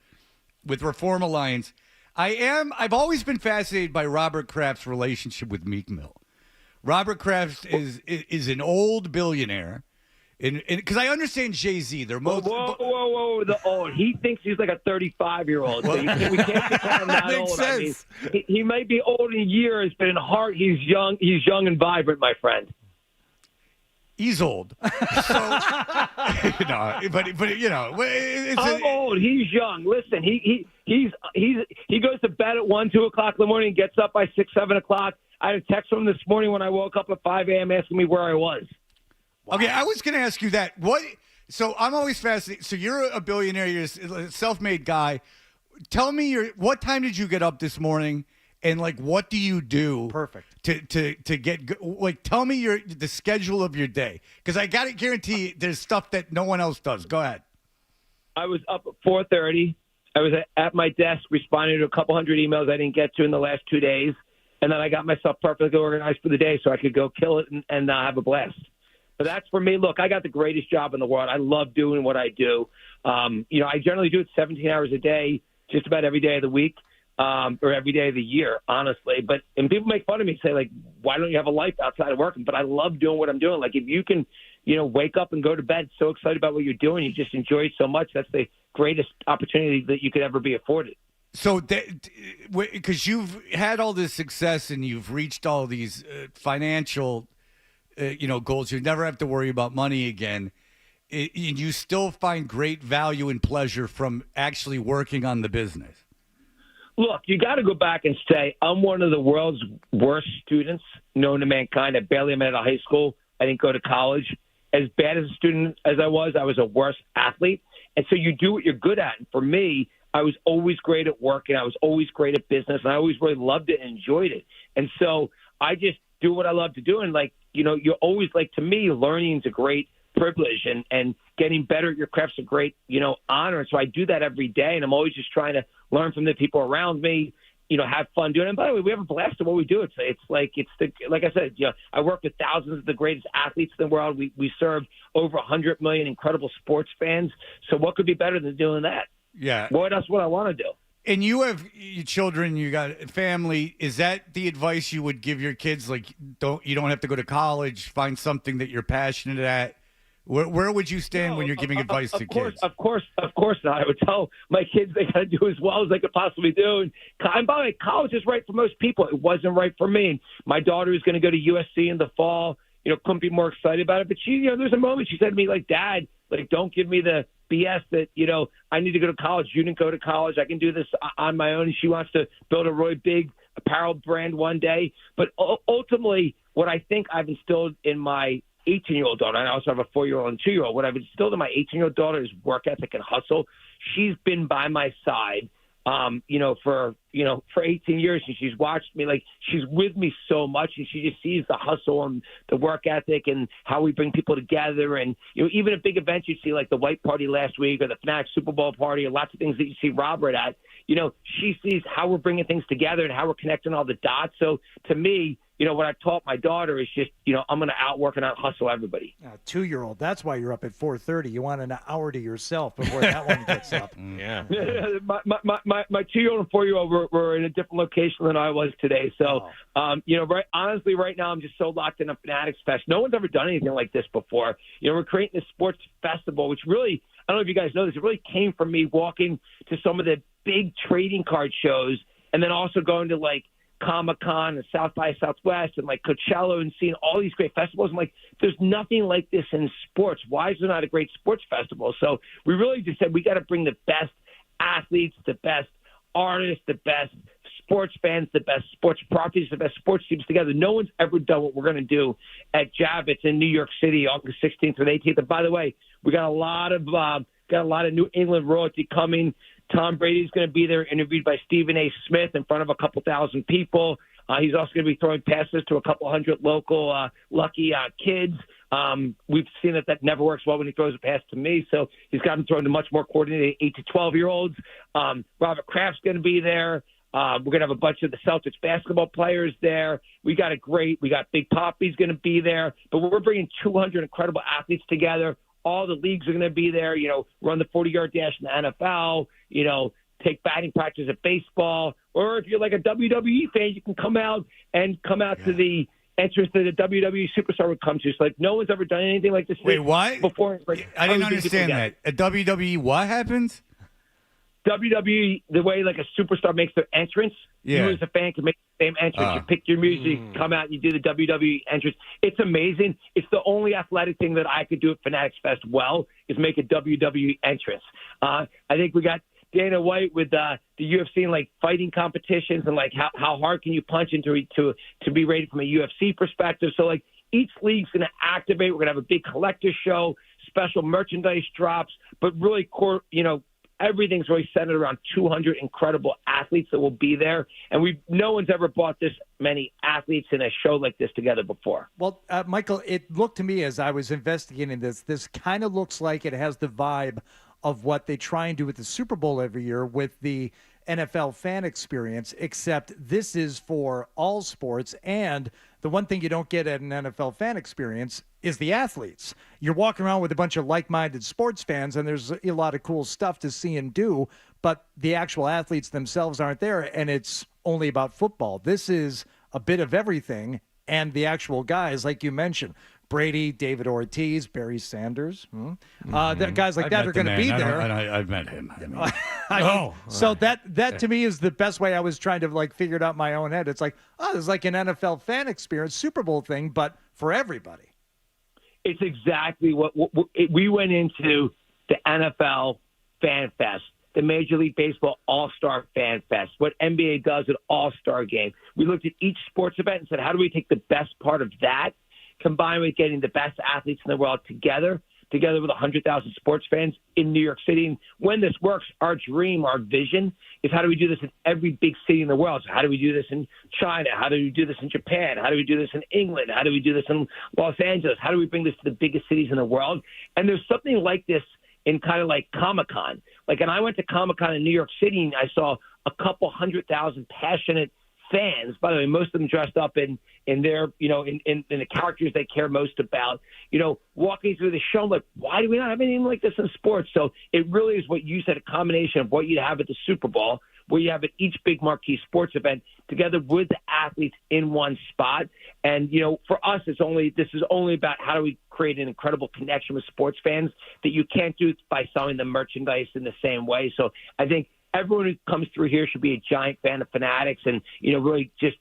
with Reform Alliance. I've always been fascinated by Robert Kraft's relationship with Meek Mill. Robert Kraft is an old billionaire. Because I understand Jay-Z. They're most. Whoa. The old. He thinks he's like a 35-year-old. So we can't call him that Makes old. sense. I mean, he might be old in years, but in heart, he's young. He's young and vibrant, my friend. He's old. So, I'm old. He's young. Listen, he goes to bed at 1, 2 o'clock in the morning, and gets up by 6, 7 o'clock. I had a text from him this morning when I woke up at 5 a.m. asking me where I was. Wow. Okay, I was going to ask you that. So I'm always fascinated. So you're a billionaire. You're a self-made guy. Tell me what time did you get up this morning, and like what do you do? Perfect. To get like tell me the schedule of your day, because I got to guarantee there's stuff that no one else does. Go ahead. I was up at 4:30. I was at my desk responding to a couple hundred emails I didn't get to in the last 2 days, and then I got myself perfectly organized for the day so I could go kill it and have a blast. But that's for me. Look, I got the greatest job in the world. I love doing what I do. I generally do it 17 hours a day, just about every day of the week, or every day of the year, honestly. And people make fun of me, say, like, why don't you have a life outside of working? But I love doing what I'm doing. Like, if you can, wake up and go to bed so excited about what you're doing, you just enjoy it so much, that's the greatest opportunity that you could ever be afforded. So, because you've had all this success and you've reached all these financial, goals, you never have to worry about money again. You still find great value and pleasure from actually working on the business. Look, you got to go back and say, I'm one of the world's worst students known to mankind. I barely made it out of high school. I didn't go to college. As bad as a student as I was a worse athlete. And so you do what you're good at. And for me, I was always great at work, and I was always great at business, and I always really loved it and enjoyed it. And so I just do what I love to do. And, you're always, to me, learning is a great privilege, and getting better at your craft's a great, honor. And so I do that every day, and I'm always just trying to learn from the people around me, have fun doing it. And by the way, we have a blast at what we do. Like I said, I work with thousands of the greatest athletes in the world. We serve over 100 million incredible sports fans. So what could be better than doing that? Yeah. Boy, that's what I want to do. And you have children, you got a family. Is that the advice you would give your kids? Like, you don't have to go to college. Find something that you're passionate at. Where would you stand when you're giving advice to kids? Of course not. I would tell my kids they got to do as well as they could possibly do. And by the way, college is right for most people. It wasn't right for me. And my daughter is going to go to USC in the fall. Couldn't be more excited about it. But she, there's a moment she said to me, like, Dad, don't give me the BS that, I need to go to college. You didn't go to college. I can do this on my own. And she wants to build a really big apparel brand one day. But ultimately, what I think I've instilled in my 18-year-old daughter, and I also have a 4-year-old and 2-year-old, what I've instilled in my 18-year-old daughter is work ethic and hustle. She's been by my side, for 18 years, and she's watched me. Like, she's with me so much, and she just sees the hustle and the work ethic and how we bring people together. And, even at big events you see, like the White Party last week or the Fnatic Super Bowl party or lots of things that you see Robert at, she sees how we're bringing things together and how we're connecting all the dots. So to me, what I taught my daughter is just, I'm going to outwork and out hustle everybody. 2-year-old, that's why you're up at 4:30. You want an hour to yourself before that one gets up. Yeah. My 2-year-old and 4-year-old were in a different location than I was today. So, honestly, right now I'm just so locked in a Fanatics Fest. No one's ever done anything like this before. We're creating this sports festival, which really, I don't know if you guys know this, it really came from me walking to some of the big trading card shows and then also going to, Comic-Con and South by Southwest and Coachella and seeing all these great festivals. I'm like, there's nothing like this in sports. Why is there not a great sports festival? So we really just said we got to bring the best athletes, the best artists, the best sports fans, the best sports properties, the best sports teams together. No one's ever done what we're going to do at Javits in New York City, August 16th and 18th. And by the way, we got a lot of New England royalty coming. Tom Brady's going to be there, interviewed by Stephen A. Smith in front of a couple thousand people. He's also going to be throwing passes to a couple hundred local lucky kids. We've seen that never works well when he throws a pass to me, so he's got him throwing to much more coordinated 8 to 12-year-olds. Robert Kraft's going to be there. We're going to have a bunch of the Celtics basketball players there. We got Big Papi's going to be there. But we're bringing 200 incredible athletes together. All the leagues are going to be there, run the 40-yard dash in the NFL, take batting practice at baseball. Or if you're like a WWE fan, you can come out to the entrance that a WWE superstar would come to. So, no one's ever done anything like this before. I didn't understand that. At WWE, what happens? WWE, the way a superstar makes their entrance, you as a fan can make the same entrance. You pick your music, come out, and you do the WWE entrance. It's amazing. It's the only athletic thing that I could do at Fanatics Fest well is make a WWE entrance. I think we got Dana White with the UFC and fighting competitions and how hard can you punch into to be rated from a UFC perspective. So each league's going to activate. We're going to have a big collector show, special merchandise drops, but really everything's really centered around 200 incredible athletes that will be there. And no one's ever brought this many athletes in a show like this together before. Well, Michael, it looked to me as I was investigating this kind of looks like it has the vibe of what they try and do with the Super Bowl every year with the NFL fan experience, except this is for all sports and the one thing you don't get at an NFL fan experience is the athletes. You're walking around with a bunch of like-minded sports fans, and there's a lot of cool stuff to see and do, but the actual athletes themselves aren't there, and it's only about football. This is a bit of everything, and the actual guys, like you mentioned, Brady, David Ortiz, Barry Sanders, guys like that are going to be there. I've met him. So that to me is the best way I was trying to like figure it out in my own head. It's like, it's like an NFL fan experience, Super Bowl thing, but for everybody. It's exactly what we went into the NFL Fan Fest, the Major League Baseball All-Star Fan Fest, what NBA does at All-Star Game. We looked at each sports event and said, how do we take the best part of that, combined with getting the best athletes in the world together with 100,000 sports fans in New York City. And when this works, our dream, our vision is how do we do this in every big city in the world? So how do we do this in China? How do we do this in Japan? How do we do this in England? How do we do this in Los Angeles? How do we bring this to the biggest cities in the world? And there's something like this in kind of like Comic-Con. Like, and I went to Comic-Con in New York City, and I saw a couple 100,000 passionate fans, by the way, most of them dressed up in their, in the characters they care most about, walking through the show. I'm like, why do we not have anything like this in sports? So it really is what you said, a combination of what you'd have at the Super Bowl, where you have at each big marquee sports event, together with the athletes in one spot. And, for us, this is only about how do we create an incredible connection with sports fans that you can't do by selling the merchandise in the same way. So I think everyone who comes through here should be a giant fan of Fanatics and, really just,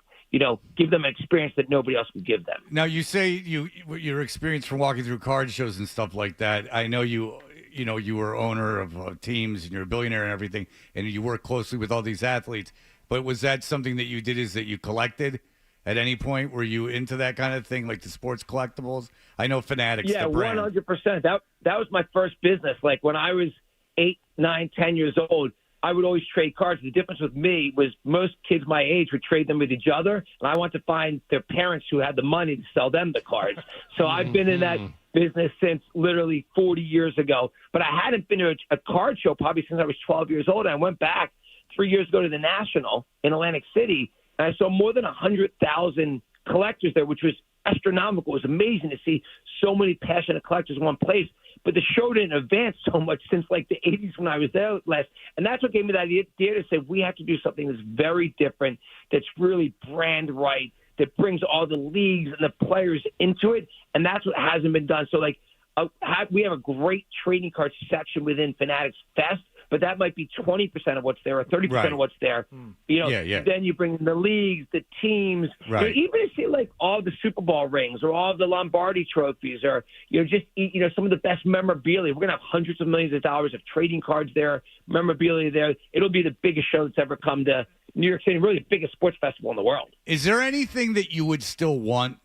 give them an experience that nobody else would give them. Now, you say your experience from walking through card shows and stuff like that. I know you were owner of teams and you're a billionaire and everything, and you work closely with all these athletes. But was that something that you did, is that you collected at any point? Were you into that kind of thing, like the sports collectibles? I know Fanatics, yeah, the brand. 100%. That was my first business. Like when I was 8, 9, 10 years old, I would always trade cards. The difference with me was most kids my age would trade them with each other, and I want to find their parents who had the money to sell them the cards. So I've been in that business since literally 40 years ago. But I hadn't been to a card show probably since I was 12 years old. And I went back 3 years ago to the National in Atlantic City, and I saw more than 100,000 collectors there, which was astronomical. It was amazing to see so many passionate collectors in one place. But the show didn't advance so much since like the 80s when I was there last. And that's what gave me that idea to say we have to do something that's very different, that's really brand right, that brings all the leagues and the players into it. And that's what hasn't been done. So like we have a great trading card section within Fanatics Fest, but that might be 20% of what's there or 30% of what's there. Then you bring in the leagues, the teams, even to see like all the Super Bowl rings or all the Lombardi trophies or, just, some of the best memorabilia. We're going to have hundreds of millions of dollars of trading cards there, memorabilia there. It'll be the biggest show that's ever come to New York City, really the biggest sports festival in the world. Is there anything that you would still want,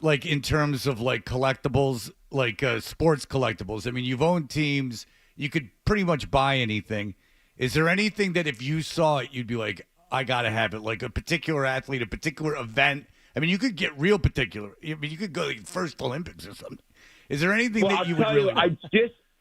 like in terms of like collectibles, like sports collectibles? I mean, you've owned teams. You could pretty much buy anything. Is there anything that if you saw it, you'd be like, I got to have it, like a particular athlete, a particular event? I mean, you could get real particular. I mean, you could go like first Olympics or something. Is there anything that you would really want?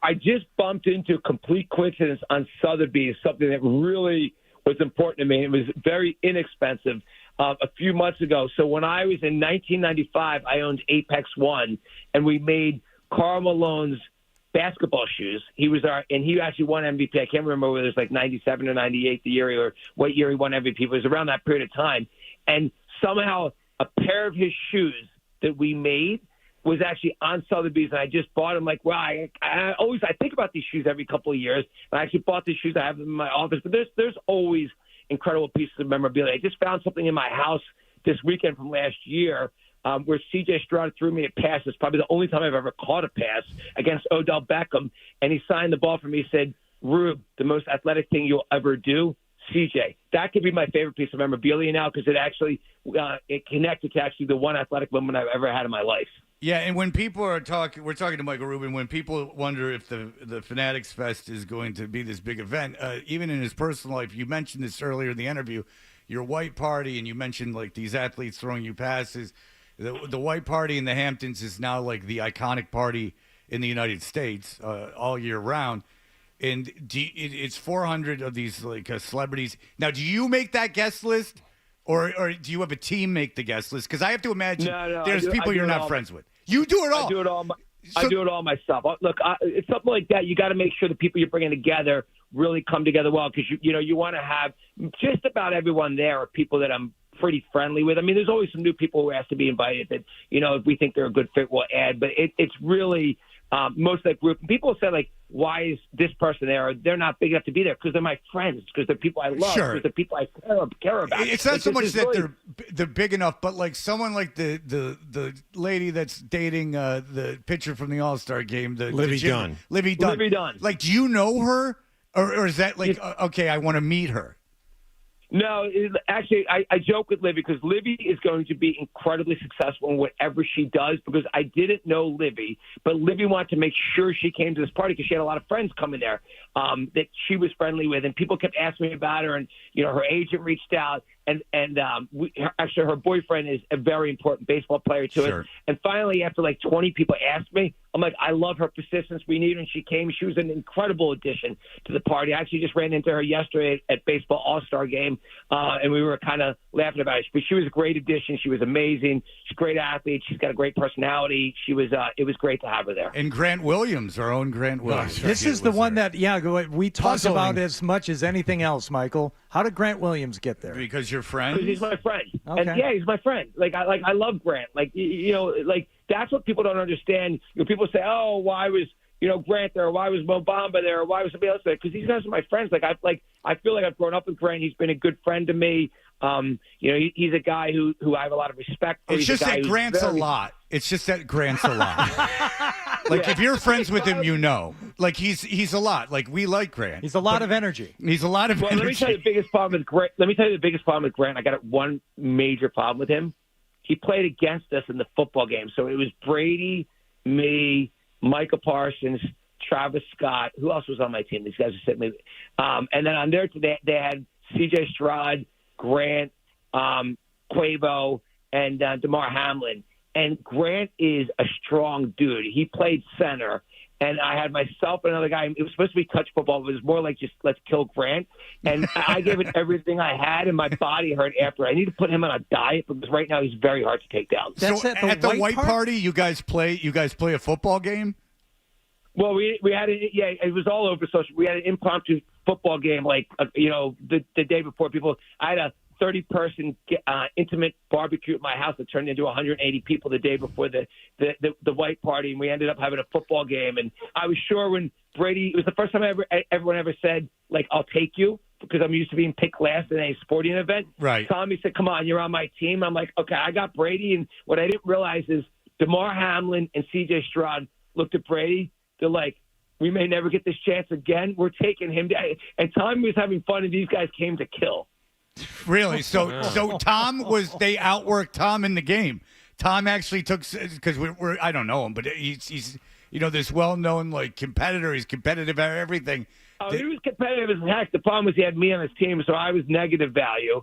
I just bumped into a complete coincidence on Sotheby's, something that really was important to me. It was very inexpensive a few months ago. So when I was in 1995, I owned Apex One, and we made Karl Malone's basketball shoes. He actually won MVP. I can't remember whether it was like 97 or 98 the year or what year he won MVP. It was around that period of time. And somehow a pair of his shoes that we made was actually on Sotheby's, and I just bought them. Like, well, I think about these shoes every couple of years. And I actually bought these shoes. I have them in my office. But there's always incredible pieces of memorabilia. I just found something in my house this weekend from last year where C.J. Stroud threw me a pass. It's probably the only time I've ever caught a pass against Odell Beckham. And he signed the ball for me. He said, Rube, the most athletic thing you'll ever do, C.J. That could be my favorite piece of memorabilia now because it actually it connected to actually the one athletic moment I've ever had in my life. Yeah, and when people are talking, we're talking to Michael Rubin, when people wonder if the Fanatics Fest is going to be this big event, even in his personal life, you mentioned this earlier in the interview, your white party, and you mentioned like these athletes throwing you passes. The white party in the Hamptons is now like the iconic party in the United States all year round. And it's 400 of these like celebrities. Now, do you make that guest list? or do you have a team make the guest list? Because I have to imagine No, there's I people do you're it not all. friends with. You do it all. I do it all myself. Look, it's something like that. You got to make sure the people you're bringing together really come together well, because you want to have just about everyone there are people that I'm pretty friendly with. I mean, there's always some new people who ask to be invited that if we think they're a good fit, we'll add. But it's really most of that group. And people say like, why is this person there? Or they're not big enough to be there because they're my friends, because they're people I love, Sure. because they're people I care about. It's not Like, so this much is that really- they're big enough, but like someone like the lady that's dating the pitcher from the All-Star game, Livy Dunn. Livy Dunn. Livy Dunn. Like, do you know her, or is that like okay? I want to meet her. No, actually, I joke with Livy because Livy is going to be incredibly successful in whatever she does, because I didn't know Livy, but Livy wanted to make sure she came to this party because she had a lot of friends coming there that she was friendly with, and people kept asking me about her, and her agent reached out, and actually her boyfriend is a very important baseball player to Sure. us. And finally, after like 20 people asked me, I'm like, I love her persistence. We need her, and she came. She was an incredible addition to the party. I actually just ran into her yesterday at Baseball All-Star Game, and we were kind of laughing about it. But she was a great addition. She was amazing. She's a great athlete. She's got a great personality. She was. It was great to have her there. And Grant Williams, our own Grant Williams. This is the one that, we talk Puzzling. about as much as anything else, Michael. How did Grant Williams get there? Because you're friends. Because he's my friend. Okay. And yeah, he's my friend. I love Grant. That's what people don't understand. People say, oh, why was Grant there? Or why was Mo Bamba there? Or why was somebody else there? Because these guys are my friends. I feel like I've grown up with Grant. He's been a good friend to me. He's a guy who I have a lot of respect for. It's He's just a guy that who's Grant's a very- lot. It's just that Grant's a lot. If you're friends with him, he's a lot. Like, we like Grant. He's a lot of energy. He's a lot of Well, energy. let me tell you the biggest problem with Grant. I got one major problem with him. He played against us in the football game. So it was Brady, me, Michael Parsons, Travis Scott. Who else was on my team? These guys are sitting me. And then on there today, they had C.J. Stroud, Grant, Quavo, and DeMar Hamlin. And Grant is a strong dude. He played center. And I had myself and another guy. It was supposed to be touch football, but it was more like just let's kill Grant. And I gave it everything I had, and my body hurt after. I need to put him on a diet because right now he's very hard to take down. So at the white party, you guys play a football game? Well, we had it was all over social. We had an impromptu football game, the day before. I had a 30-person intimate barbecue at my house that turned into 180 people the day before the white party, and we ended up having a football game. And I was sure when Brady, it was the first time everyone ever said, I'll take you, because I'm used to being picked last in a sporting event. Right. Tommy said, come on, you're on my team. I'm like, okay, I got Brady. And what I didn't realize is DeMar Hamlin and C.J. Stroud looked at Brady. They're like, we may never get this chance again. We're taking him down. And Tommy was having fun, and these guys came to kill. Really? So they outworked Tom in the game. Tom actually took, because I don't know him, but he's this well-known competitor. He's competitive at everything. Oh, he was competitive as heck. The problem was he had me on his team, so I was negative value.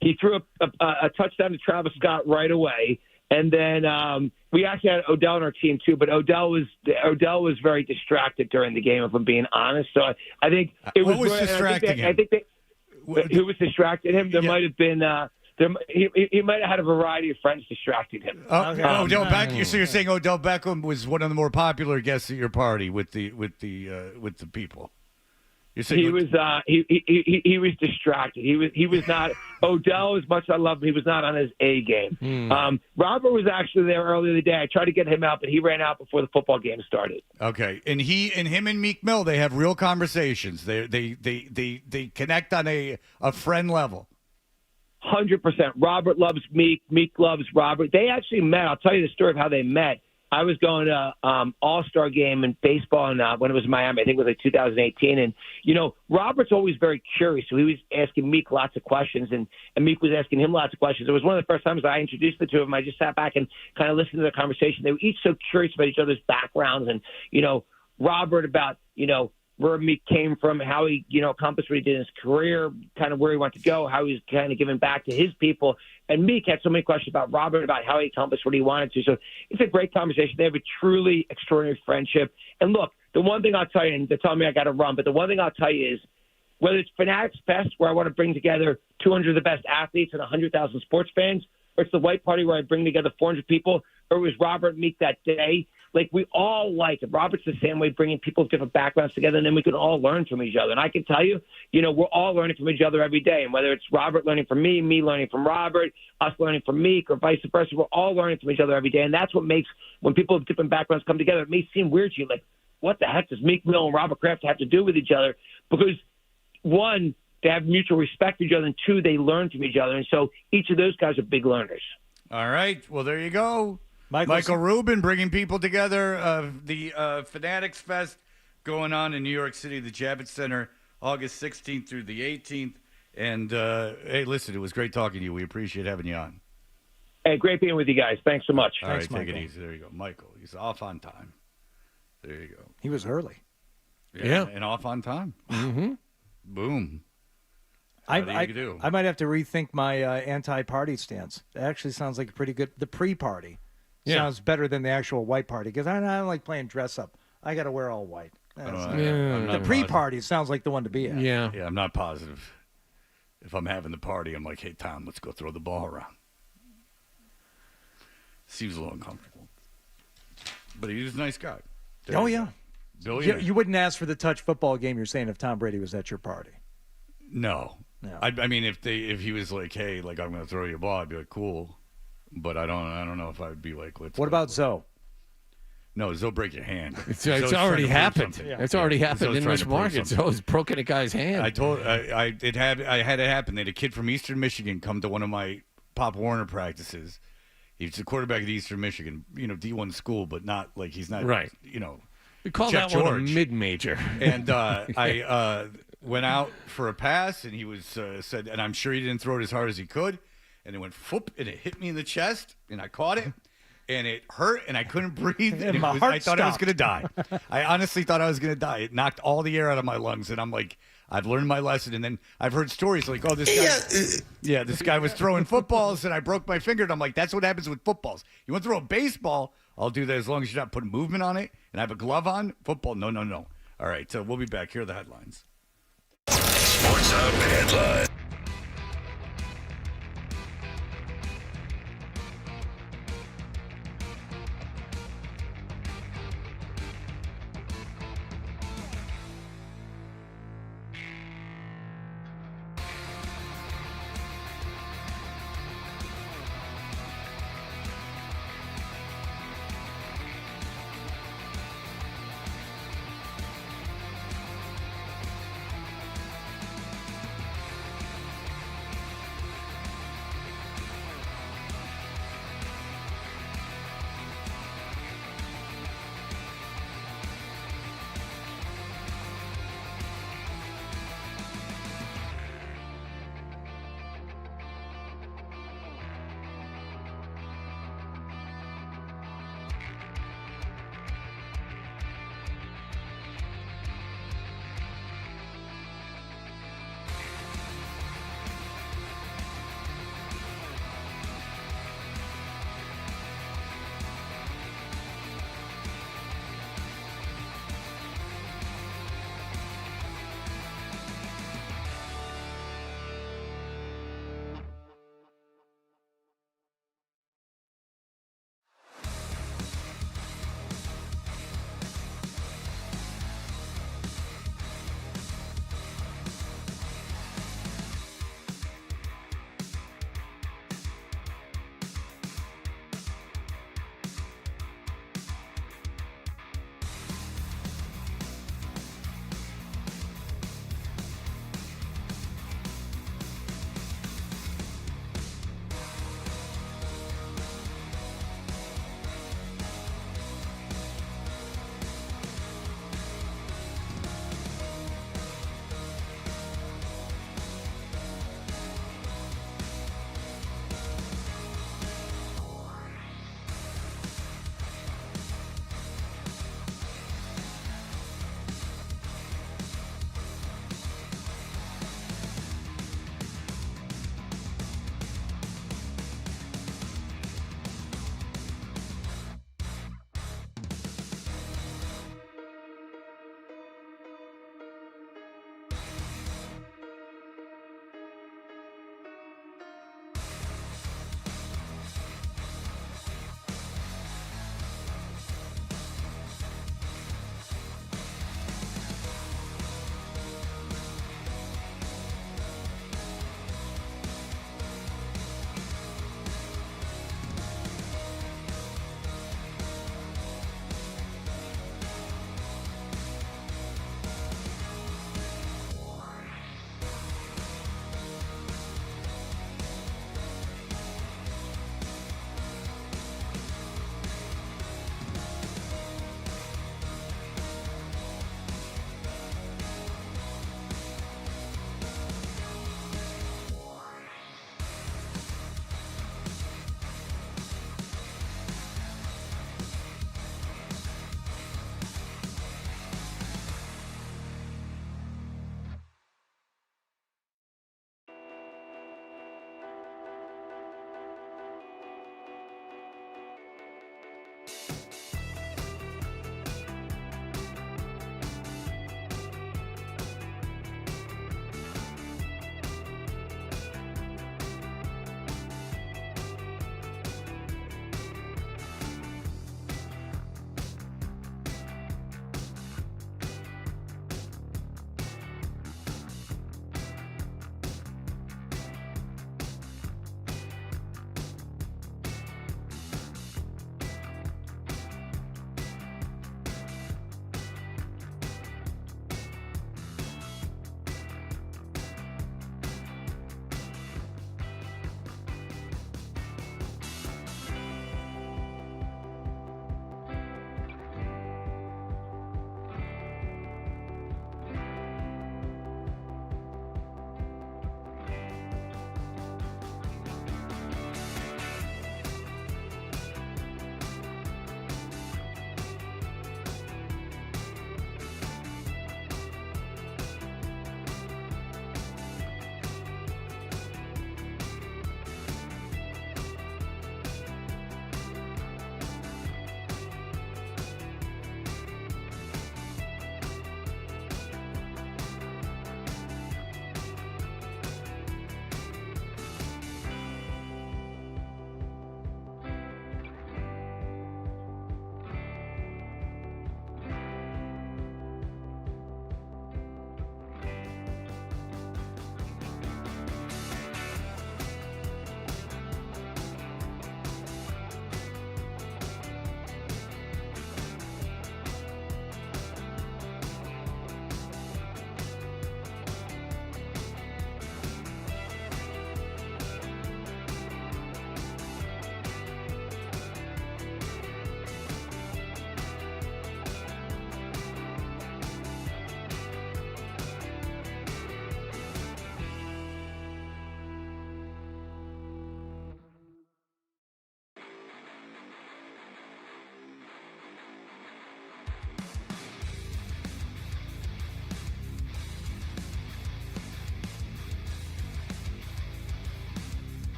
He threw a touchdown to Travis Scott right away, and then we actually had Odell on our team too. But Odell was very distracted during the game, if I'm being honest. So I think it was. What was distracting him? I think who was distracting him? There might have been. He might have had a variety of friends distracting him. Odell Beckham. So you're saying Odell Beckham was one of the more popular guests at your party with the people? You're saying he was distracted. He was not. Odell, as much as I love him, he was not on his A game. Robert was actually there earlier in the day. I tried to get him out, but he ran out before the football game started. Okay, and him and Meek Mill, they have real conversations. They connect on a friend level. 100%. Robert loves Meek. Meek loves Robert. They actually met. I'll tell you the story of how they met. I was going to All-Star Game in baseball when it was in Miami. I think it was 2018. And, Robert's always very curious. So he was asking Meek lots of questions, and Meek was asking him lots of questions. It was one of the first times I introduced the two of them. I just sat back and kind of listened to their conversation. They were each so curious about each other's backgrounds. And, Robert about, where Meek came from, how he, accomplished what he did in his career, kind of where he wanted to go, how he's kind of giving back to his people. And Meek had so many questions about Robert, about how he accomplished what he wanted to. So it's a great conversation. They have a truly extraordinary friendship. And look, the one thing I'll tell you, and they're telling me I got to run, but the one thing I'll tell you is whether it's Fanatics Fest, where I want to bring together 200 of the best athletes and 100,000 sports fans, or it's the White Party where I bring together 400 people, or it was Robert Meek that day. Like, we all like it. Robert's the same way, bringing people with different backgrounds together, and then we can all learn from each other. And I can tell you, we're all learning from each other every day. And whether it's Robert learning from me learning from Robert, us learning from Meek, or vice versa, we're all learning from each other every day. And that's what makes, when people with different backgrounds come together, it may seem weird to you. Like, what the heck does Meek Mill and Robert Kraft have to do with each other? Because, one, they have mutual respect for each other, and two, they learn from each other. And so each of those guys are big learners. All right. Well, there you go. Michael Rubin bringing people together. The Fanatics Fest going on in New York City, the Javits Center, August 16th through the 18th. And, hey, listen, it was great talking to you. We appreciate having you on. Hey, great being with you guys. Thanks so much. All right, take it easy. There you go. Michael, he's off on time. There you go. He was early. Yeah. And off on time. Mm-hmm. Boom. I might have to rethink my anti-party stance. It actually sounds like a pretty good. The pre-party sounds better than the actual white party, because I don't like playing dress up. I got to wear all white. The pre-party sounds like the one to be at. Yeah. Yeah, I'm not positive. If I'm having the party, I'm like, hey, Tom, let's go throw the ball around. Seems a little uncomfortable. But he was a nice guy. Oh, yeah. Billionaire. You wouldn't ask for the touch football game, you're saying, if Tom Brady was at your party. No. I mean, if he was like, hey, like, I'm going to throw you a ball, I'd be like, cool. But I don't know if I'd be like, let's. What about Zoe? No, Zoe break your hand. It's already happened. It's already happened in this market. Zoe's broken a guy's hand. I had it happen. They had a kid from Eastern Michigan come to one of my Pop Warner practices. He's the quarterback at Eastern Michigan, D1 school, but not like he's not right. We call Jeff that one George. a mid-major. And I went out for a pass, and he was said, and I'm sure he didn't throw it as hard as he could, and it went whoop, and it hit me in the chest, and I caught it, and it hurt, and I couldn't breathe. And my heart I thought I was stopped. going to die. I honestly thought I was going to die. It knocked all the air out of my lungs, and I'm like, I've learned my lesson. And then I've heard stories like, oh, this guy was throwing footballs, and I broke my finger. And I'm like, that's what happens with footballs. You want to throw a baseball? I'll do that as long as you're not putting movement on it, and I have a glove on. Football, no. All right, so we'll be back. Here are the headlines. Sports Hub headline.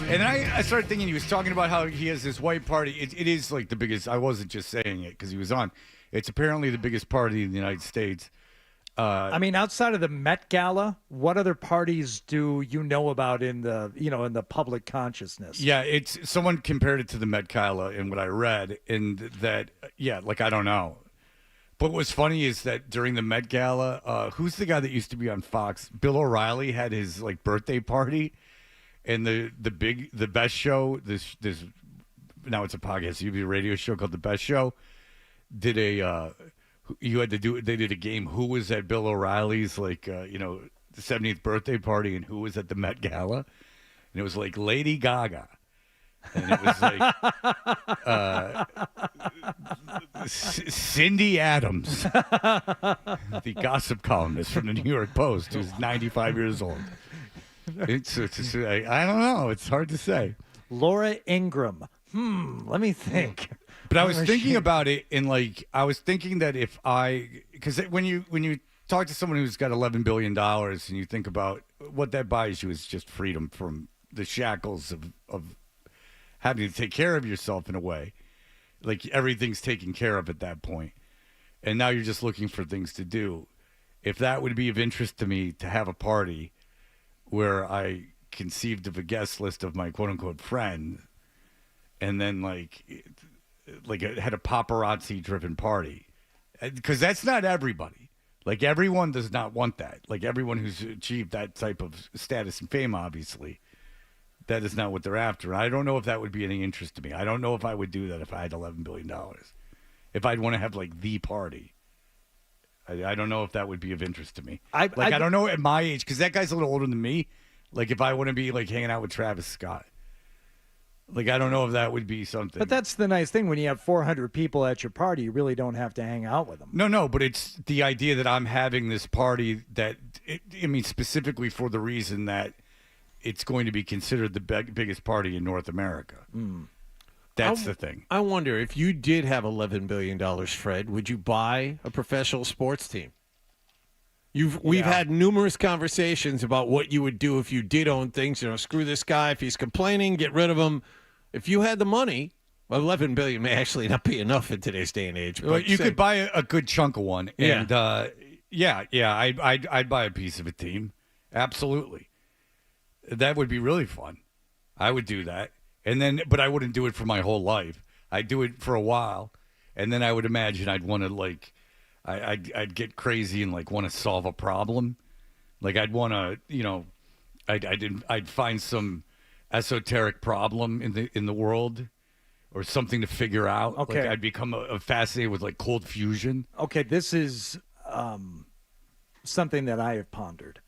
And then I started thinking he was talking about how he has this white party. It is like the biggest. I wasn't just saying it because he was on. It's apparently the biggest party in the United States. I mean, outside of the Met Gala, what other parties do you know about in the public consciousness? Yeah, it's someone compared it to the Met Gala in what I read, and that I don't know. But what's funny is that during the Met Gala, who's the guy that used to be on Fox? Bill O'Reilly had his birthday party, and the best show. This now it's a podcast. It used to be a radio show called The Best Show. Did a you had to do. They did a game. Who was at Bill O'Reilly's the 70th birthday party, and who was at the Met Gala? And it was like Lady Gaga. And it was like Cindy Adams, the gossip columnist from the New York Post, who's 95 years old. I don't know. It's hard to say. Laura Ingraham. Let me think. But I was thinking about it, and I was thinking that because when you talk to someone who's got $11 billion and you think about what that buys you is just freedom from the shackles of having to take care of yourself in a way. Like everything's taken care of at that point. And now you're just looking for things to do. If that would be of interest to me to have a party where I conceived of a guest list of my quote unquote friend, and then it had a paparazzi driven party, because that's not everybody. Like everyone does not want that. Like everyone who's achieved that type of status and fame, obviously. That is not what they're after. I don't know if that would be any interest to me. I don't know if I would do that if I had $11 billion. If I'd want to have the party. I don't know if that would be of interest to me. I don't know at my age, because that guy's a little older than me. Like if I want to be hanging out with Travis Scott. I don't know if that would be something. But that's the nice thing. When you have 400 people at your party, you really don't have to hang out with them. No, but it's the idea that I'm having this party specifically for the reason that it's going to be considered the biggest party in North America. That's the thing. I wonder if you did have $11 billion, Fred, would you buy a professional sports team? We've had numerous conversations about what you would do if you did own things. Screw this guy. If he's complaining, get rid of him. If you had the money, $11 billion may actually not be enough in today's day and age. But you could buy a good chunk of one. And I'd buy a piece of a team. Absolutely. That would be really fun. I would do that. But I wouldn't do it for my whole life. I'd do it for a while. And then I would imagine I'd want to I'd get crazy and want to solve a problem. I'd want to, I'd find some esoteric problem in the world or something to figure out. Okay. I'd become fascinated with cold fusion. Okay, this is something that I have pondered.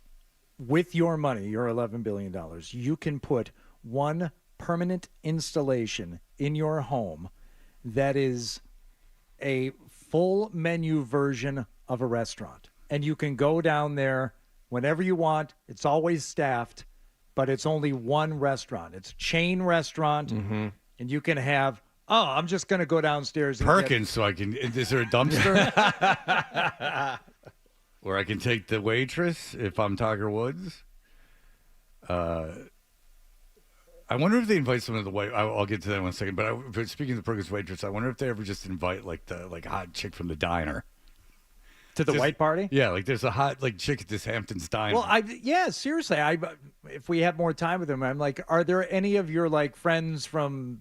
With your money, your $11 billion, you can put one permanent installation in your home that is a full menu version of a restaurant. And you can go down there whenever you want. It's always staffed, but it's only one restaurant. It's a chain restaurant, and you can have, I'm just going to go downstairs. And Perkins, so I can, is there a dumpster? Where I can take the waitress if I'm Tiger Woods. I wonder if they invite someone to the white. I'll get to that in 1 second. But speaking of the Perkins waitress, I wonder if they ever just invite the hot chick from the diner to the white party. Yeah, there's a hot chick at this Hamptons diner. Well, seriously, if we have more time with them, I'm are there any of your friends from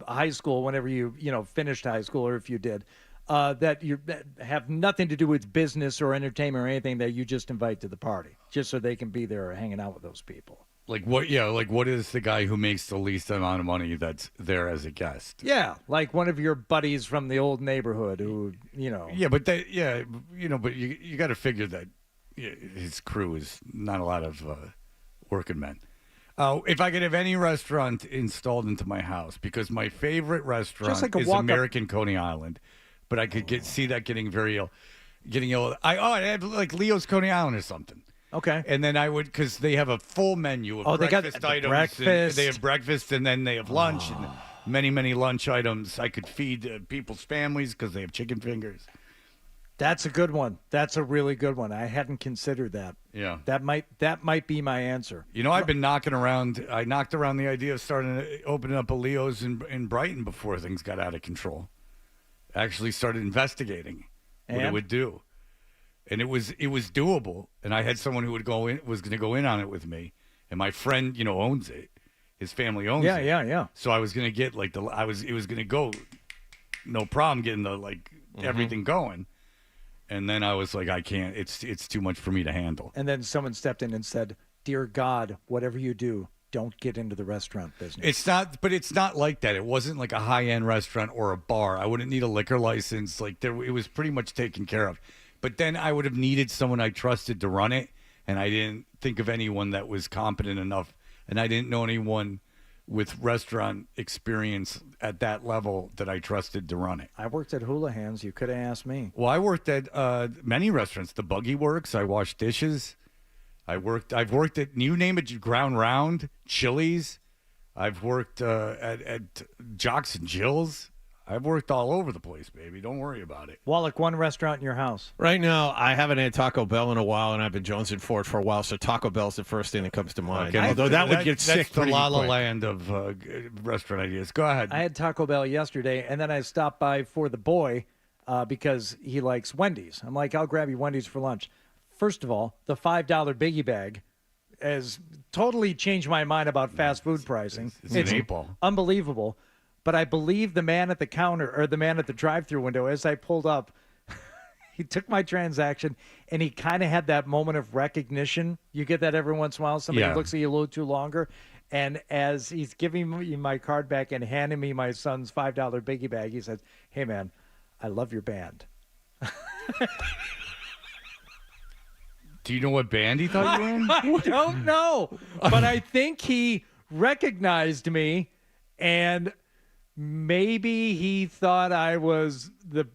high school, whenever you finished high school, or if you did, that have nothing to do with business or entertainment or anything that you just invite to the party, just so they can be there hanging out with those people? What is the guy who makes the least amount of money that's there as a guest? Yeah, one of your buddies from the old neighborhood who, Yeah, but but you got to figure that his crew is not a lot of working men. If I could have any restaurant installed into my house, because my favorite restaurant is American Coney Island. But I could see that getting very ill. I'd have Leo's Coney Island or something. Okay. And then I would, because they have a full menu of breakfast items. Breakfast. They have breakfast, and then they have lunch, and many, many lunch items. I could feed people's families because they have chicken fingers. That's a good one. That's a really good one. I hadn't considered that. Yeah. That might be my answer. You know, I've been knocking around. I knocked around the idea of opening up a Leo's in Brighton before things got out of control. Actually started investigating what it would do, and it was doable. And I had someone who was going to go in on it with me, and my friend, owns it. His family owns it. Yeah. So I was going to get it was going to go, no problem getting the everything going. And then I was like, I can't. It's too much for me to handle. And then someone stepped in and said, "Dear God, whatever you do, don't get into the restaurant business." It's not like that. It wasn't like a high-end restaurant or a bar. I wouldn't need a liquor license. It was pretty much taken care of. But then I would have needed someone I trusted to run it, and I didn't think of anyone that was competent enough, and I didn't know anyone with restaurant experience at that level that I trusted to run it. I worked at Hula Hands. You could have asked me. Well, I worked at many restaurants. The Buggy Works. I washed dishes. I've worked at, you name it, Ground Round, Chili's. I've worked at Jocks and Jill's. I've worked all over the place, baby. Don't worry about it. Wallach, one restaurant in your house. Right now, I haven't had Taco Bell in a while, and I've been jonesing for it for a while, so Taco Bell's the first thing that comes to mind. Okay. Although that would get sick That's the pretty La La quick. Land of restaurant ideas. Go ahead. I had Taco Bell yesterday, and then I stopped by for the boy because he likes Wendy's. I'm like, I'll grab you Wendy's for lunch. First of all, the $5 biggie bag has totally changed my mind about fast food pricing. It's an 8-ball. Unbelievable. But I believe the man at the counter or the man at the drive-thru window, as I pulled up, he took my transaction and he kind of had that moment of recognition. You get that every once in a while. Somebody looks at you a little too longer. And as he's giving me my card back and handing me my son's $5 biggie bag, he says, "Hey, man, I love your band." Do you know what band he thought you were in? I don't know. But I think he recognized me, and maybe he thought I was the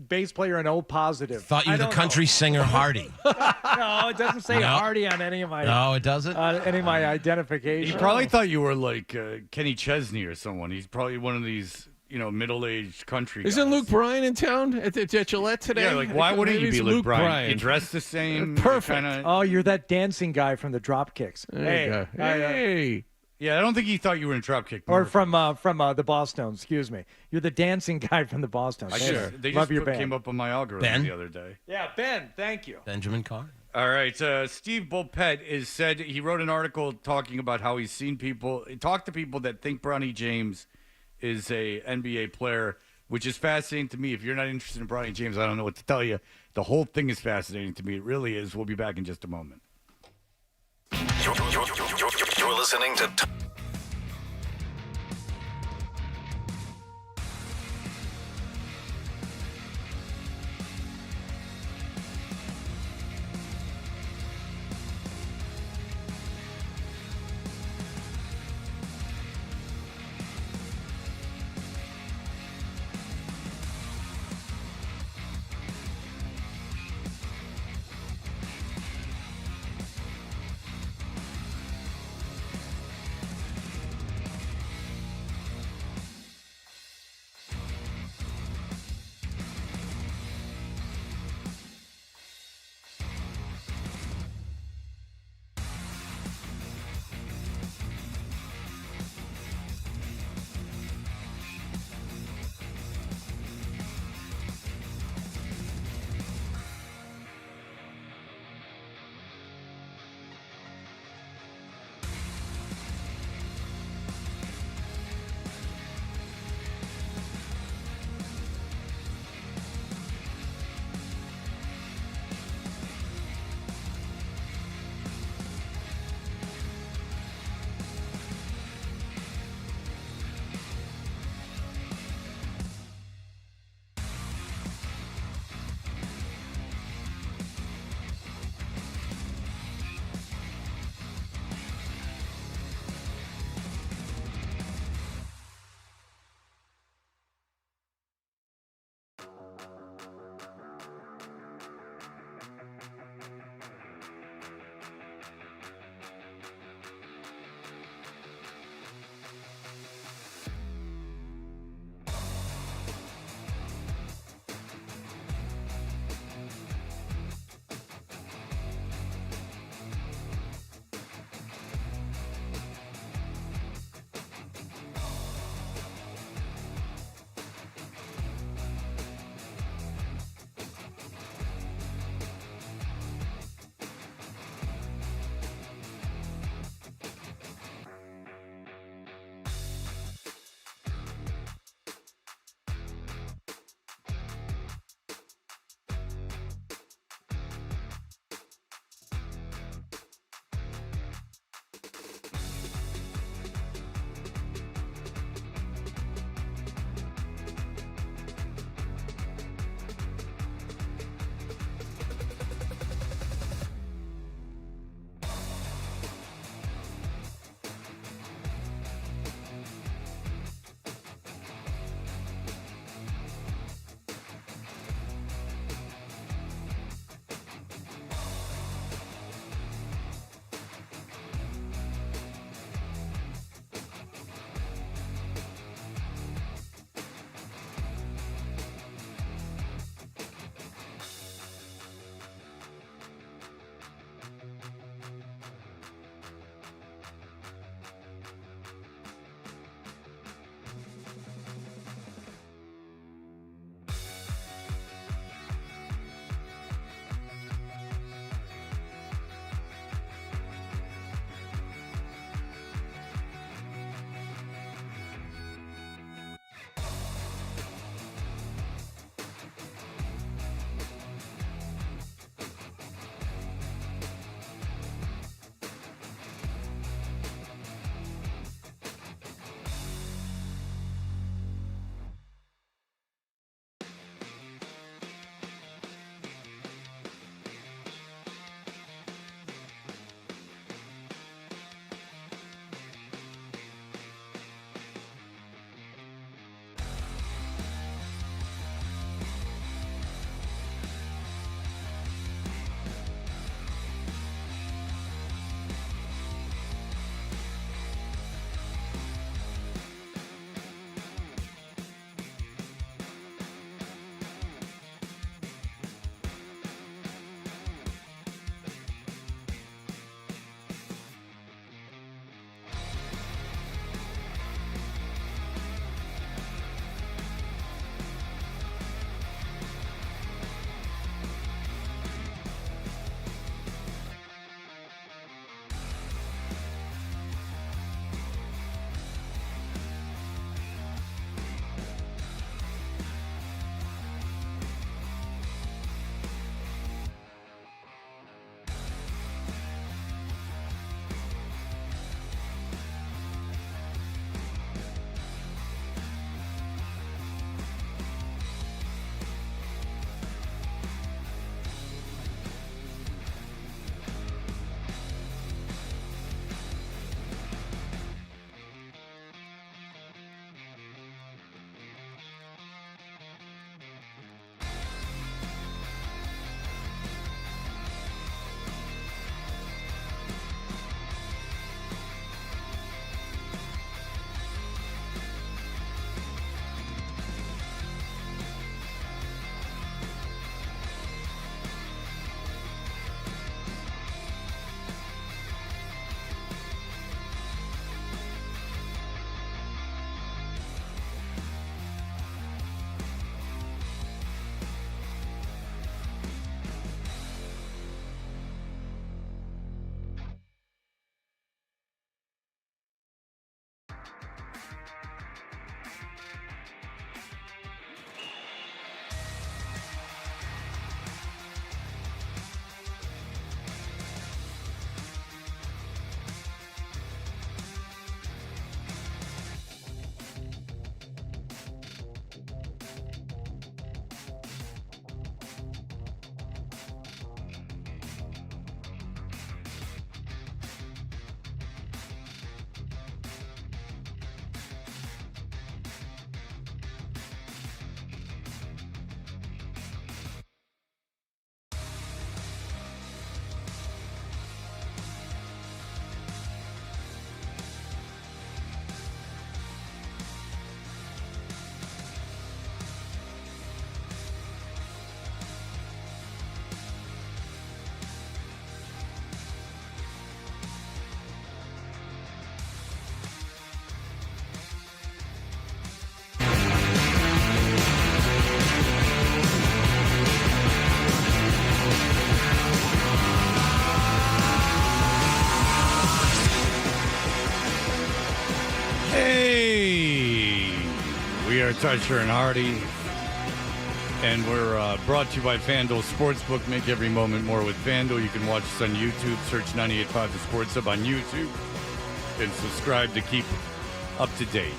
bass player in O Positive. Thought you were the country singer Hardy. No, it doesn't say No. Hardy on any of my. No, it doesn't? Any of my identification. He probably thought you were like Kenny Chesney or someone. He's probably one of these, middle-aged country guys. Isn't Luke Bryan in town at Gillette today? Yeah, why wouldn't Maybe you be it's Luke Bryan? You dress the same. Perfect. Oh, you're that dancing guy from the Dropkicks. There you go. Hey. Yeah, I don't think he thought you were in Dropkick. Or from the Boston, excuse me. You're the dancing guy from the Boston. They Love just your band. came up on my algorithm Ben? the other day. Yeah, Ben, thank you. Benjamin Carr. All right, Steve Bulpett he wrote an article talking about how he's seen people, talked to people that think Bronny James is a NBA player, which is fascinating to me. If you're not interested in Bronny James, I don't know what to tell you. The whole thing is fascinating to me. It really is. We'll be back in just a moment. You're listening to there, Tusher and Hardy. And we're brought to you by FanDuel Sportsbook. Make every moment more with FanDuel. You can watch us on YouTube. Search 98.5 The Sports Hub on YouTube. And subscribe to keep up to date.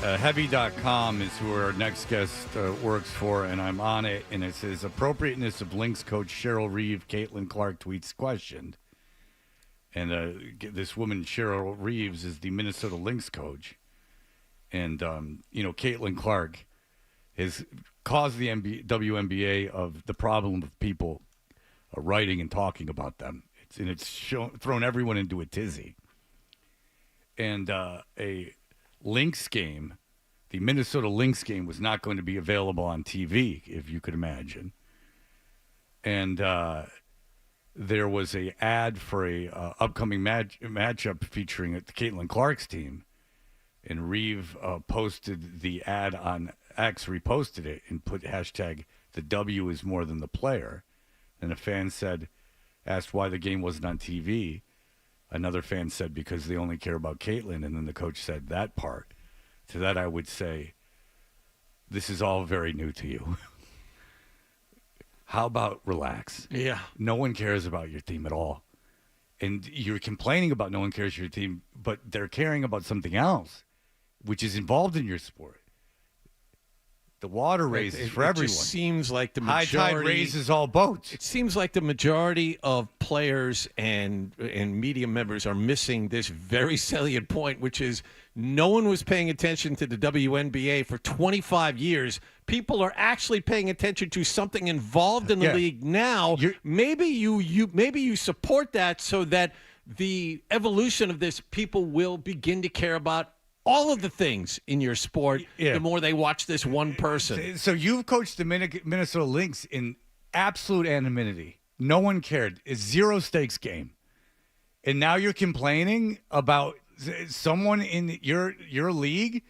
Heavy.com is who our next guest works for, and I'm on it. And it says, appropriateness of Lynx coach Cheryl Reeve, Caitlin Clark tweets questioned. And this woman, Cheryl Reeves, is the Minnesota Lynx coach. And, Caitlin Clark has caused the WNBA of the problem of people writing and talking about them. It's thrown everyone into a tizzy. And a Lynx game, the Minnesota Lynx game, was not going to be available on TV, if you could imagine. And there was a ad for a upcoming matchup featuring the Caitlin Clark's team. And Reeve posted the ad on X, reposted it, and put hashtag the W is more than the player. And a fan asked why the game wasn't on TV. Another fan said because they only care about Caitlin. And then the coach said that part. To that I would say, this is all very new to you. How about relax? Yeah. No one cares about your team at all. And you're complaining about no one cares your team, but they're caring about something else, which is involved in your sport. The water raises for everyone. It just seems like the majority, high tide raises all boats. It seems like the majority of players and media members are missing this very salient point, which is no one was paying attention to the WNBA for 25 years. People are actually paying attention to something involved in the league now. Maybe you support that so that the evolution of this, people will begin to care about all of the things in your sport, the more they watch this one person. So you've coached the Minnesota Lynx in absolute anonymity. No one cared. It's zero stakes game. And now you're complaining about someone in your league?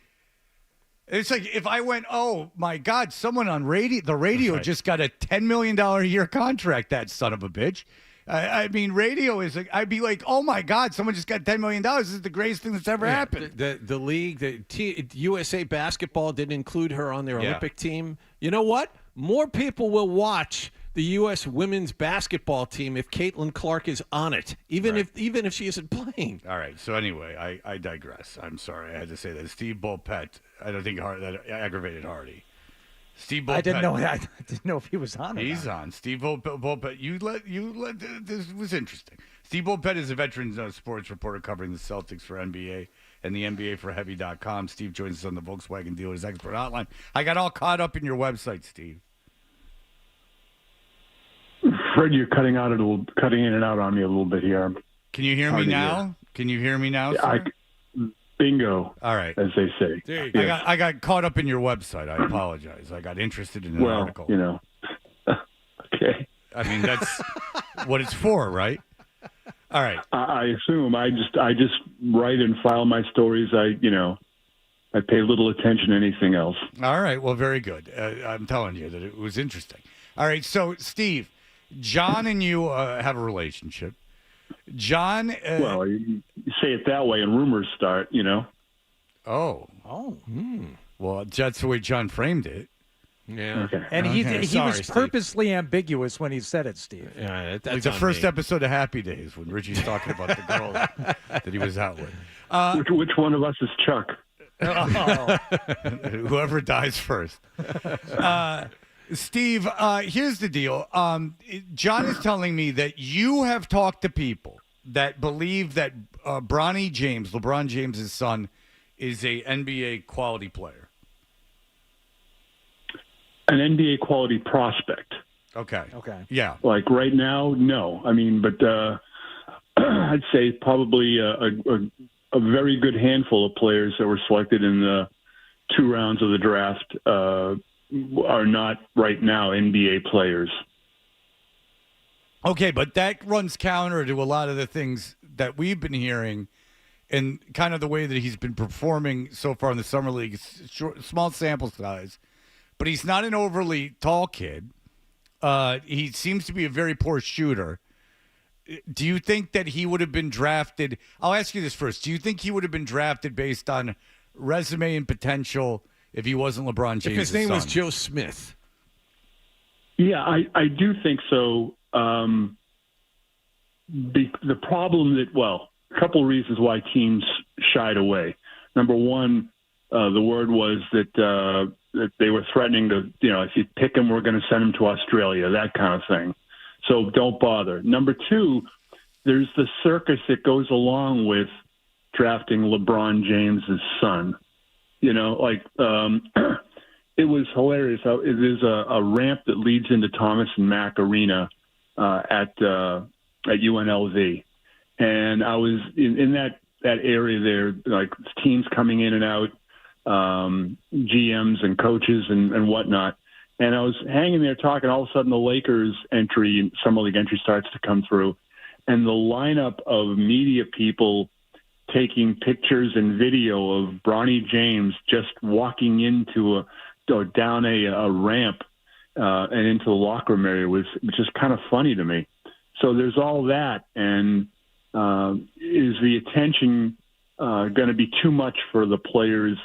It's like if I went, oh, my God, someone on the radio just got a $10 million a year contract, that son of a bitch. I mean, radio is like, I'd be like, oh, my God, someone just got $10 million. This is the greatest thing that's ever happened. The league, USA Basketball didn't include her on their Olympic team. You know what? More people will watch the U.S. women's basketball team if Caitlin Clark is on it, even if she isn't playing. All right. So anyway, I digress. I'm sorry. I had to say that. Steve Bulpett, I don't think that aggravated Hardy. Steve Bulpett. I didn't know if he was on. He's on. Steve Bulpett. You let. This was interesting. Steve Bulpett is a veteran sports reporter covering the Celtics for NBA and the NBA for Heavy.com. Steve joins us on the Volkswagen Dealers Expert Hotline. I got all caught up in your website, Steve. Fred, you're cutting in and out on me a little bit here. Can you hear me now? Can you hear me now, sir? Bingo. All right. As they say. There you go. I got caught up in your website. I apologize. I got interested in an article. Okay. I mean, that's what it's for, right? All right. I assume. I just write and file my stories. I pay little attention to anything else. All right. Well, very good. I'm telling you that it was interesting. All right. So, Steve, John and you have a relationship. John. Well, you say it that way, and rumors start. Oh. Well, that's the way John framed it. Yeah. Okay. And he was Steve. purposely ambiguous when he said it, Steve. Yeah, Like the first episode of Happy Days when Richie's talking about the girl that he was out with. Which one of us is Chuck? Whoever dies first. Steve, here's the deal. John is telling me that you have talked to people that believe that LeBron James' son, is a NBA quality player. An NBA quality prospect. Okay. Yeah. Like right now, no. I mean, but I'd say probably a very good handful of players that were selected in the 2 rounds of the draft are not right now NBA players. Okay, but that runs counter to a lot of the things that we've been hearing and kind of the way that he's been performing so far in the Summer League. It's small sample size, but he's not an overly tall kid. He seems to be a very poor shooter. Do you think that he would have been drafted? I'll ask you this first. Do you think he would have been drafted based on resume and potential if he wasn't LeBron James' If his name was son. Joe Smith. Yeah, I do think so. The problem that, a couple of reasons why teams shied away. Number one, the word was that they were threatening to, if you pick him, we're going to send him to Australia, that kind of thing. So don't bother. Number two, there's the circus that goes along with drafting LeBron James's son. It was hilarious. There's a ramp that leads into Thomas and Mack Arena at UNLV, and I was in that area there, like teams coming in and out, GMs and coaches and whatnot. And I was hanging there talking. All of a sudden, the Lakers entry, Summer League entry, starts to come through, and the lineup of media people taking pictures and video of Bronny James just walking into down a ramp and into the locker room area was just kind of funny to me. So there's all that, and is the attention going to be too much for the players'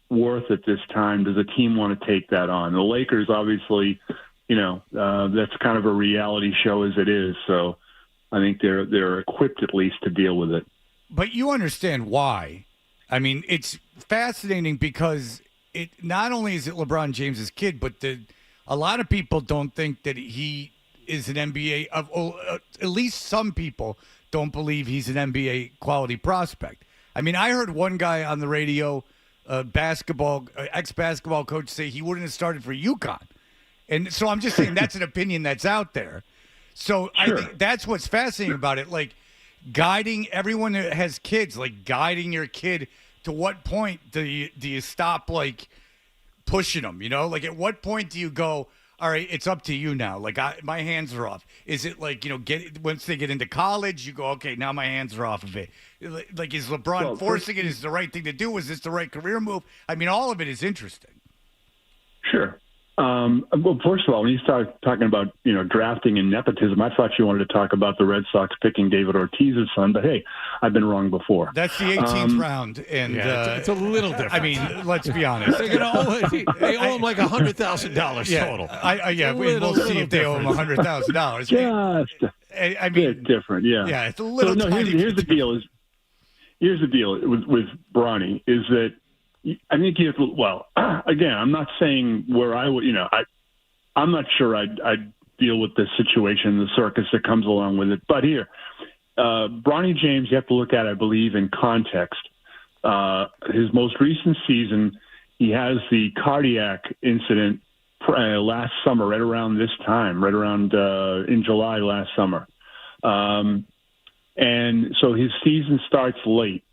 worth at this time? Does a team want to take that on? The Lakers, obviously, that's kind of a reality show as it is. So I think they're equipped at least to deal with it. But you understand why. I mean, it's fascinating because it not only is it LeBron James's kid, but a lot of people don't think that he is an NBA at least some people don't believe he's an NBA quality prospect. I mean, I heard one guy on the radio, ex-basketball coach, say he wouldn't have started for UConn. And so I'm just saying that's an opinion that's out there. So sure. I think that's what's fascinating about it. Like, guiding everyone that has kids, like guiding your kid, to what point do you stop like pushing them? Like at what point do you go, all right, it's up to you now. Like my hands are off. Is it like, once they get into college, you go, okay, now my hands are off of it. Like, is LeBron forcing it? Is the right thing to do? Is this the right career move? I mean, all of it is interesting. Sure. Well, first of all, when you start talking about, drafting and nepotism, I thought you wanted to talk about the Red Sox picking David Ortiz's son, but hey, I've been wrong before. That's the 18th round, and it's a little different. I mean, let's be honest. They owe him like $100,000 total. We'll see if they owe him $100,000. Just I mean, bit different, yeah. Yeah, it's a little. So, here's the deal. Here's the deal with Bronny is that. I think again, I'm not saying where I would, I'm not sure I'd deal with the situation, the circus that comes along with it. But here, Bronny James, you have to look at, I believe, in context. His most recent season, he has the cardiac incident last summer, right around this time, right around in July last summer. And so his season starts late.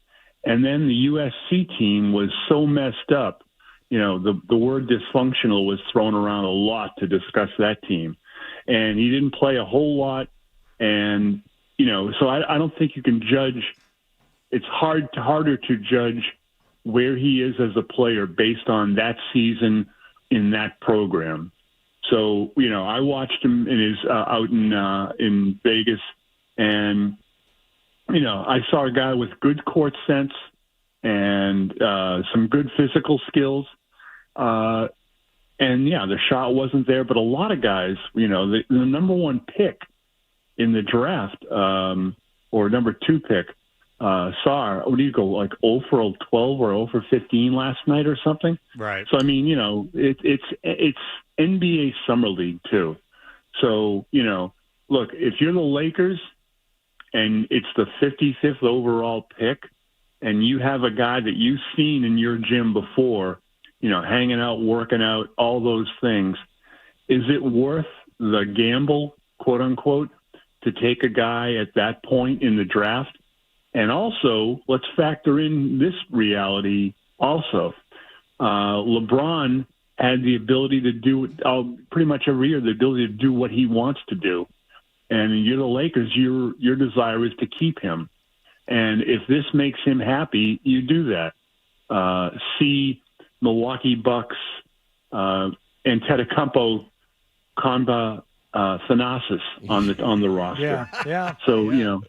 And then the USC team was so messed up, the word dysfunctional was thrown around a lot to discuss that team. And he didn't play a whole lot. And, so I don't think you can judge. It's harder to judge where he is as a player based on that season in that program. So, I watched him out in Vegas, and I saw a guy with good court sense and some good physical skills. And, the shot wasn't there, but a lot of guys, the number one pick in the draft or number two pick, Sarr, what do you go, like 0 for 12 or 0 for 15 last night or something? Right. So, I mean, it's NBA Summer League, too. So, look, if you're the Lakers – and it's the 55th overall pick, and you have a guy that you've seen in your gym before, hanging out, working out, all those things, is it worth the gamble, quote unquote, to take a guy at that point in the draft? And also, let's factor in this reality also. LeBron had the ability to do pretty much every year, the ability to do what he wants to do. And you're the Lakers, your desire is to keep him. And if this makes him happy, you do that. See Milwaukee Bucks, Antetokounmpo, Thanasis on the roster. Yeah. So,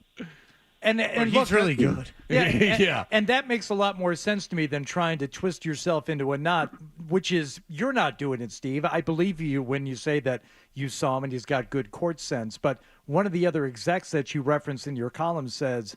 And he's look, really good. Yeah, and that makes a lot more sense to me than trying to twist yourself into a knot, which is you're not doing it, Steve. I believe you when you say that you saw him and he's got good court sense. But one of the other execs that you referenced in your column says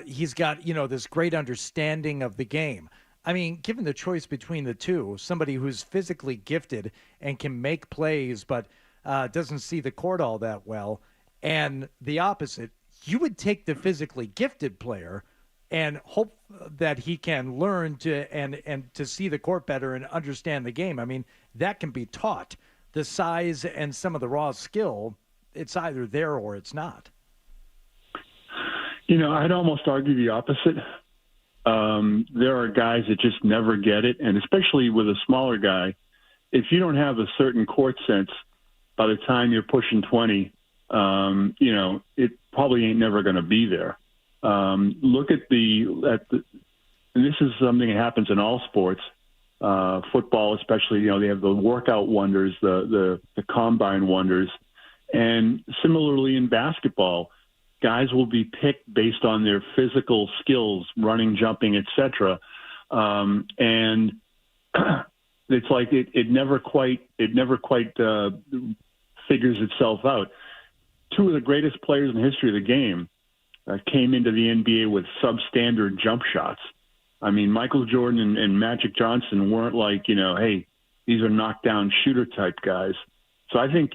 he's got this great understanding of the game. I mean, given the choice between the two, somebody who's physically gifted and can make plays but doesn't see the court all that well, and the opposite. You would take the physically gifted player and hope that he can learn to and to see the court better and understand the game. I mean, that can be taught. The size and some of the raw skill, it's either there or it's not. I'd almost argue the opposite. There are guys that just never get it, and especially with a smaller guy, if you don't have a certain court sense by the time you're pushing 20, it probably ain't never going to be there. Look at and this is something that happens in all sports, football especially. They have the workout wonders, the combine wonders, and similarly in basketball, guys will be picked based on their physical skills, running, jumping, etc. And it's like it never quite figures itself out. Two of the greatest players in the history of the game came into the NBA with substandard jump shots. I mean, Michael Jordan and Magic Johnson weren't like, hey, these are knockdown shooter type guys. So I think,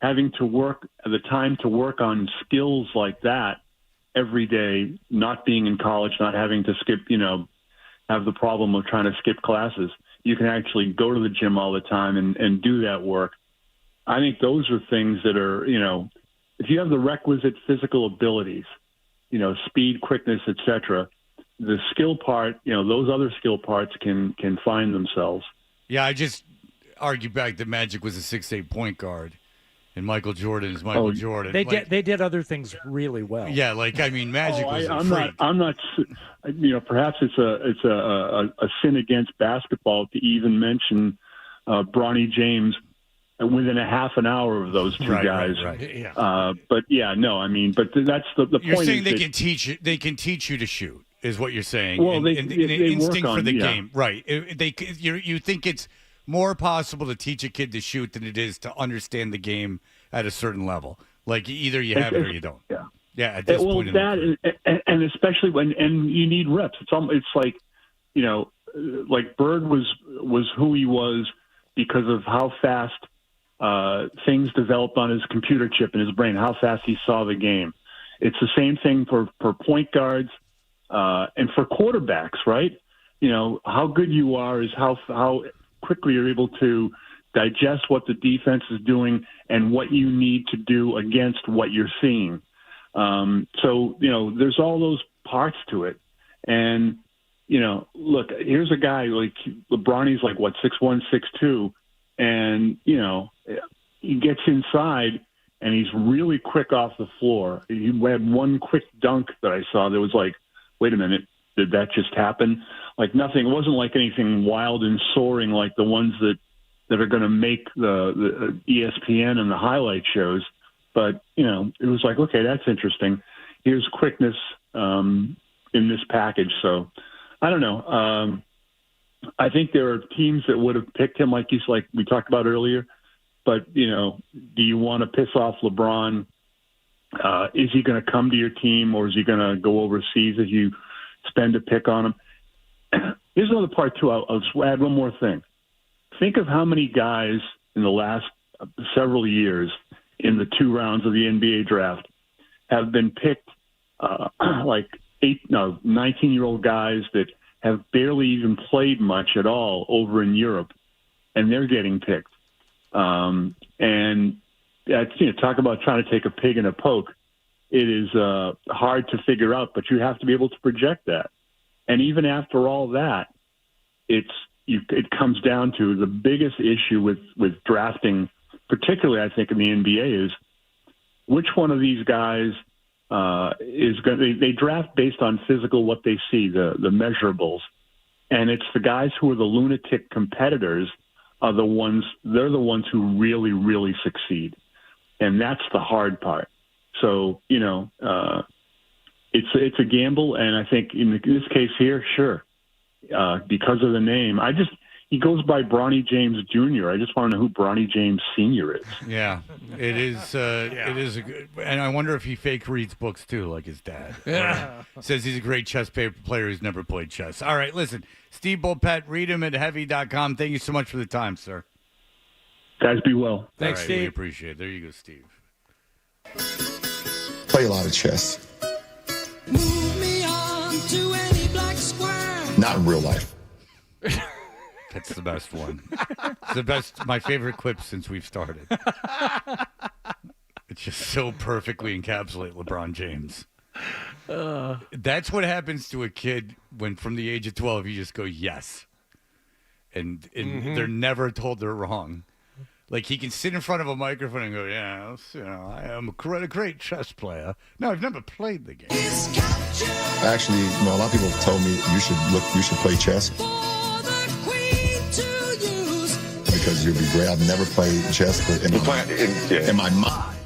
having to work the time to work on skills like that every day, not being in college, not having to skip, have the problem of trying to skip classes. You can actually go to the gym all the time and do that work. I think those are things that are, if you have the requisite physical abilities, speed, quickness, etc., the skill part, those other skill parts can find themselves. Yeah, I just argue back that Magic was a 6'8" point guard, and Michael Jordan is Michael Jordan. They did other things really well. Yeah, Magic was a freak. I'm not. Perhaps it's a sin against basketball to even mention Bronny James within a half an hour of those two guys. Right. Yeah. But that's the point. You're saying they can teach you to shoot, is what you're saying. Well, they instinct work on, for the game, right? You think it's more possible to teach a kid to shoot than it is to understand the game at a certain level. Like either you have it or you don't. Yeah. Yeah. At this point in the career. and especially when you need reps. It's like like Bird was who he was because of how fast things developed on his computer chip in his brain, how fast he saw the game. It's the same thing for point guards and for quarterbacks, right? How good you are is how quickly you're able to digest what the defense is doing and what you need to do against what you're seeing. So there's all those parts to it. And, look, here's a guy like LeBron's like, 6'1", 6'2", and, he gets inside and he's really quick off the floor. He had one quick dunk that I saw that was like, wait a minute, did that just happen? Like nothing. It wasn't like anything wild and soaring like the ones that are going to make the ESPN and the highlight shows. But, it was like, okay, that's interesting. Here's quickness in this package. So I don't know. I think there are teams that would have picked him like we talked about earlier. But, do you want to piss off LeBron? Is he going to come to your team, or is he going to go overseas if you spend a pick on him? Here's another part, too. I'll just add one more thing. Think of how many guys in the last several years in the 2 rounds of the NBA draft have been picked like 19-year-old guys that have barely even played much at all over in Europe, and they're getting picked. And that's, talk about trying to take a pig in a poke. It is hard to figure out, but you have to be able to project that. And even after all that, it comes down to the biggest issue with drafting, particularly I think in the NBA, is which one of these guys is going to, they draft based on physical, what they see, the measurables. And it's the guys who are the lunatic competitors they're the ones who really, really succeed. And that's the hard part. So, it's a gamble, and I think in this case here, sure, because of the name, he goes by Bronny James Jr. I just want to know who Bronny James Sr. is. Yeah, it is. It is a good, and I wonder if he fake reads books too, like his dad. Yeah. Says he's a great chess player who's never played chess. All right, listen, Steve Bulpett, read him at heavy.com. Thank you so much for the time, sir. Guys, be well. Thanks, All right, Steve. We appreciate it. There you go, Steve. Play a lot of chess. Move me on to any black square. Not in real life. That's the best one. It's the best, my favorite clip since we've started. It's just so perfectly encapsulate LeBron James. That's what happens to a kid when from the age of 12 you just go yes. And they're never told they're wrong. Like he can sit in front of a microphone and go, yeah, I am a great chess player. No, I've never played the game. Actually, a lot of people have told me you should play chess. Because you'll be great. I've never played chess, but in my mind.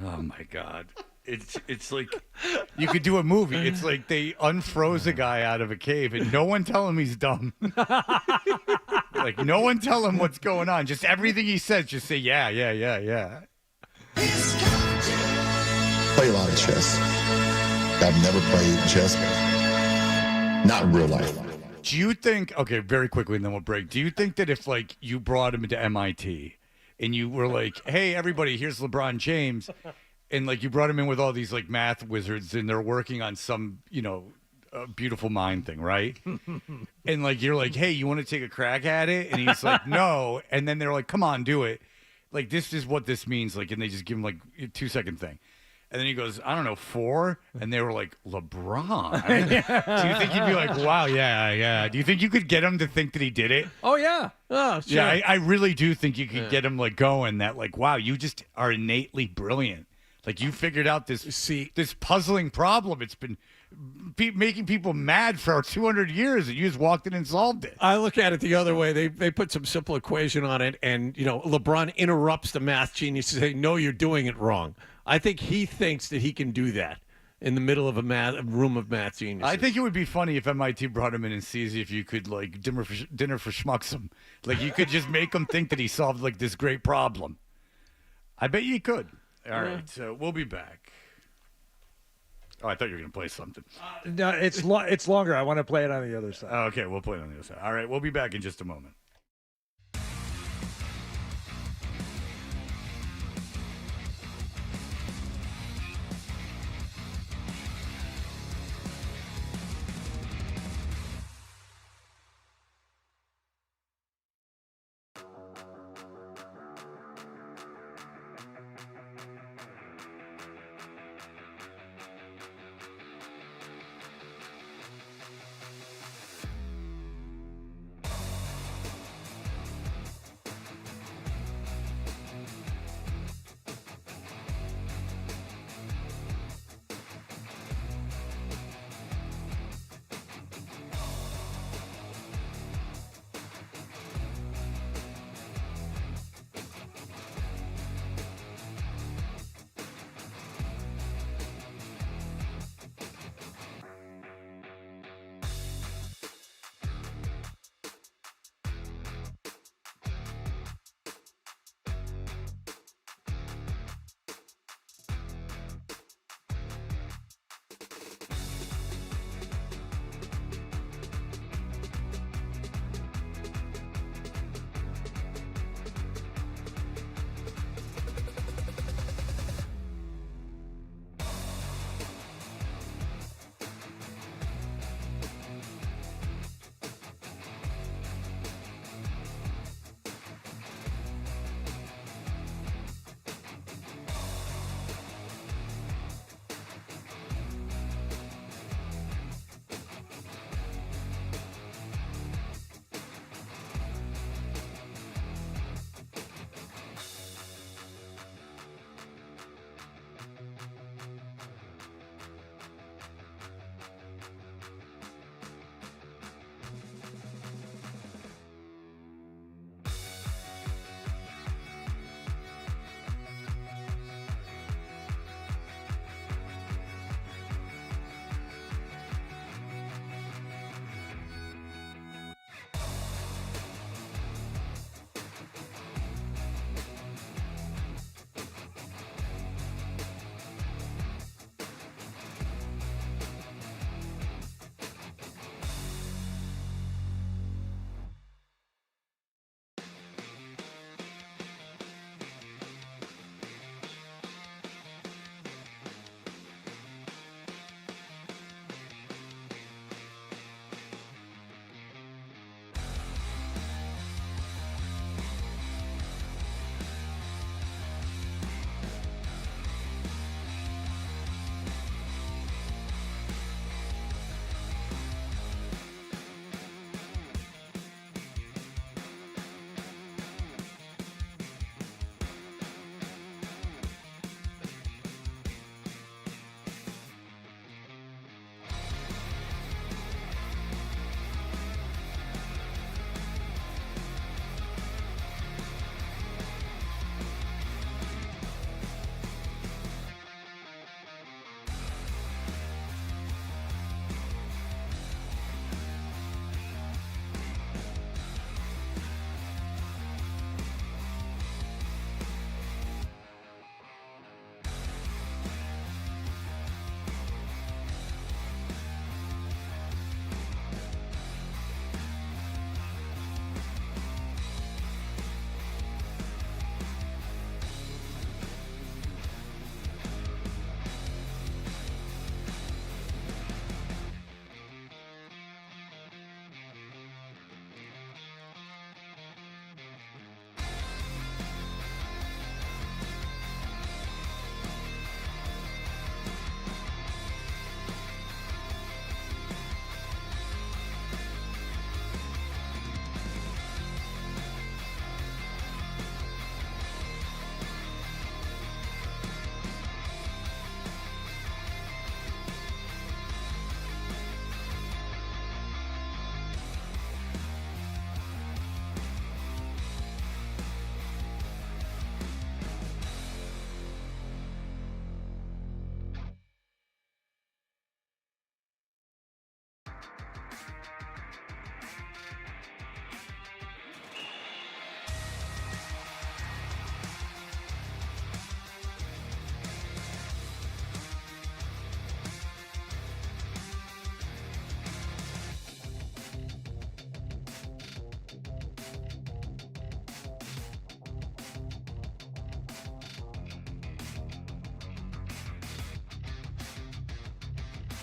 Oh my God. It's like you could do a movie. It's like they unfroze a guy out of a cave and no one tell him he's dumb. Like no one tell him what's going on. Just everything he says, just say yeah. Play a lot of chess. I've never played chess. Not in real life. Do you think, okay, very quickly and then we'll break. Do you think that if like you brought him into MIT and you were like, hey, everybody, here's LeBron James, and like you brought him in with all these like math wizards and they're working on some, beautiful mind thing, right? And like you're like, hey, you want to take a crack at it? And he's like, no. And then they're like, come on, do it. Like this is what this means. Like, and they just give him like a 2-second thing. And then he goes, I don't know, 4? And they were like, LeBron? Do you think you'd be like, wow, yeah. Do you think you could get him to think that he did it? Oh, yeah. Oh, sure. Yeah, I really do think you could get him like going that like, wow, you just are innately brilliant. Like you figured out this puzzling problem. It's been making people mad for 200 years, and you just walked in and solved it. I look at it the other way. They put some simple equation on it, and LeBron interrupts the math genius to say, "No, you're doing it wrong." I think he thinks that he can do that in the middle of a room of math geniuses. I think it would be funny if MIT brought him in and sees if you could like dinner for schmucks him. Like you could just make him think that he solved like this great problem. I bet you could. All right, so we'll be back. Oh, I thought you were going to play something. No, it's longer. I want to play it on the other side. Oh, okay, we'll play it on the other side. All right, we'll be back in just a moment.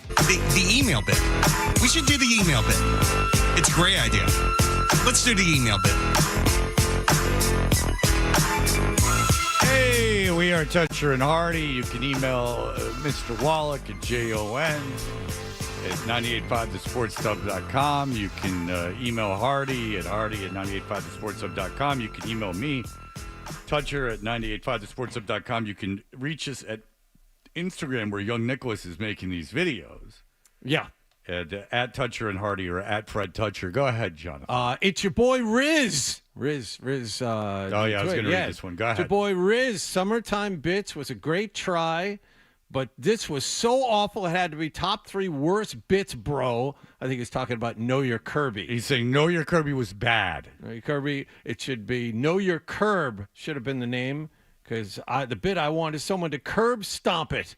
The email bit. We should do the email bit. It's a great idea. Let's do the email bit. Hey, we are Toucher and Hardy. You can email Mr. Wallach at JON at 985thesportshub.com. You can email Hardy at 985thesportshub.com. You can email me, Toucher, at 985thesportshub.com. You can reach us at Instagram, where young Nicholas is making these videos. Yeah. At Toucher and Hardy or at Fred Toucher. Go ahead, Jonathan. It's your boy Riz. Riz. I was going to read this one. Go ahead. It's your boy Riz. Summertime Bits was a great try, but this was so awful it had to be top 3 worst bits, bro. I think he's talking about Know Your Kirby. He's saying Know Your Kirby was bad. Know Your Kirby. It should be Know Your Curb should have been the name, because the bit I want is someone to curb stomp it.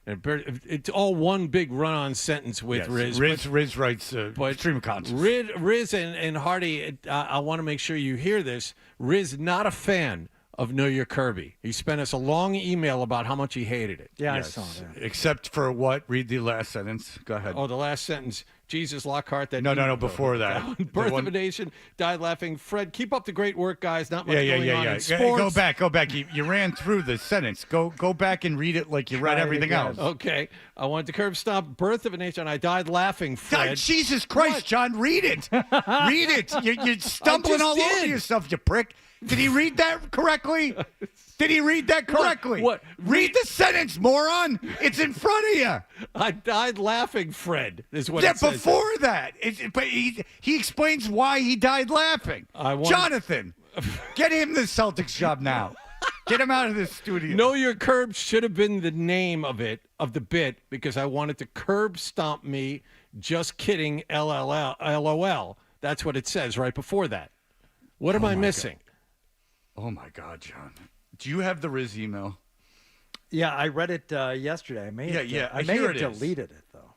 And it's all one big run-on sentence with Riz. Riz writes stream of consciousness. Riz and Hardy, I want to make sure you hear this. Riz, not a fan of Know Your Kirby. He sent us a long email about how much he hated it. Yeah, yes. I saw that. Except for what? Read the last sentence. Go ahead. Oh, the last sentence. Jesus Lockhart. No, before that. Birth of a Nation, died laughing. Fred, keep up the great work, guys. Not much going on in sports. Go back. You ran through the sentence. Go back and read it like you read everything else. Okay. I wanted to curb stomp Birth of a Nation. I died laughing, Fred. God, Jesus Christ, what? John, read it. Read it. You're stumbling all over yourself, you prick. Did he read that correctly? What? Read the sentence, moron. It's in front of you. I died laughing, Fred, is what it says. Before that. But he explains why he died laughing. Jonathan, get him the Celtics job now. Get him out of this studio. Know Your Curb should have been the name of the bit, because I wanted to curb stomp me. Just kidding, LOL. That's what it says right before that. What am I missing? Oh, my God, John. Do you have the Riz email? Yeah, I read it yesterday. I may have deleted it, though.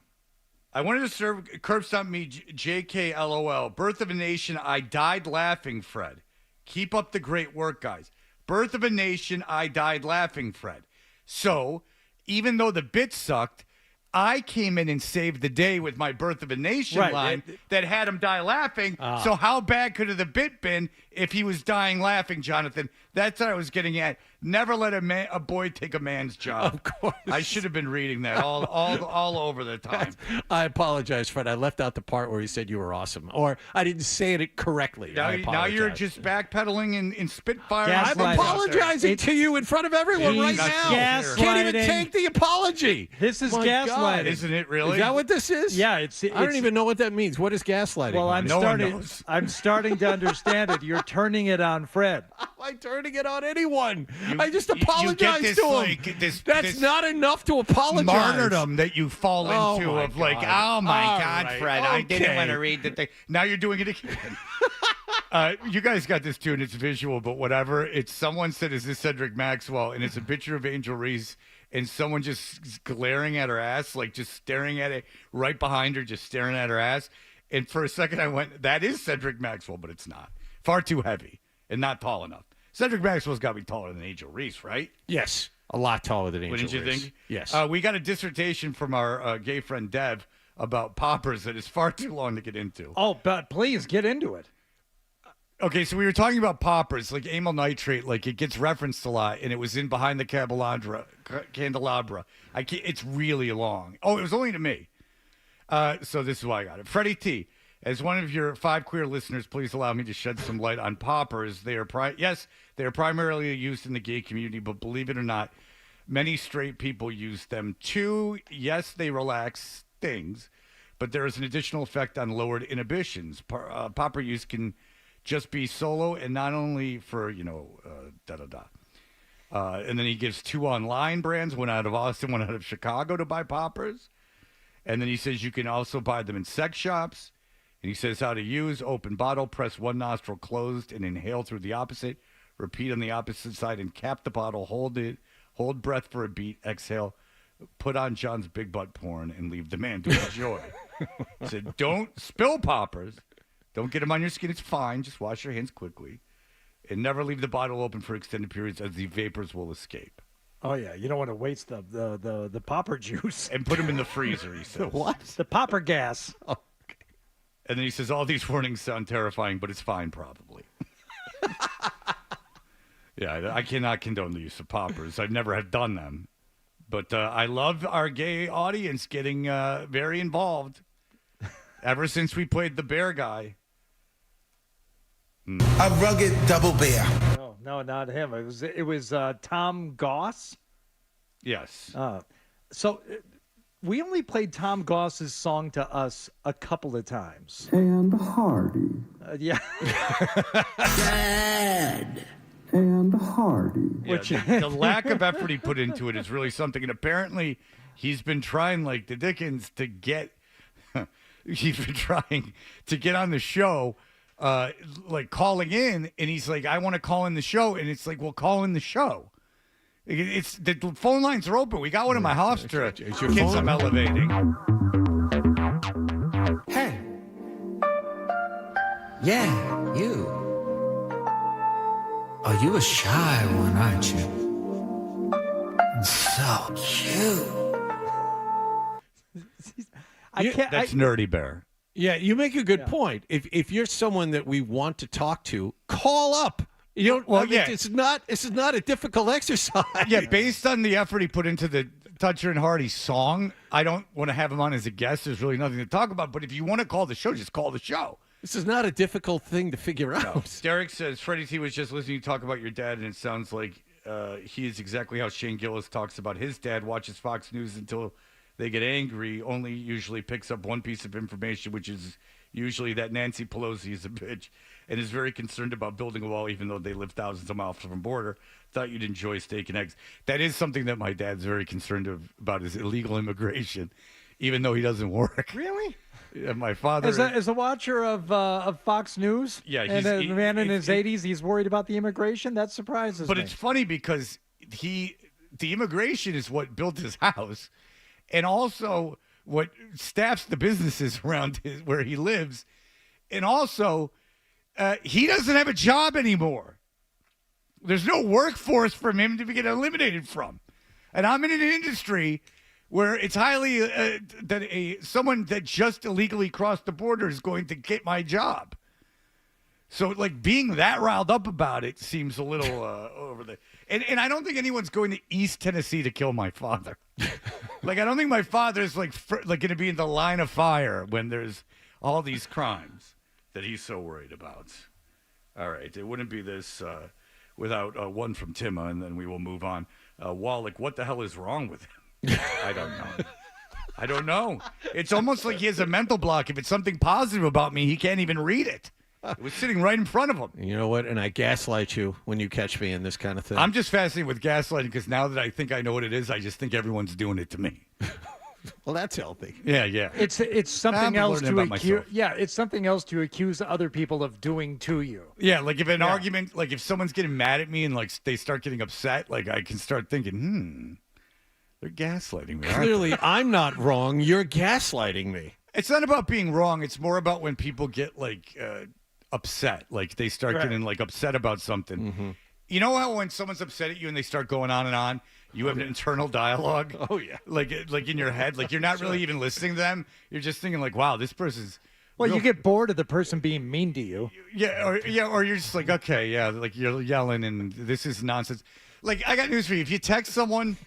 I wanted to curb stomp me, JKLOL. Birth of a Nation, I died laughing, Fred. Keep up the great work, guys. Birth of a Nation, I died laughing, Fred. So, even though the bit sucked, I came in and saved the day with my Birth of a Nation line that had him die laughing. So how bad could have the bit been if he was dying laughing, Jonathan? That's what I was getting at. Never let a boy take a man's job. Of course. I should have been reading that all over the time. I apologize, Fred. I left out the part where he said you were awesome. Or I didn't say it correctly. Now you're just backpedaling in Spitfire. I'm apologizing to you in front of everyone right now. Can't even take the apology. This is gaslighting. Isn't it really? Is that what this is? Yeah. I don't even know what that means. What is gaslighting? Well, I'm starting to understand it. You're turning it on Fred. Am I turning it on anyone? I just apologized to him. That's not enough to apologize. Martyrdom that you fall into oh my God, Fred, okay. I didn't want to read the thing. Now you're doing it again. You guys got this too, and it's visual, but whatever. It's someone said, "Is this Cedric Maxwell?" And it's a picture of Angel Reese, and someone just glaring at her ass, like just staring at it right behind her, just staring at her ass. And for a second, I went, "That is Cedric Maxwell," but it's not. Far too heavy and not tall enough. Cedric Maxwell's got to be taller than Angel Reese, right? Yes, a lot taller than Angel Reese. Wouldn't you think? Yes. We got a dissertation from our gay friend Dev about poppers that is far too long to get into. Oh, but please get into it. Okay, so we were talking about poppers, like amyl nitrate, like it gets referenced a lot, and it was in Behind the Candelabra. It's really long. Oh, it was only to me. So this is why I got it. Freddie T, as one of your 5 queer listeners, please allow me to shed some light on poppers. They are primarily used in the gay community, but believe it or not, many straight people use them too. Yes, they relax things, but there is an additional effect on lowered inhibitions. Popper use can just be solo and not only for, and then he gives 2 online brands, one out of Austin, one out of Chicago, to buy poppers. And then he says you can also buy them in sex shops. And he says how to use: open bottle, press one nostril closed and inhale through the opposite. Repeat on the opposite side and cap the bottle. Hold breath for a beat. Exhale. Put on John's big butt porn and leave the man to enjoy. He said, don't spill poppers. Don't get them on your skin. It's fine. Just wash your hands quickly. And never leave the bottle open for extended periods, as the vapors will escape. Oh yeah, you don't want to waste the popper juice and put them in the freezer. He says. What? The popper gas. Oh, okay. And then he says, all these warnings sound terrifying, but it's fine probably. Yeah, I cannot condone the use of poppers. I've never have done them. But I love our gay audience getting very involved ever since we played the bear guy. A rugged double bear. No, not him. It was Tom Goss. Yes. So we only played Tom Goss's song to us a couple of times. And Hardy. Yeah. Dad. And Hardy. Yeah, the lack of effort he put into it is really something. And apparently he's been trying like the Dickens to get he's been trying to get on the show, like calling in, and he's like, I want to call in the show, and it's like, well, call in the show. It's the phone lines are open. We got one in my house to kids I'm elevating. Hey. Yeah, you. Oh, you a shy one, aren't you? So cute. That's Nerdy Bear. Yeah, you make a good point. If you're someone that we want to talk to, call up. You don't. Well, I mean, yeah. This is not a difficult exercise. Yeah, based on the effort he put into the Toucher and Hardy song, I don't want to have him on as a guest. There's really nothing to talk about. But if you want to call the show, just call the show. This is not a difficult thing to figure out. Derek says, Freddie T was just listening to talk about your dad, and it sounds like he is exactly how Shane Gillis talks about his dad, watches Fox News until they get angry, only usually picks up one piece of information, which is usually that Nancy Pelosi is a bitch, and is very concerned about building a wall even though they live thousands of miles from a border. Thought you'd enjoy steak and eggs. That is something that my dad's very concerned about, is illegal immigration, even though he doesn't work. Really? Yeah, my father As a watcher of Fox News, yeah, and a man in his 80s, he's worried about the immigration. That surprises me. But it's funny because the immigration is what built his house, and also what staffs the businesses around where he lives, and also he doesn't have a job anymore. There's no workforce for him to get eliminated from, and I'm in an industry where it's highly that someone that just illegally crossed the border is going to get my job. So, like, being that riled up about it seems a little over the... And I don't think anyone's going to East Tennessee to kill my father. Like, I don't think my father's, like going to be in the line of fire when there's all these crimes that he's so worried about. All right, it wouldn't be this without one from Timma, and then we will move on. Wallach, what the hell is wrong with him? I don't know. It's almost like he has a mental block. If it's something positive about me, he can't even read it. It was sitting right in front of him. You know what? And I gaslight you when you catch me in this kind of thing. I'm just fascinated with gaslighting because now that I think I know what it is, I just think everyone's doing it to me. Well, that's healthy. Yeah. It's something else to accuse. myself. Yeah, it's something else to accuse other people of doing to you. Yeah, like if an argument, like if someone's getting mad at me and like they start getting upset, like I can start thinking, they're gaslighting me. Clearly, I'm not wrong. You're gaslighting me. It's not about being wrong. It's more about when people get like upset, like they start getting like upset about something. Mm-hmm. You know how when someone's upset at you and they start going on and on, you have an internal dialogue. Oh yeah, like in your head, like you're not really even listening to them. You're just thinking like, wow, this person's. Well, you get bored of the person being mean to you. Or you're just like, okay, yeah, like you're yelling and this is nonsense. Like I got news for you. If you text someone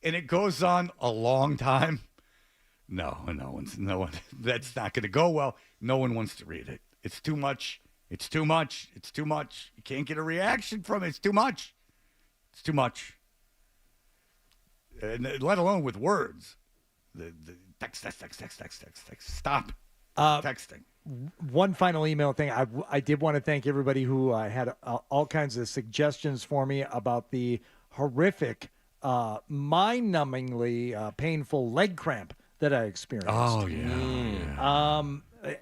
and it goes on a long time, no one. That's not going to go well. No one wants to read it. It's too much. It's too much. It's too much. You can't get a reaction from it. It's too much. It's too much. And let alone with words. The text. Stop texting. One final email thing. I did want to thank everybody who had all kinds of suggestions for me about the horrific, mind-numbingly painful leg cramp that I experienced. Oh, yeah.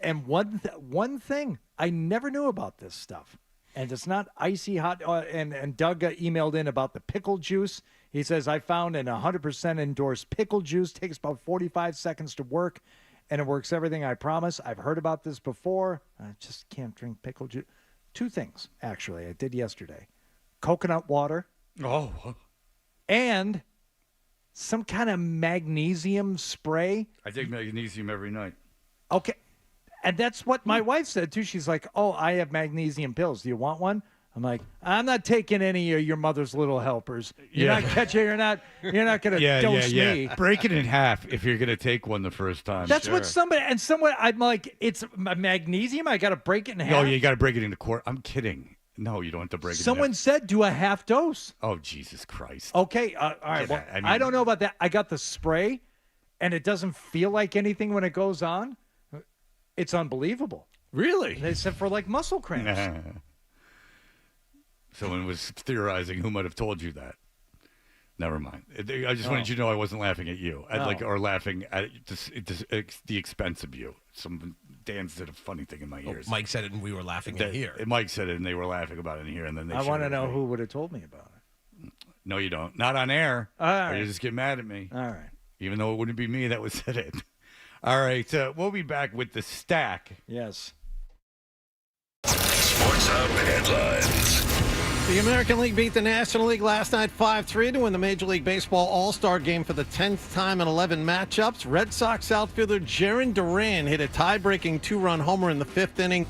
And one thing, I never knew about this stuff. And it's not icy hot. And Doug emailed in about the pickle juice. He says, I found an 100% endorsed pickle juice. Takes about 45 seconds to work, and it works everything I promise. I've heard about this before. I just can't drink pickle juice. Two things, actually, I did yesterday. Coconut water. Oh. and some kind of magnesium spray. I take magnesium every night. Okay. And that's what my wife said, too. She's like, oh, I have magnesium pills. Do you want one? I'm like, I'm not taking any of your mother's little helpers. You're not going to dose me. Break it in half if you're going to take one the first time. That's what someone, I'm like, it's magnesium? I got to break it in half? No, you got to break it into quarter. I'm kidding. No, you don't have to break it in half. Someone said do a half dose. Oh, Jesus Christ. Okay, all right. Well, I don't know about that. I got the spray, and it doesn't feel like anything when it goes on. It's unbelievable. Really? They said for like muscle cramps. Someone was theorizing who might have told you that. Never mind. I just wanted you to know I wasn't laughing at you. Or laughing at the expense of you. Dan said a funny thing in my ears. Mike said it and we were laughing in here. Mike said it and they were laughing about it in here. And then I want to know who would have told me about it. No, you don't. Not on air. All right. Or you just get mad at me. All right. Even though it wouldn't be me that would said it. All right, we'll be back with the stack. Yes. Sports Hub headlines. The American League beat the National League last night 5-3 to win the Major League Baseball All-Star Game for the 10th time in 11 matchups. Red Sox outfielder Jarren Duran hit a tie-breaking 2-run homer in the 5th inning.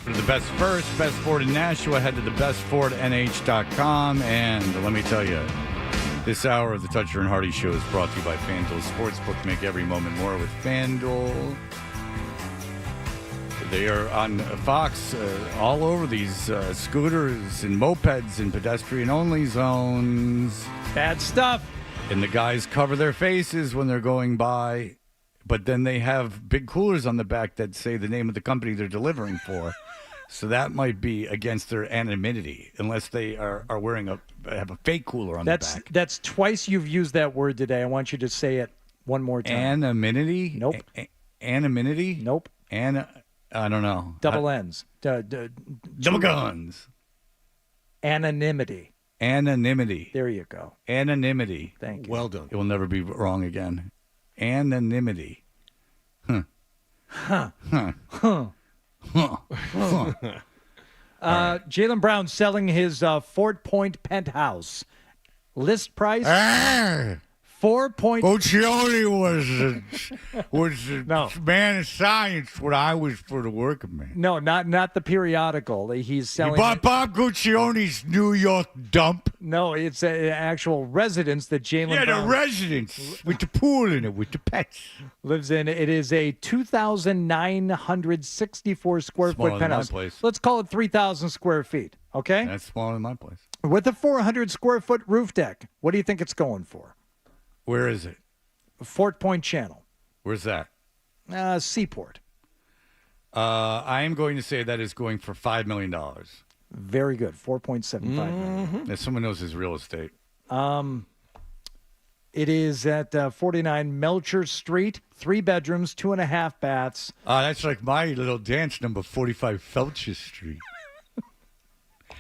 For the best first, best Ford in Nashua, head to thebestfordnh.com. And let me tell you, this hour of the Toucher and Hardy Show is brought to you by FanDuel Sportsbook. Make every moment more with FanDuel. They are on Fox all over these scooters and mopeds and pedestrian-only zones. Bad stuff. And the guys cover their faces when they're going by, but then they have big coolers on the back that say the name of the company they're delivering for. So that might be against their anonymity, unless they are wearing have a fake cooler on the back. That's twice you've used that word today. I want you to say it one more time. Anonymity? Nope. Anonymity? Nope. I don't know. Double N's. Double guns. Anonymity. Anonymity. There you go. Anonymity. Thank you. Well done. It will never be wrong again. Anonymity. Huh. Huh. Huh. Huh. Huh. Huh. Jaylen Brown selling his Fort Point penthouse. List price? 4 point. Boccioni was a man of science when I was for the working man. No, not the periodical. He's selling. You bought Bob Guccione's New York dump? No, it's an actual residence that Jaylen Brown. Yeah, the residence with the pool in it, with the pets. Lives in. It is a 2,964 square Smaller foot than my penthouse. place. Let's call it 3,000 square feet. Okay. That's smaller than my place. With a 400 square foot roof deck. What do you think it's going for? Where is it? Fort Point Channel. Where's that? Seaport. I am going to say that is going for $5 million. Very good. 4.75 million. If someone knows his real estate. It is at 49 Melcher Street, 3 bedrooms, 2.5 baths. That's like my little dance number, 45 Felcher Street.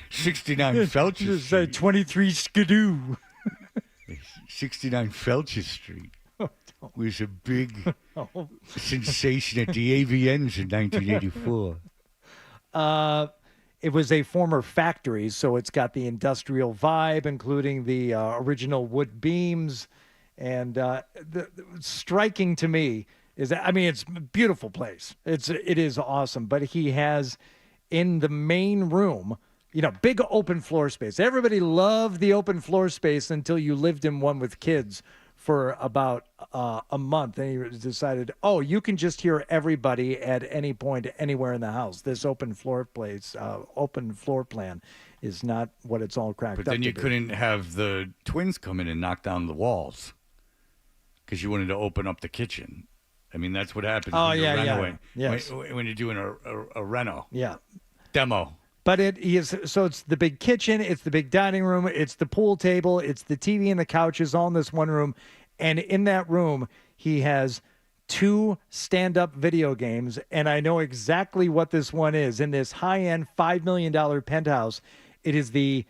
69 Felcher Street. 23 Skidoo. 69 Felcher Street was a big sensation at the AVNs in 1984. It was a former factory, so it's got the industrial vibe, including the original wood beams. And striking to me is that, I mean, it's a beautiful place. It is awesome. But he has in the main room, big open floor space. Everybody loved the open floor space until you lived in one with kids for about a month. And he decided, you can just hear everybody at any point, anywhere in the house. This open floor plan is not what it's all cracked up to be. But then you couldn't have the twins come in and knock down the walls because you wanted to open up the kitchen. I mean, that's what happens when you're renovating. Yes. When you're doing a reno. Yeah. Demo. But it's the big kitchen, it's the big dining room, it's the pool table, it's the TV and the couches all in this one room. And in that room, he has 2 stand-up video games, and I know exactly what this one is. In this high-end $5 million penthouse, it is the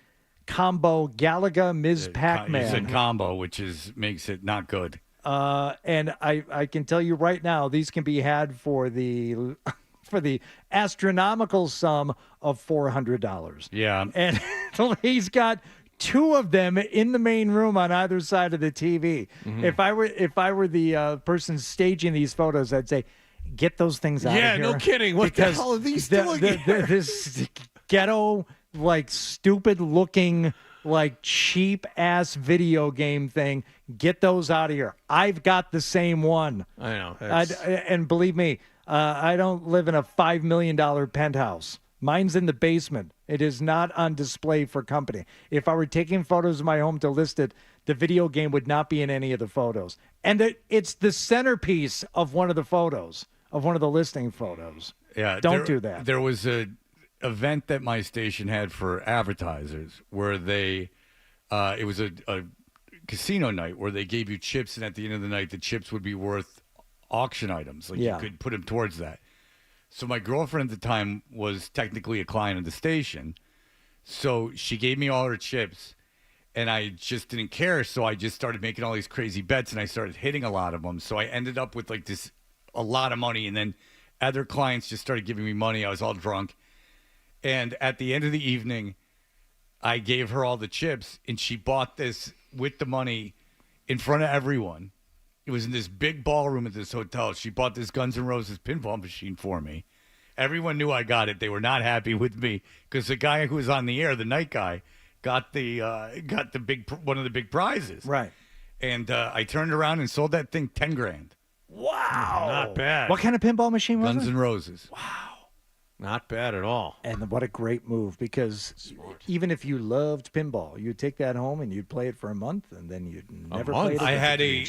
combo Galaga Ms. Pac-Man. You said combo, which makes it not good. And I can tell you right now, these can be had for the astronomical sum of $400. Yeah. And he's got 2 of them in the main room on either side of the TV. Mm-hmm. If I were the person staging these photos, I'd say, get those things out of here. Yeah, no kidding. What the hell are these doing here? This ghetto, stupid looking, cheap ass video game thing. Get those out of here. I've got the same one. I know. And believe me, I don't live in a $5 million penthouse. Mine's in the basement. It is not on display for company. If I were taking photos of my home to list it, the video game would not be in any of the photos. And it's the centerpiece of one of the photos, of one of the listing photos. Yeah. Don't do that. There was a event that my station had for advertisers where they, it was a casino night where they gave you chips, and at the end of the night, the chips would be worth auction items. You could put them towards that. So my girlfriend at the time was technically a client of the station. So she gave me all her chips, and I just didn't care. So I just started making all these crazy bets, and I started hitting a lot of them. So I ended up with a lot of money, and then other clients just started giving me money. I was all drunk. And at the end of the evening, I gave her all the chips, and she bought this with the money in front of everyone. It was in this big ballroom at this hotel. She bought this Guns N' Roses pinball machine for me. Everyone knew I got it. They were not happy with me because the guy who was on the air, the night guy, got the one of the big prizes. Right. And I turned around and sold that thing $10,000. Wow. Not bad. What kind of pinball machine was Guns it? N' Roses. Wow. Not bad at all. And what a great move, because even if you loved pinball, you'd take that home and you'd play it for a month, and then you'd never play it again. I had a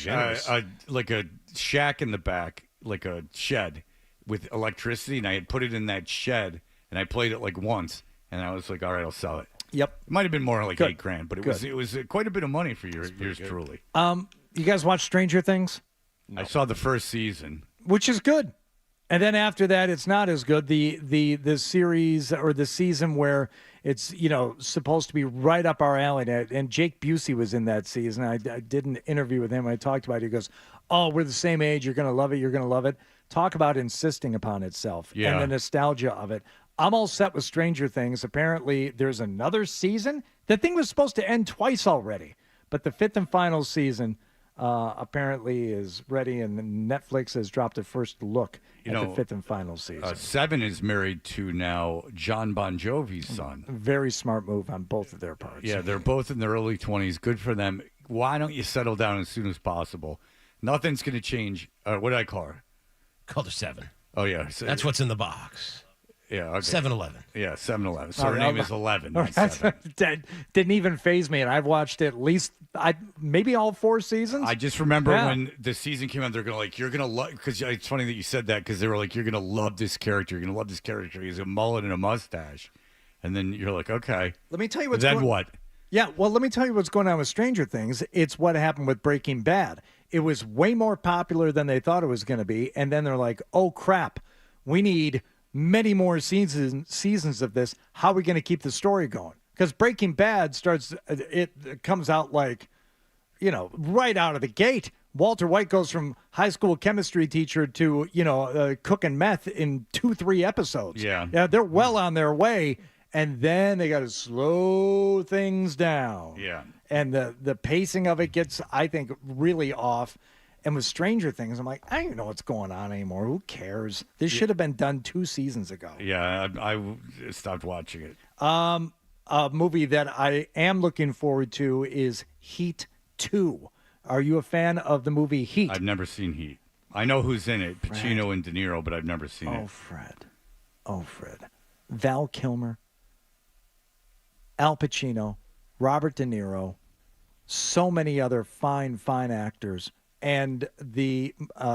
shack in the back, like a shed with electricity, and I had put it in that shed, and I played it like once, and I was like, all right, I'll sell it. Yep. It might have been more like Good. $8,000, but it Good. was quite a bit of money for yours truly. You guys watch Stranger Things? I saw the first season. Which is good. And then after that, it's not as good. The series or the season where it's, supposed to be right up our alley. And Jake Busey was in that season. I did an interview with him. I talked about it. He goes, oh, we're the same age. You're going to love it. You're going to love it. Talk about insisting upon itself and the nostalgia of it. I'm all set with Stranger Things. Apparently, there's another season. The thing was supposed to end twice already. But the 5th and final season apparently is ready, and Netflix has dropped a first look at the 5th and final season. 7 is married to now John Bon Jovi's son. Very smart move on both of their parts. Yeah, they're both in their early 20s. Good for them. Why don't you settle down as soon as possible? Nothing's going to change. What did I call her? Called her 7. Oh, yeah. That's what's in the box. Yeah, okay. 7-Eleven. Yeah, 7-Eleven. So her name is 11. Not That 7. didn't even faze me, and I've watched at least maybe all 4 seasons. I just remember when the season came out, they're going to you're going to love, because it's funny that you said that, because they were like, you're going to love this character. You're going to love this character. He's a mullet and a mustache. And then you're like, okay. Let me tell you what's then what? Yeah, well, let me tell you what's going on with Stranger Things. It's what happened with Breaking Bad. It was way more popular than they thought it was going to be, and then they're like, oh, crap, we need many more seasons of this. How are we going to keep the story going? Because Breaking Bad it comes out like, right out of the gate. Walter White goes from high school chemistry teacher to, cooking meth in 2-3 episodes. Yeah. They're well on their way, and then they got to slow things down. Yeah. And the pacing of it gets, I think, really off. And with Stranger Things, I'm like, I don't even know what's going on anymore. Who cares? This should have been done 2 seasons ago. Yeah, I stopped watching it. A movie that I am looking forward to is Heat 2. Are you a fan of the movie Heat? I've never seen Heat. I know who's in it, Pacino and De Niro, but I've never seen it. Fred. Val Kilmer, Al Pacino, Robert De Niro, so many other fine actors. And the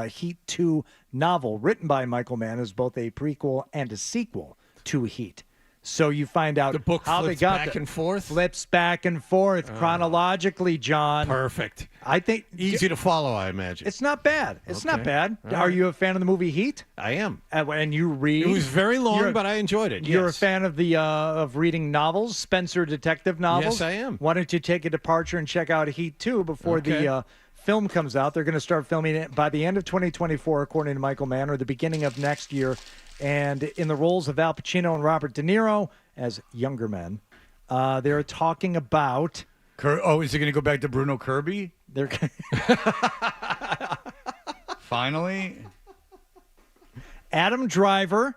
Heat 2 novel written by Michael Mann is both a prequel and a sequel to Heat. So you find out the book how flips they got back and forth. Flips back and forth chronologically, John. Perfect. I think easy to follow, I imagine. It's not bad. It's not bad. All Are right. you a fan of the movie Heat? I am. And you read? It was very long, but I enjoyed it. You're a yes. fan of the of reading novels, Spencer detective novels? Yes, I am. Why don't you take a departure and check out Heat 2 before the film comes out? They're going to start filming it by the end of 2024, according to Michael Mann, or the beginning of next year. And in the roles of Al Pacino and Robert De Niro as younger men, they're talking about... is it going to go back to Bruno Kirby? They're Finally? Adam Driver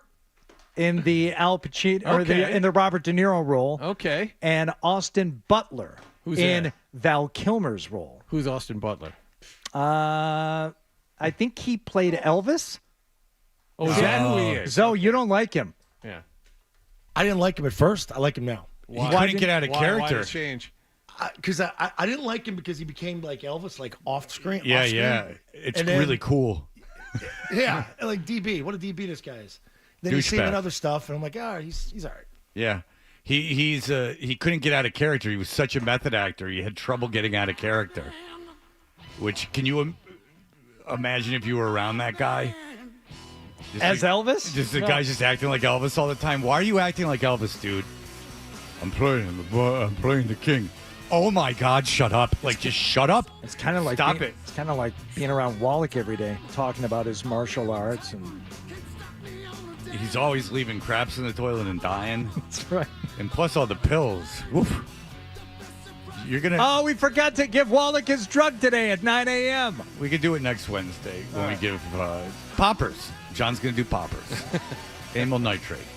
in the Al Pacino or in the Robert De Niro role. Okay. And Austin Butler in that? Val Kilmer's role. Who's Austin Butler? I think he played Elvis. Oh, is that who he is? So you don't like him? Yeah. I didn't like him at first. I like him now. He couldn't get out of character. Why the change? Because I didn't like him because he became like Elvis, like off screen. Yeah, off screen. yeah. It's And then- really cool. Yeah, like DB. What a DB this guy is. Then he's Douchebag. seeing other stuff, and I'm like, he's all right. Yeah. He couldn't get out of character. He was such a method actor. He had trouble getting out of character. Which, can you imagine if you were around that guy? As Elvis? Just the guy just acting like Elvis all the time. Why are you acting like Elvis, dude? I'm playing the king. Oh my God! Shut up! Like, just shut up. It's kind of like Stop it. It's kind of like being around Wallach every day, talking about his martial arts, and He's always leaving craps in the toilet and dying. that's right. And plus all the pills. Woof. You're gonna. Oh, we forgot to give Wallach his drug today at 9 a.m. We could do it next Wednesday when we give poppers. John's gonna do poppers. Amyl nitrate.